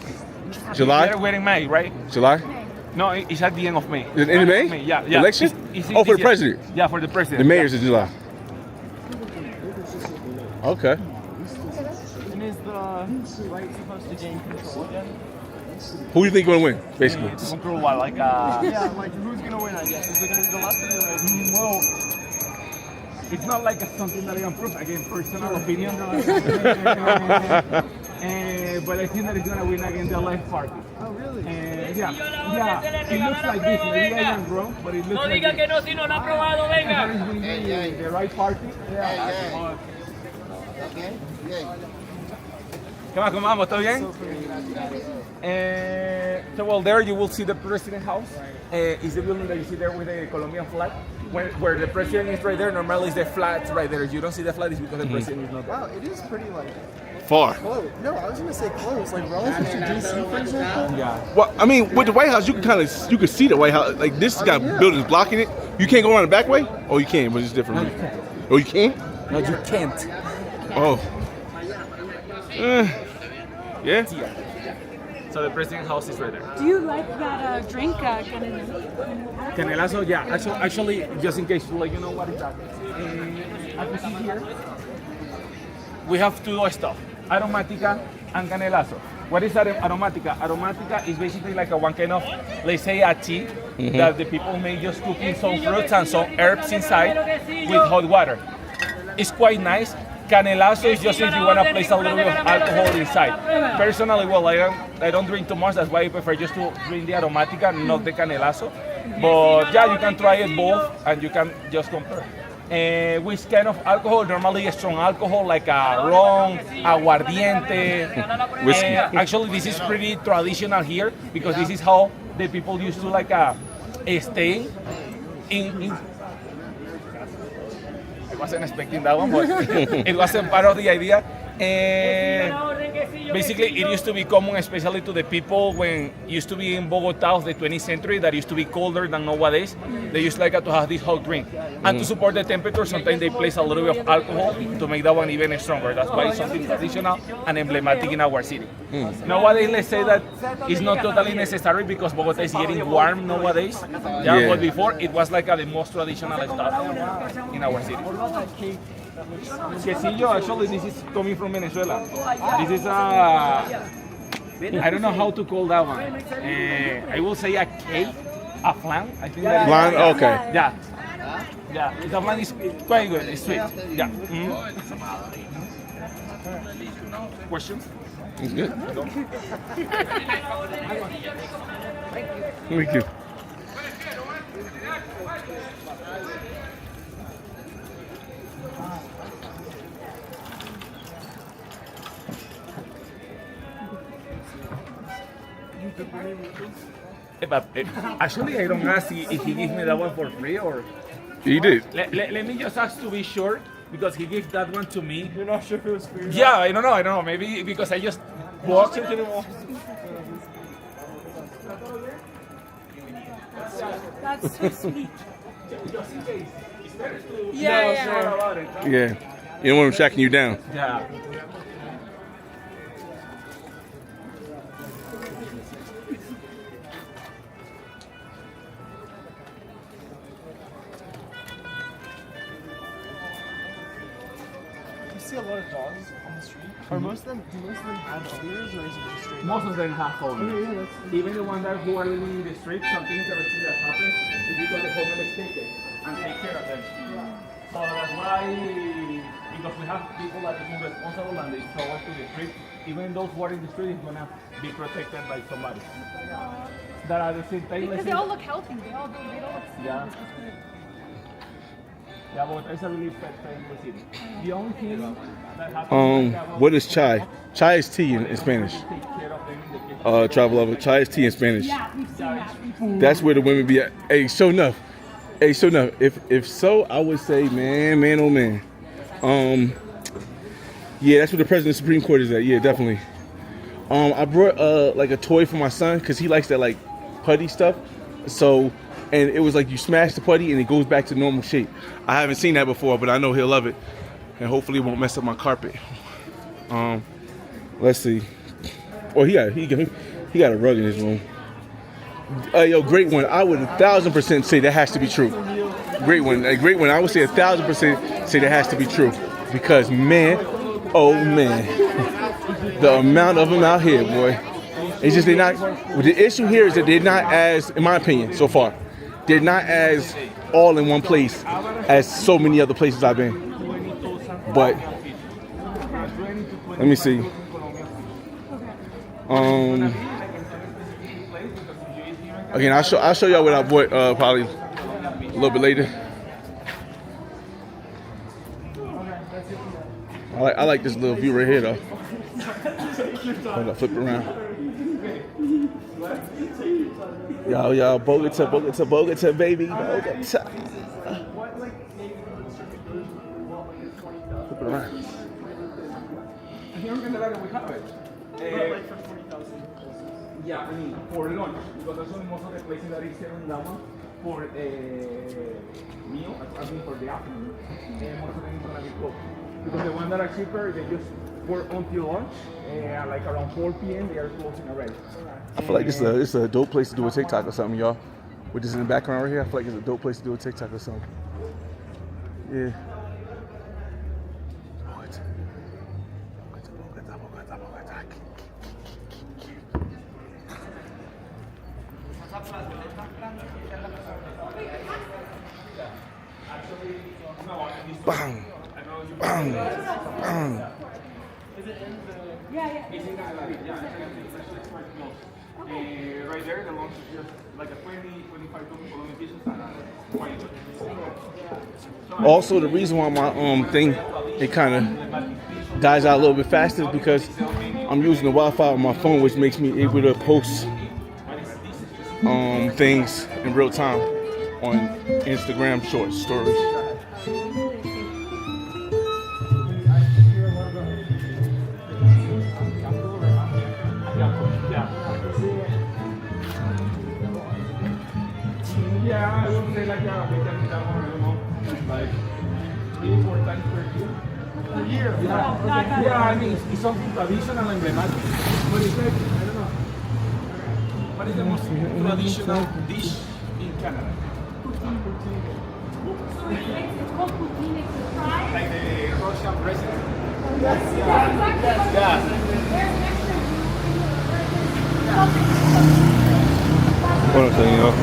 Speaker 1: July?
Speaker 3: we're in May, right?
Speaker 1: July?
Speaker 3: No, it's at the end of May.
Speaker 1: In May?
Speaker 3: Yeah.
Speaker 1: Election?
Speaker 3: It's
Speaker 1: Oh, for the
Speaker 3: this year.
Speaker 1: president?
Speaker 3: Yeah, for the president.
Speaker 1: The mayor's in July. Okay.
Speaker 6: And is the right supposed to gain control again?
Speaker 1: Who do you think going to win, basically?
Speaker 3: To control what, like
Speaker 6: Yeah, like who's gonna win? I guess is it gonna be the left or the right?
Speaker 3: well, it's not like something that I can prove. Again, personal opinion. But I think that it's gonna win against the left party.
Speaker 6: Oh, really?
Speaker 3: Yeah. It looks like this. Maybe I am wrong, but it looks like this.
Speaker 4: no, si no lo ha probado,
Speaker 3: I thought it's going to be the right party. Yeah. ¿Cómo vamos? ¿Todo bien? So well, there you will see the president house. Is the building that you see there with the Colombian flag. Where the president is right there, normally is the flag right there. If you don't see the flag, it's because the president is not there.
Speaker 6: Wow, it is pretty like
Speaker 1: Far.
Speaker 6: close. No, I was gonna say close, like relative to DC, for example.
Speaker 3: Yeah.
Speaker 1: Well, I mean, with the White House, you can see the White House. Like this got buildings blocking it. You can't go around the back way. Oh, you can, but it's different. Oh, you can?
Speaker 3: No, you can't.
Speaker 1: Oh. Yeah.
Speaker 3: So the president house is right there.
Speaker 5: Do you like that drink?
Speaker 3: Canelazo, yeah. Actually, just in case to let you know what is that. As you see here, we have two stuff: aromática and canelazo. What is aromática? Aromática is basically like a one kind of, let's say, a tea that the people make just cooking some fruits and some herbs inside with hot water. It's quite nice. Canelazo is just if you want to place a little bit of alcohol inside. Personally, well, I don't drink too much. That's why I prefer just to drink the aromática, not the canelazo. But yeah, you can try it both, and you can just compare. Which kind of alcohol? Normally a strong alcohol like a rum, aguardiente,
Speaker 1: Whiskey.
Speaker 3: Actually, this is pretty traditional here because this is how the people used to like stay in. I wasn't expecting that one, but it wasn't part of the idea. Basically, it used to be common, especially to the people when used to be in Bogota of the 20th century, that used to be colder than nowadays. They used like to have this hot drink. And to support the temperature, sometimes they place a little bit of alcohol to make that one even stronger. That's why it's something traditional and emblematic in our city. Nowadays, let's say that it's not totally necessary because Bogota is getting warm nowadays. Yeah. But before, it was like the most traditional stuff in our city. Quesillo, actually, this is coming from Venezuela. This is I don't know how to call that one. I will say a cake, a flan. I think that
Speaker 1: Flan? Okay.
Speaker 3: Yeah. Yeah, the flan is quite good. It's sweet. Yeah. Questions?
Speaker 1: It's good. Thank you.
Speaker 3: But actually, I don't ask if he gives me that one for free or.
Speaker 1: He did.
Speaker 3: Let me just ask to be sure because he gave that one to me.
Speaker 6: You're not sure if it was free.
Speaker 3: Yeah, I don't know. Maybe because I just walked.
Speaker 5: That's so sweet.
Speaker 3: Just in case. It's better to
Speaker 5: Yeah,
Speaker 3: know
Speaker 5: yeah.
Speaker 3: about it. Huh?
Speaker 1: Yeah. You don't want them tracking you down.
Speaker 3: Yeah.
Speaker 6: You see a lot of dogs on the street. Are do most of them have owners, or is it just straight?
Speaker 3: Most of them have owners. Even the ones that who are living in the street, something interesting that happens is because the homeless take it and take care of them. So that's why, because we have people that is irresponsible and they throw us to the street, even those who are in the street is gonna be protected by somebody. That are the same thing.
Speaker 5: Because they all look healthy. They all look
Speaker 3: Yeah. Yeah, but it's a really pet-friendly city. The only thing that happens
Speaker 1: What is chai? Chai is tea in Spanish.
Speaker 3: take care of them in the kitchen.
Speaker 1: Travel lover. Chai is tea in Spanish.
Speaker 5: Yeah, we've seen that. We've seen
Speaker 1: That's where the women be at. Hey, sure enough. Hey, sure enough. If so, I would say, man, oh man. Yeah, that's where the president of the Supreme Court is at. Yeah, definitely. I brought like a toy for my son because he likes that like putty stuff. So, and it was like you smash the putty and it goes back to normal shape. I haven't seen that before, but I know he'll love it, and hopefully it won't mess up my carpet. Let's see. Oh, he got a rug in his room. Yo, great one. I would 1,000% say that has to be true. Great one. A great one. I would say 1,000% say that has to be true because man, oh man, the amount of them out here, boy. It's just they're not. The issue here is that they're not as, in my opinion, so far, they're not as all in one place as so many other places I've been. But let me see. Again, I'll show y'all what I bought probably a little bit later. I like this little view right here though. Hold on, flip it around. Yo, Bogota, baby, Bogota. Flip it around.
Speaker 3: Here in Candelaria we have it.
Speaker 6: Like for 40,000.
Speaker 3: Yeah, I mean, for lunch, because that's only most of the places that is selling that one for meal, I mean for the afternoon, and most of them is gonna be cooked. Because the ones that are cheaper, they just for until lunch, like around 4 p.m. they are closing already.
Speaker 1: I feel like this is a dope place to do a TikTok or something, y'all. With this in the background right here, I feel like it's a dope place to do a TikTok or something. Yeah. Bang, bang, bang.
Speaker 5: Yeah.
Speaker 3: It's in Candelaria, yeah, it's quite close. Right there, the lunch is just like a 20-25 Colombian pesos and quite good.
Speaker 1: Also, the reason why my thing it kind of dies out a little bit faster is because I'm using the Wi-Fi on my phone, which makes me able to post things in real time on Instagram short stories.
Speaker 3: Yeah, I would say like we can that one, I don't know, like 3-4 times per year.
Speaker 6: Per year.
Speaker 3: Yeah, I mean it's something traditional and emblematic. But it's like, I don't know. What is the most traditional dish in Canada?
Speaker 5: It's called poutine. It's a fry.
Speaker 3: Like the Russian president?
Speaker 5: Yeah.
Speaker 1: What I'm saying, y'all.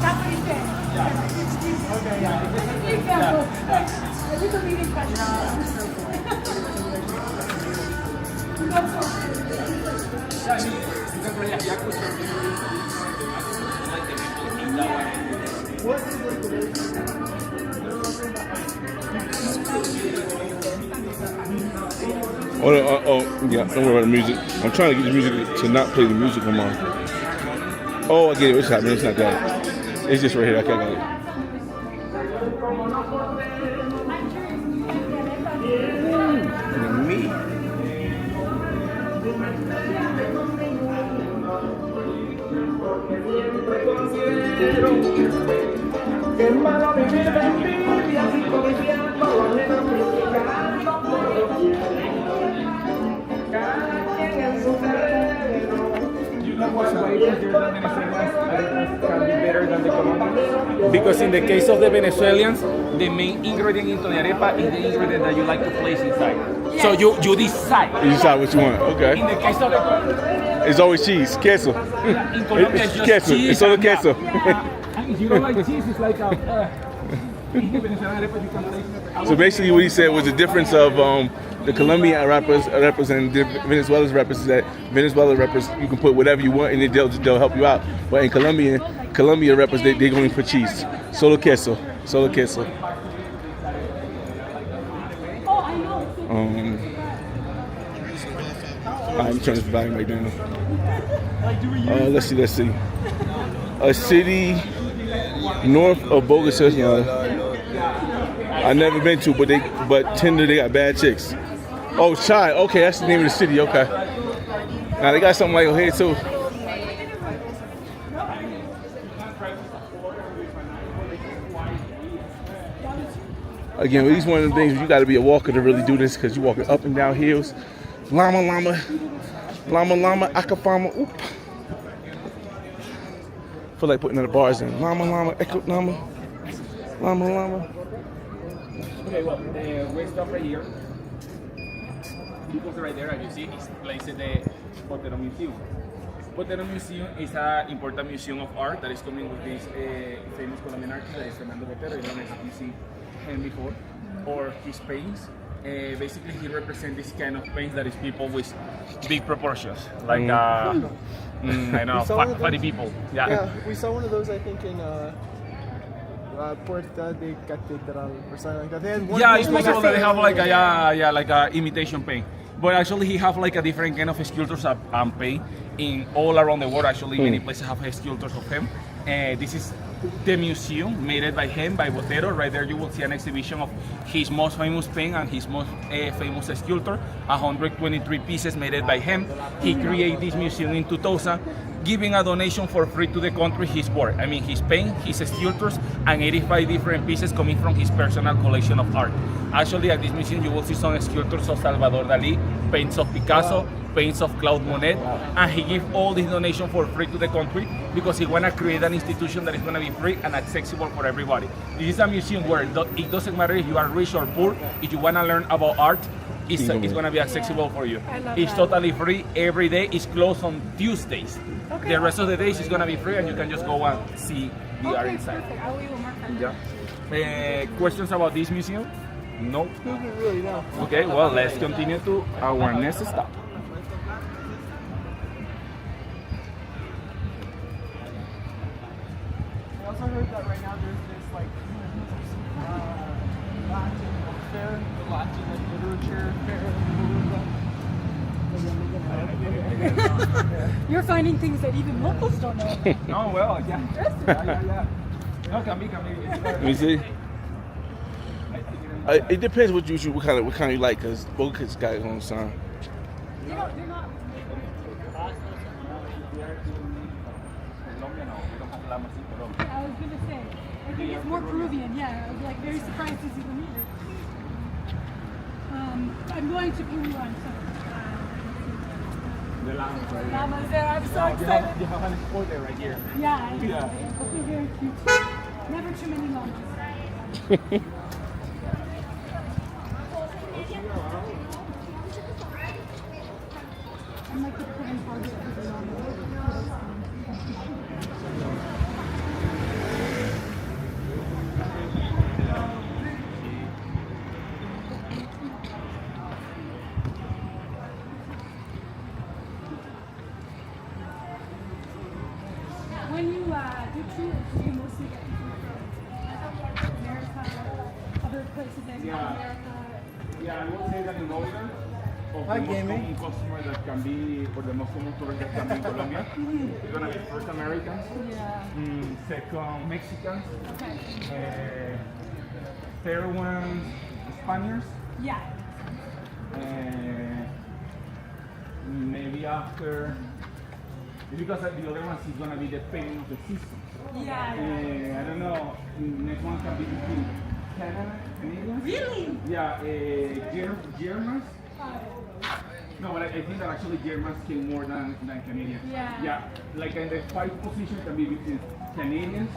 Speaker 5: That's what he said. Okay, yeah. Example. A little bit
Speaker 1: Oh, yeah, don't worry about the music. I'm trying to get the music to not play the music no more. Oh, I get it. What's happening? It's not that. It's just right here. Okay, I got it. Me.
Speaker 3: Because in the case of the Venezuelans, the main ingredient into the arepa is the ingredient that you like to place inside.
Speaker 5: Yes.
Speaker 3: So you decide.
Speaker 1: You decide what you want. Okay.
Speaker 3: In the case of the
Speaker 1: It's always cheese. Queso.
Speaker 3: in Colombia, it's just
Speaker 1: queso.
Speaker 3: cheese.
Speaker 1: It's solo
Speaker 3: and
Speaker 1: queso.
Speaker 3: and if you don't like cheese, it's like in the Venezuelan arepa you can place.
Speaker 1: So basically, what he said was the difference of the Colombian rappers and the Venezuela's rappers is that Venezuela rappers you can put whatever you want and they'll help you out. But in Colombia rappers they're going to put cheese. Solo queso. Solo queso.
Speaker 5: Oh, I know.
Speaker 1: I'm turning this volume right now. Let's see. A city north of Bogota. I never been to, but Tinder they got bad chicks. Oh, Chai. Okay, that's the name of the city. Okay. Now they got something like over here too. Again, these one of the things you got to be a walker to really do this because you're walking up and down hills. Llama, akafama, oop. Feel like putting the bars in. Llama, echo, llama.
Speaker 3: Okay, well, we stop right here. Because right there, as you see, is placed the Botero Museum. Botero Museum is an important museum of art that is coming with this famous Colombian artist that is Fernando Botero. You don't know if you see him before, or his paints. Basically, he represents this kind of paints that is people with big proportions, like I don't know, fatty people.
Speaker 6: Yeah, we saw one of those, I think, in Puerta de Catedral or something like that. They had one.
Speaker 3: Yeah, it's possible that they have like a imitation paint. But actually, he have like a different kind of sculptures and paint in all around the world. Actually, many places have sculptures of him. This is the museum made by him, by Botero. Right there, you will see an exhibition of his most famous paint and his most famous sculptor. 123 pieces made by him. He created this museum in 2000, giving a donation for free to the country his work. I mean, his paint, his sculptures, and 85 different pieces coming from his personal collection of art. Actually, at this museum, you will see some sculptures of Salvador Dali, paints of Picasso, paints of Claude Monet, and he gave all this donation for free to the country because he want to create an institution that is going to be free and accessible for everybody. This is a museum where it doesn't matter if you are rich or poor. If you want to learn about art, it's going to be accessible for you. It's totally free every day. It's closed on Tuesdays. Okay. The rest of the days is going to be free and you can just go and see the art inside.
Speaker 5: Perfect. I will mark that.
Speaker 3: Yeah. Questions about this museum? No?
Speaker 6: Really, no.
Speaker 3: Okay, well, let's continue to our next stop.
Speaker 6: I also heard that right now there's this like Latin fair, the Latin like literature fair.
Speaker 5: You're finding things that even locals don't know.
Speaker 3: Oh, well, yeah. No, can be.
Speaker 1: Let me see. It depends what kind you like, because Bogota's got its own sound.
Speaker 5: They're not. I was gonna say, I think it's more Peruvian. Yeah, I was like very surprised to see them here. I'm going to Peru on
Speaker 3: The llamas right
Speaker 5: Llamas there. I'm so excited.
Speaker 3: You have an exporter right here.
Speaker 5: Yeah, they're very cute. Never too many llamas. I'm like the prime target for the llamas.
Speaker 3: in order of
Speaker 7: Hi,
Speaker 3: the most
Speaker 7: Jamie.
Speaker 3: common customer that can be, or the most common tourist that can be in Colombia. It's gonna be first Americans, second Mexicans, third one Spaniards,
Speaker 5: Yeah.
Speaker 3: maybe after, because the other ones is gonna be depending on the season.
Speaker 5: Yeah.
Speaker 3: I don't know, next one can be between Canadians.
Speaker 5: Really?
Speaker 3: Yeah, Germans. No, but I think that actually Germans kill more than Canadians.
Speaker 5: Yeah.
Speaker 3: Yeah, like in the fight position can be between Canadians,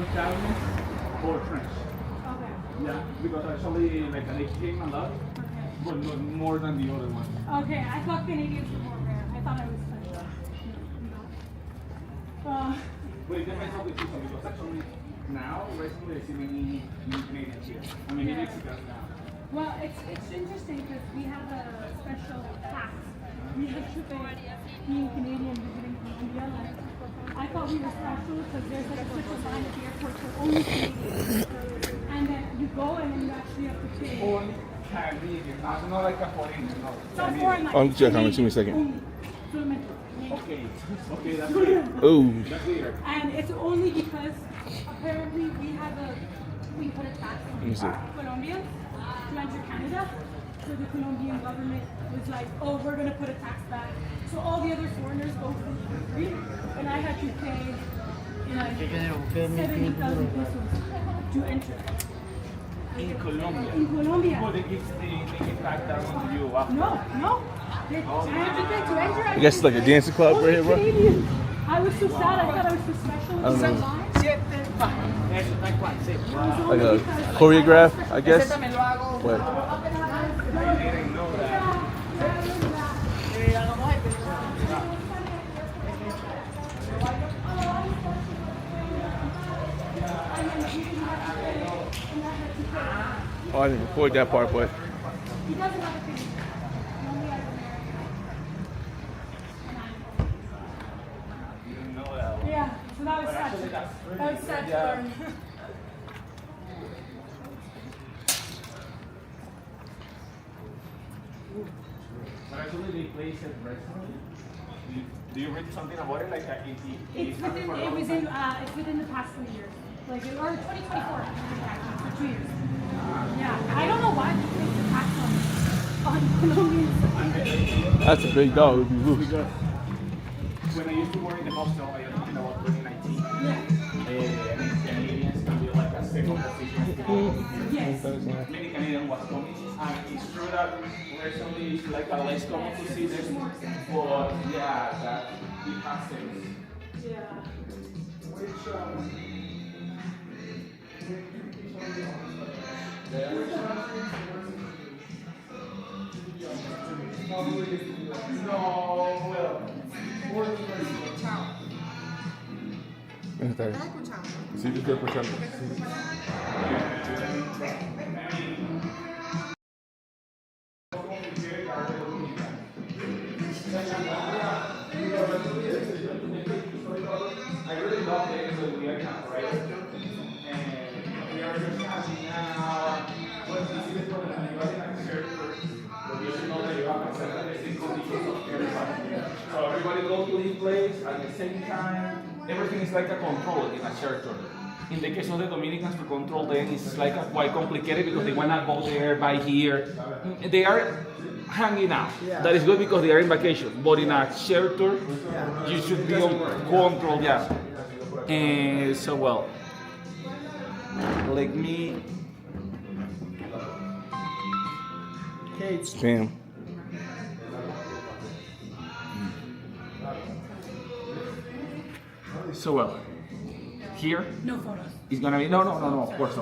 Speaker 3: Italians, or French.
Speaker 5: Okay.
Speaker 3: Yeah, because actually like they came a lot, but not more than the other ones.
Speaker 5: Okay, I thought Canadians were more rare. I thought I was special. No.
Speaker 3: But it depends on the season because actually now recently I see many Canadians here. I mean, in Mexicans now.
Speaker 5: Well, it's interesting because we have a special tax. We have to pay being Canadian visiting Colombia. Like, I thought we were special because there's like such a line at the airport for only Canadians. And then you go and then you actually have to pay.
Speaker 3: Only Canadian, not like a foreigner, no.
Speaker 5: Not foreign, like
Speaker 1: Oh, check how much,
Speaker 5: Canadian
Speaker 1: give me a second.
Speaker 5: only. Solamente.
Speaker 3: Okay, that's weird.
Speaker 1: Oh,
Speaker 3: That's weird.
Speaker 5: And it's only because apparently we put a tax
Speaker 1: me
Speaker 5: on
Speaker 1: see.
Speaker 5: Colombians to enter Canada. So the Colombian government was like, oh, we're going to put a tax back. So all the other foreigners go free. And I had to pay like 70,000 pesos to enter.
Speaker 3: In Colombia.
Speaker 5: In Colombia.
Speaker 3: Oh, they give back that one to you after.
Speaker 5: No. I had to pay to enter.
Speaker 1: I guess it's like a dancing club right here, bro.
Speaker 5: Canadian. I was so sad. I thought I was so special.
Speaker 1: I don't know.
Speaker 5: Like
Speaker 1: Like a choreograph, I guess. What?
Speaker 3: I didn't know that.
Speaker 1: Oh, I didn't record that part, but
Speaker 5: He doesn't have a thing. He only has American.
Speaker 3: You didn't know that one.
Speaker 5: Yeah, so that was
Speaker 3: But
Speaker 5: sad.
Speaker 3: actually that's pretty
Speaker 5: That was
Speaker 3: good,
Speaker 5: sad to
Speaker 3: yeah.
Speaker 5: learn.
Speaker 3: But actually they place it recently. Do you read something about it? Like
Speaker 5: It's within the past 3 years. Like, or 2024, for 2 years. Yeah, I don't know why they place the tax on Colombians.
Speaker 1: that's a big dog. It'd be loose.
Speaker 3: Because when I used to work in the hostel, I was talking about 2019.
Speaker 5: Yeah.
Speaker 3: Canadians can be like a second position.
Speaker 5: Yes.
Speaker 3: Many Canadian was coming, and it's true that recently it's like a less common to see them, but yeah, that it has sense.
Speaker 5: Yeah.
Speaker 3: No, well,
Speaker 1: Está bien. Sí, te estoy escuchando.
Speaker 3: I really love the area that we are now, right? And we are just having now, well, this is the problem, you are in a circle, but you should know that you have accepted the same conditions of everybody. So everybody goes to this place at the same time. Everything is like a control in a shelter. In the case of the Dominicans, to control them is like quite complicated because they wanna go there, buy here. They are hanging out. That is good because they are in vacation. But in a shelter, you should be on control, yeah. And so well, let me.
Speaker 1: Spam.
Speaker 3: So well, here
Speaker 5: No photos.
Speaker 3: it's gonna be no. Of course.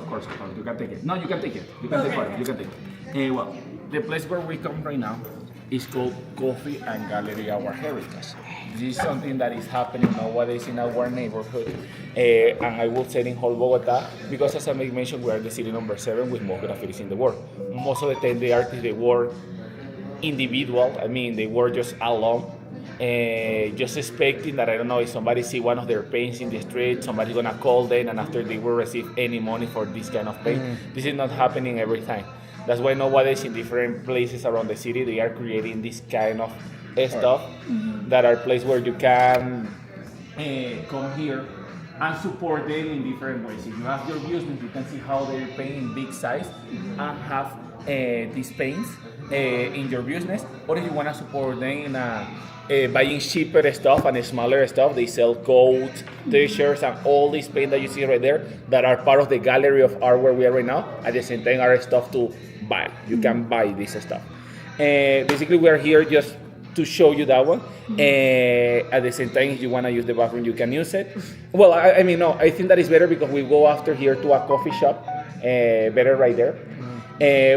Speaker 3: You can take it. No, you can take it. You can take photos. You can take it. Well, the place where we come right now is called Coffee and Gallery Our Heritage. This is something that is happening nowadays in our neighborhood, and I will say in whole Bogota, because as I mentioned, we are the city number 7 with most graffitis in the world. Most of the time, the artists, they were individual. I mean, they were just alone, just expecting that, I don't know, if somebody see one of their paints in the street, somebody's gonna call them, and after they will receive any money for this kind of paint. This is not happening every time. That's why nowadays in different places around the city they are creating this kind of stuff that are places where you can come here and support them in different ways. If you have your business, you can see how they're paying big size and have these paints in your business. Or if you want to support them in buying cheaper stuff and smaller stuff, they sell coats, t-shirts, and all this paint that you see right there that are part of the gallery of art where we are right now. At the same time, are stuff to buy. You can buy this stuff. Basically, we are here just to show you that one. At the same time, if you want to use the bathroom, you can use it. Well, I mean, no, I think that is better because we go after here to a coffee shop, better right there.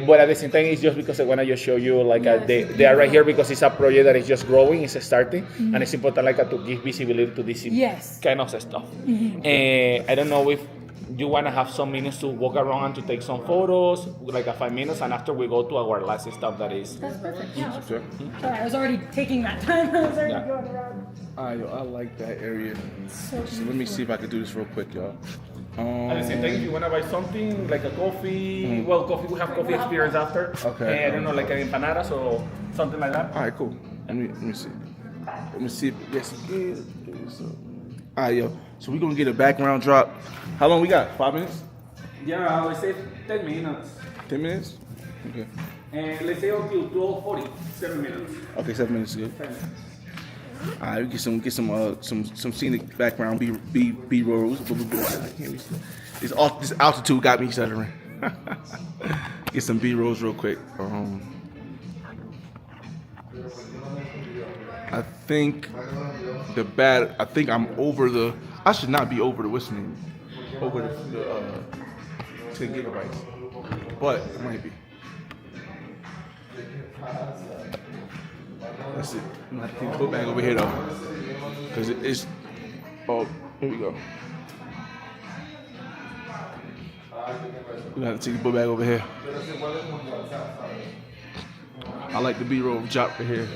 Speaker 3: But at the same time, it's just because I want to just show you, like, they are right here because it's a project that is just growing, it's starting, and it's important, like, to give visibility to this kind of stuff. I don't know if you want to have some minutes to walk around and to take some photos, like 5 minutes, and after we go to our last stuff that is.
Speaker 4: That's perfect. Yeah. Sorry, I was already taking that time. I was already going around.
Speaker 1: I like that area. So let me see if I can do this real quick, y'all.
Speaker 3: At the same time, if you want to buy something like a coffee, well, coffee, we have coffee experience after.
Speaker 1: Okay.
Speaker 3: I don't know, like an empanadas or something like that.
Speaker 1: All right, cool. Let me see. Let me see if yes. All right, yo. So we're gonna get a background drop. How long we got? 5 minutes?
Speaker 3: Yeah, I would say 10 minutes.
Speaker 1: 10 minutes? Okay.
Speaker 3: And let's say until 12:40, 7 minutes.
Speaker 1: Okay, 7 minutes is good. All right, we get some scenic background B rolls. I can't really see. This altitude got me stuttering. Get some B rolls real quick. I think I'm over the. I should not be over the whistling, over the 10 gigabytes, but it might be. That's it. I'm gonna have to take the book bag over here though, because it's. Oh, here we go. We're gonna have to take the book bag over here. I like the B-roll drop right here.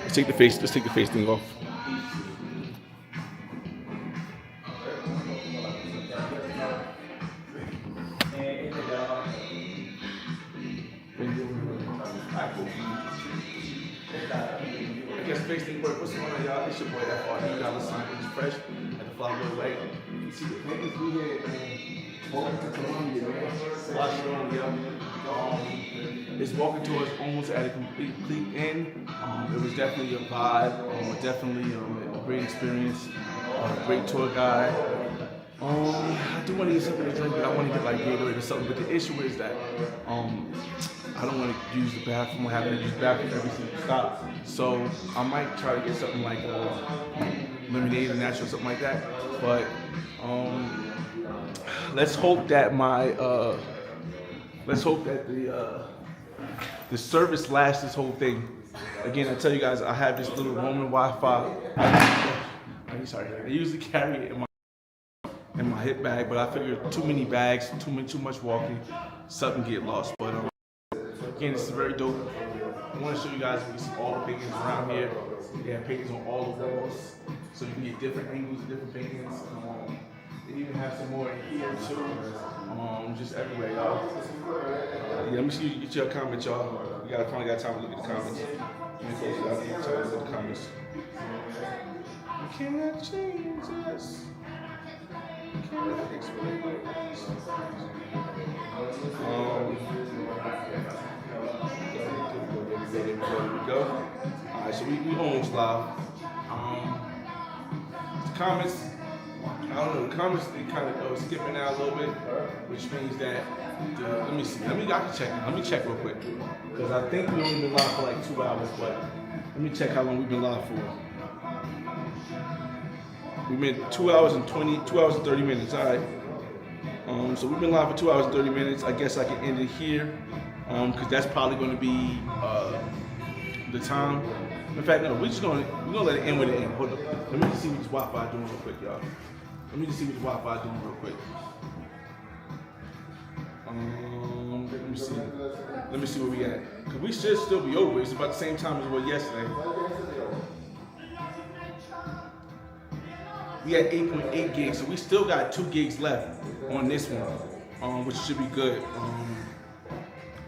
Speaker 1: Let's take the face thing off. I guess face thing work. What's going on, y'all? It's your boy FR. You got a sign. It's fresh at the Flower Way. You see the paintings we had Bogota Colombia, man. It's walking towards almost at a complete end. It was definitely a vibe, definitely a great experience, great tour guide. I do want to get something to drink, but I want to get like Gatorade or something. But the issue is that I don't want to use the bathroom. I have to use the bathroom every single stop. So I might try to get something like lemonade or natural, something like that. But let's hope that the service lasts this whole thing. Again, I tell you guys, I have this little Roman Wi-Fi. I usually carry it in my hip bag, but I figured too many bags, too much walking, something get lost. But again, this is very dope. I want to show you guys all the paintings around here. They have paintings on all the walls, so you can get different angles of different paintings. They even have some more in here too. Just everywhere, y'all. Yeah, let me see you get your comments, y'all. You finally got time to look at the comments. Let me close it out. Let me tell you look at the comments. You cannot change this. You cannot explain this. There we go. Alright, so we almost live. The comments, I don't know, the comments they kind of skipping out a little bit, which means that, let me see, I can check, let me check real quick, because I think we've only been live for like 2 hours, but let me check how long we've been live for. We've been 2 hours and 30 minutes, alright. So we've been live for 2 hours and 30 minutes. I guess I can end it here, because that's probably going to be the time. In fact, no, we're gonna let it end with it end. Hold up. Let me just see what this Wi-Fi doing real quick, y'all. Let me just see what the Wi-Fi doing real quick. Let me see where we at. Cause we should still be over. It's about the same time as it was yesterday. We had 8.8 gigs, so we still got 2 gigs left on this one, which should be good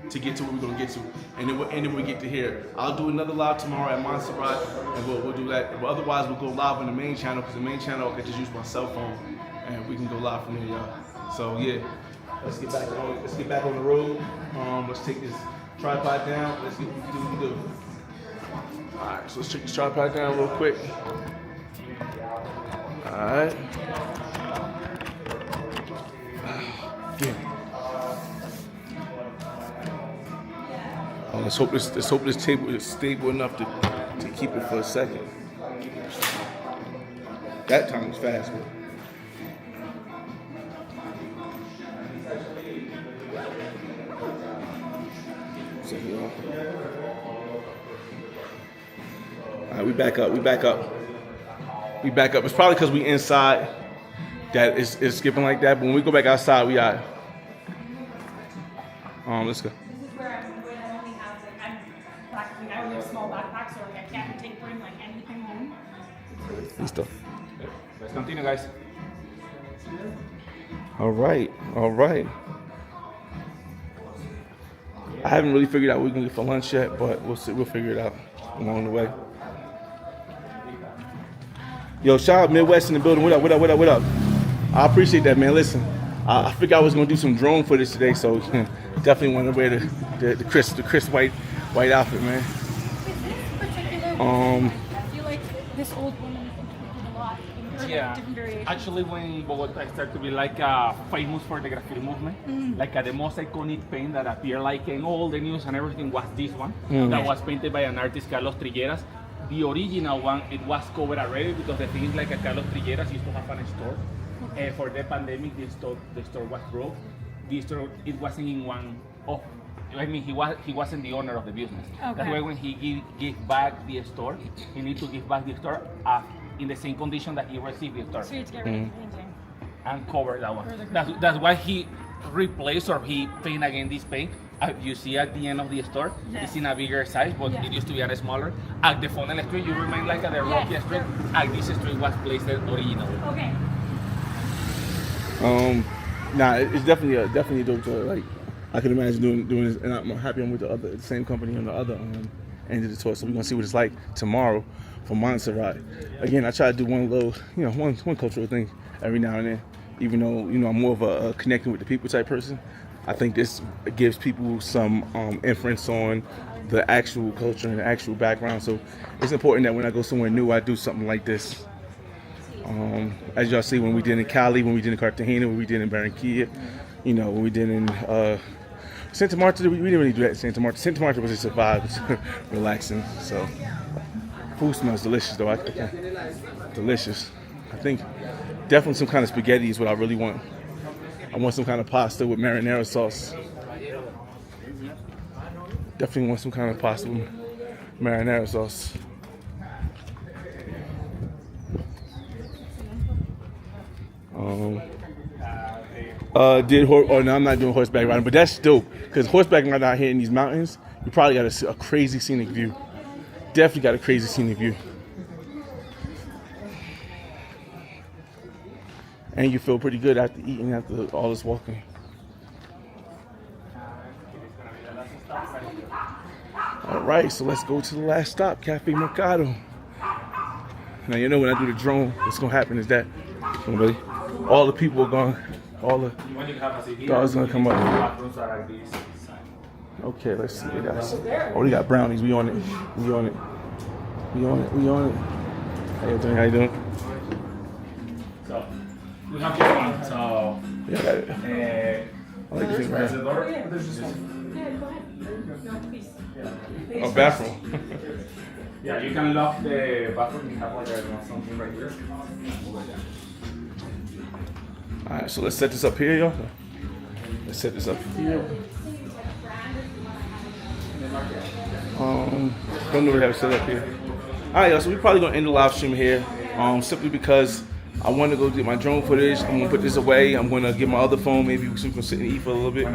Speaker 1: to get to where we're gonna get to. And then we'll end it when we get to here. I'll do another live tomorrow at Monserrate, and we'll do that. But otherwise, we'll go live on the main channel, because the main channel I can just use my cell phone, and we can go live from there, y'all. So yeah, let's get back on the road. Let's take this tripod down. Let's get what we do. All right, so let's take this tripod down real quick. All right. Yeah. Let's hope this table is stable enough to keep it for a second. That time was fast, man. So, all right, we back up. It's probably because we inside that it's skipping like that. But when we go back outside, we got. Let's go.
Speaker 4: This is where I only have I only have a small backpack, so I can't bring like anything home.
Speaker 1: Listo.
Speaker 3: Let's continue, guys.
Speaker 1: All right. I haven't really figured out what we're gonna get for lunch yet, but we'll see. We'll figure it out along the way. Yo, shout out Midwest in the building. What up? I appreciate that, man. Listen, I figured I was gonna do some drone footage today, so definitely want to wear the crisp white outfit, man.
Speaker 5: Is this particular? I feel like this old woman contributed a lot in her
Speaker 3: Yeah,
Speaker 5: different variations.
Speaker 3: actually when Bogota started to be like famous for the graffiti movement, like the most iconic paint that appeared like in all the news and everything was this one, that was painted by an artist, Carlos Trilleras. The original one, it was covered already, because the thing is like Carlos Trilleras used to have a store. For the pandemic, the store was broke. The store, it wasn't in one of, I mean, he wasn't the owner of the business.
Speaker 5: Okay.
Speaker 3: That's why when he gave back the store, he need to give back the store in the same condition that he received the store,
Speaker 5: So you have to get rid of the painting.
Speaker 3: and cover that one. That's why he replaced, or he paint again this paint. You see at the end of the store, it's in a bigger size, but it used to be a smaller. At the Funnel Street, you remain like at the Rocky Street. At this street was placed originally.
Speaker 5: Okay.
Speaker 1: It's definitely dope to, like, I can imagine doing this, and I'm happy I'm with the same company on the other end of the tour. So we're gonna see what it's like tomorrow for Monserrate. Again, I try to do one little, one cultural thing every now and then. Even though I'm more of a connecting with the people type person, I think this gives people some inference on the actual culture and the actual background. So it's important that when I go somewhere new, I do something like this. As y'all see, when we did in Cali, when we did in Cartagena, when we did in Barranquilla, when we did in Santa Marta, we didn't really do that in Santa Marta. Santa Marta was just a vibe, it's relaxing. So food smells delicious though. Delicious. I think definitely some kind of spaghetti is what I really want. I want some kind of pasta with marinara sauce. Definitely want some kind of pasta with marinara sauce. No, I'm not doing horseback riding, but that's dope, because horseback riding out here in these mountains, you probably got a crazy scenic view. Definitely got a crazy scenic view. And you feel pretty good after eating, after all this walking. All right, so let's go to the last stop, Cafe Mercado. Now, when I do the drone, what's gonna happen is that all the people are going, all the dogs gonna come up. Okay, let's see, guys. Oh, we got brownies. We on it. How you doing?
Speaker 3: So we have this one. So
Speaker 1: Yeah, I got it. I like the thing,
Speaker 3: press the
Speaker 1: man.
Speaker 3: door.
Speaker 5: Yeah, go ahead. No, please.
Speaker 1: Oh, bathroom.
Speaker 3: Yeah, you can lock the bathroom. You have like something right here.
Speaker 1: All right, so let's set this up here, y'all. Let's set this up here. Don't know how to set up here. All right, y'all. So we're probably gonna end the live stream here, simply because I want to go get my drone footage. I'm gonna put this away. I'm gonna get my other phone. Maybe we can sit and eat for a little bit.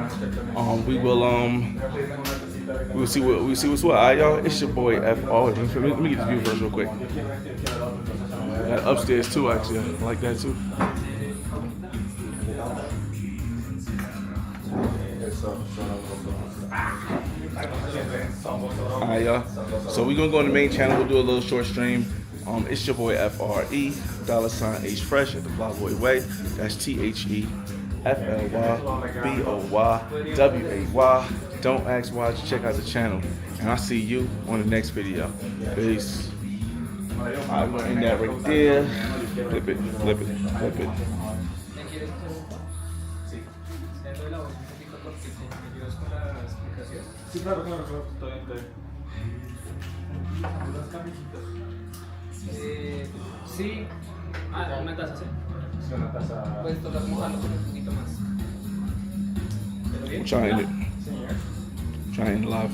Speaker 1: We'll see what's what. All right, y'all. It's your boy FR. Let me get this view first, real quick. That upstairs too, actually. I like that too. Alright, y'all. So we're gonna go on the main channel. We'll do a little short stream. It's your boy FRE $H Fresh at the Flyboy Way. That's TheFlyBoy. Don't ask why. Just check out the channel, and I'll see you on the next video. Peace. Alright, we're gonna end that right there. Flip it, flip it, flip it.
Speaker 3: Sí, claro, claro, claro. Estoy bien.
Speaker 2: Sí. Una taza, ¿sí?
Speaker 3: Sí, una taza.
Speaker 2: Puedes tocar mojando con un poquito más.
Speaker 1: I'm trying it. Trying live.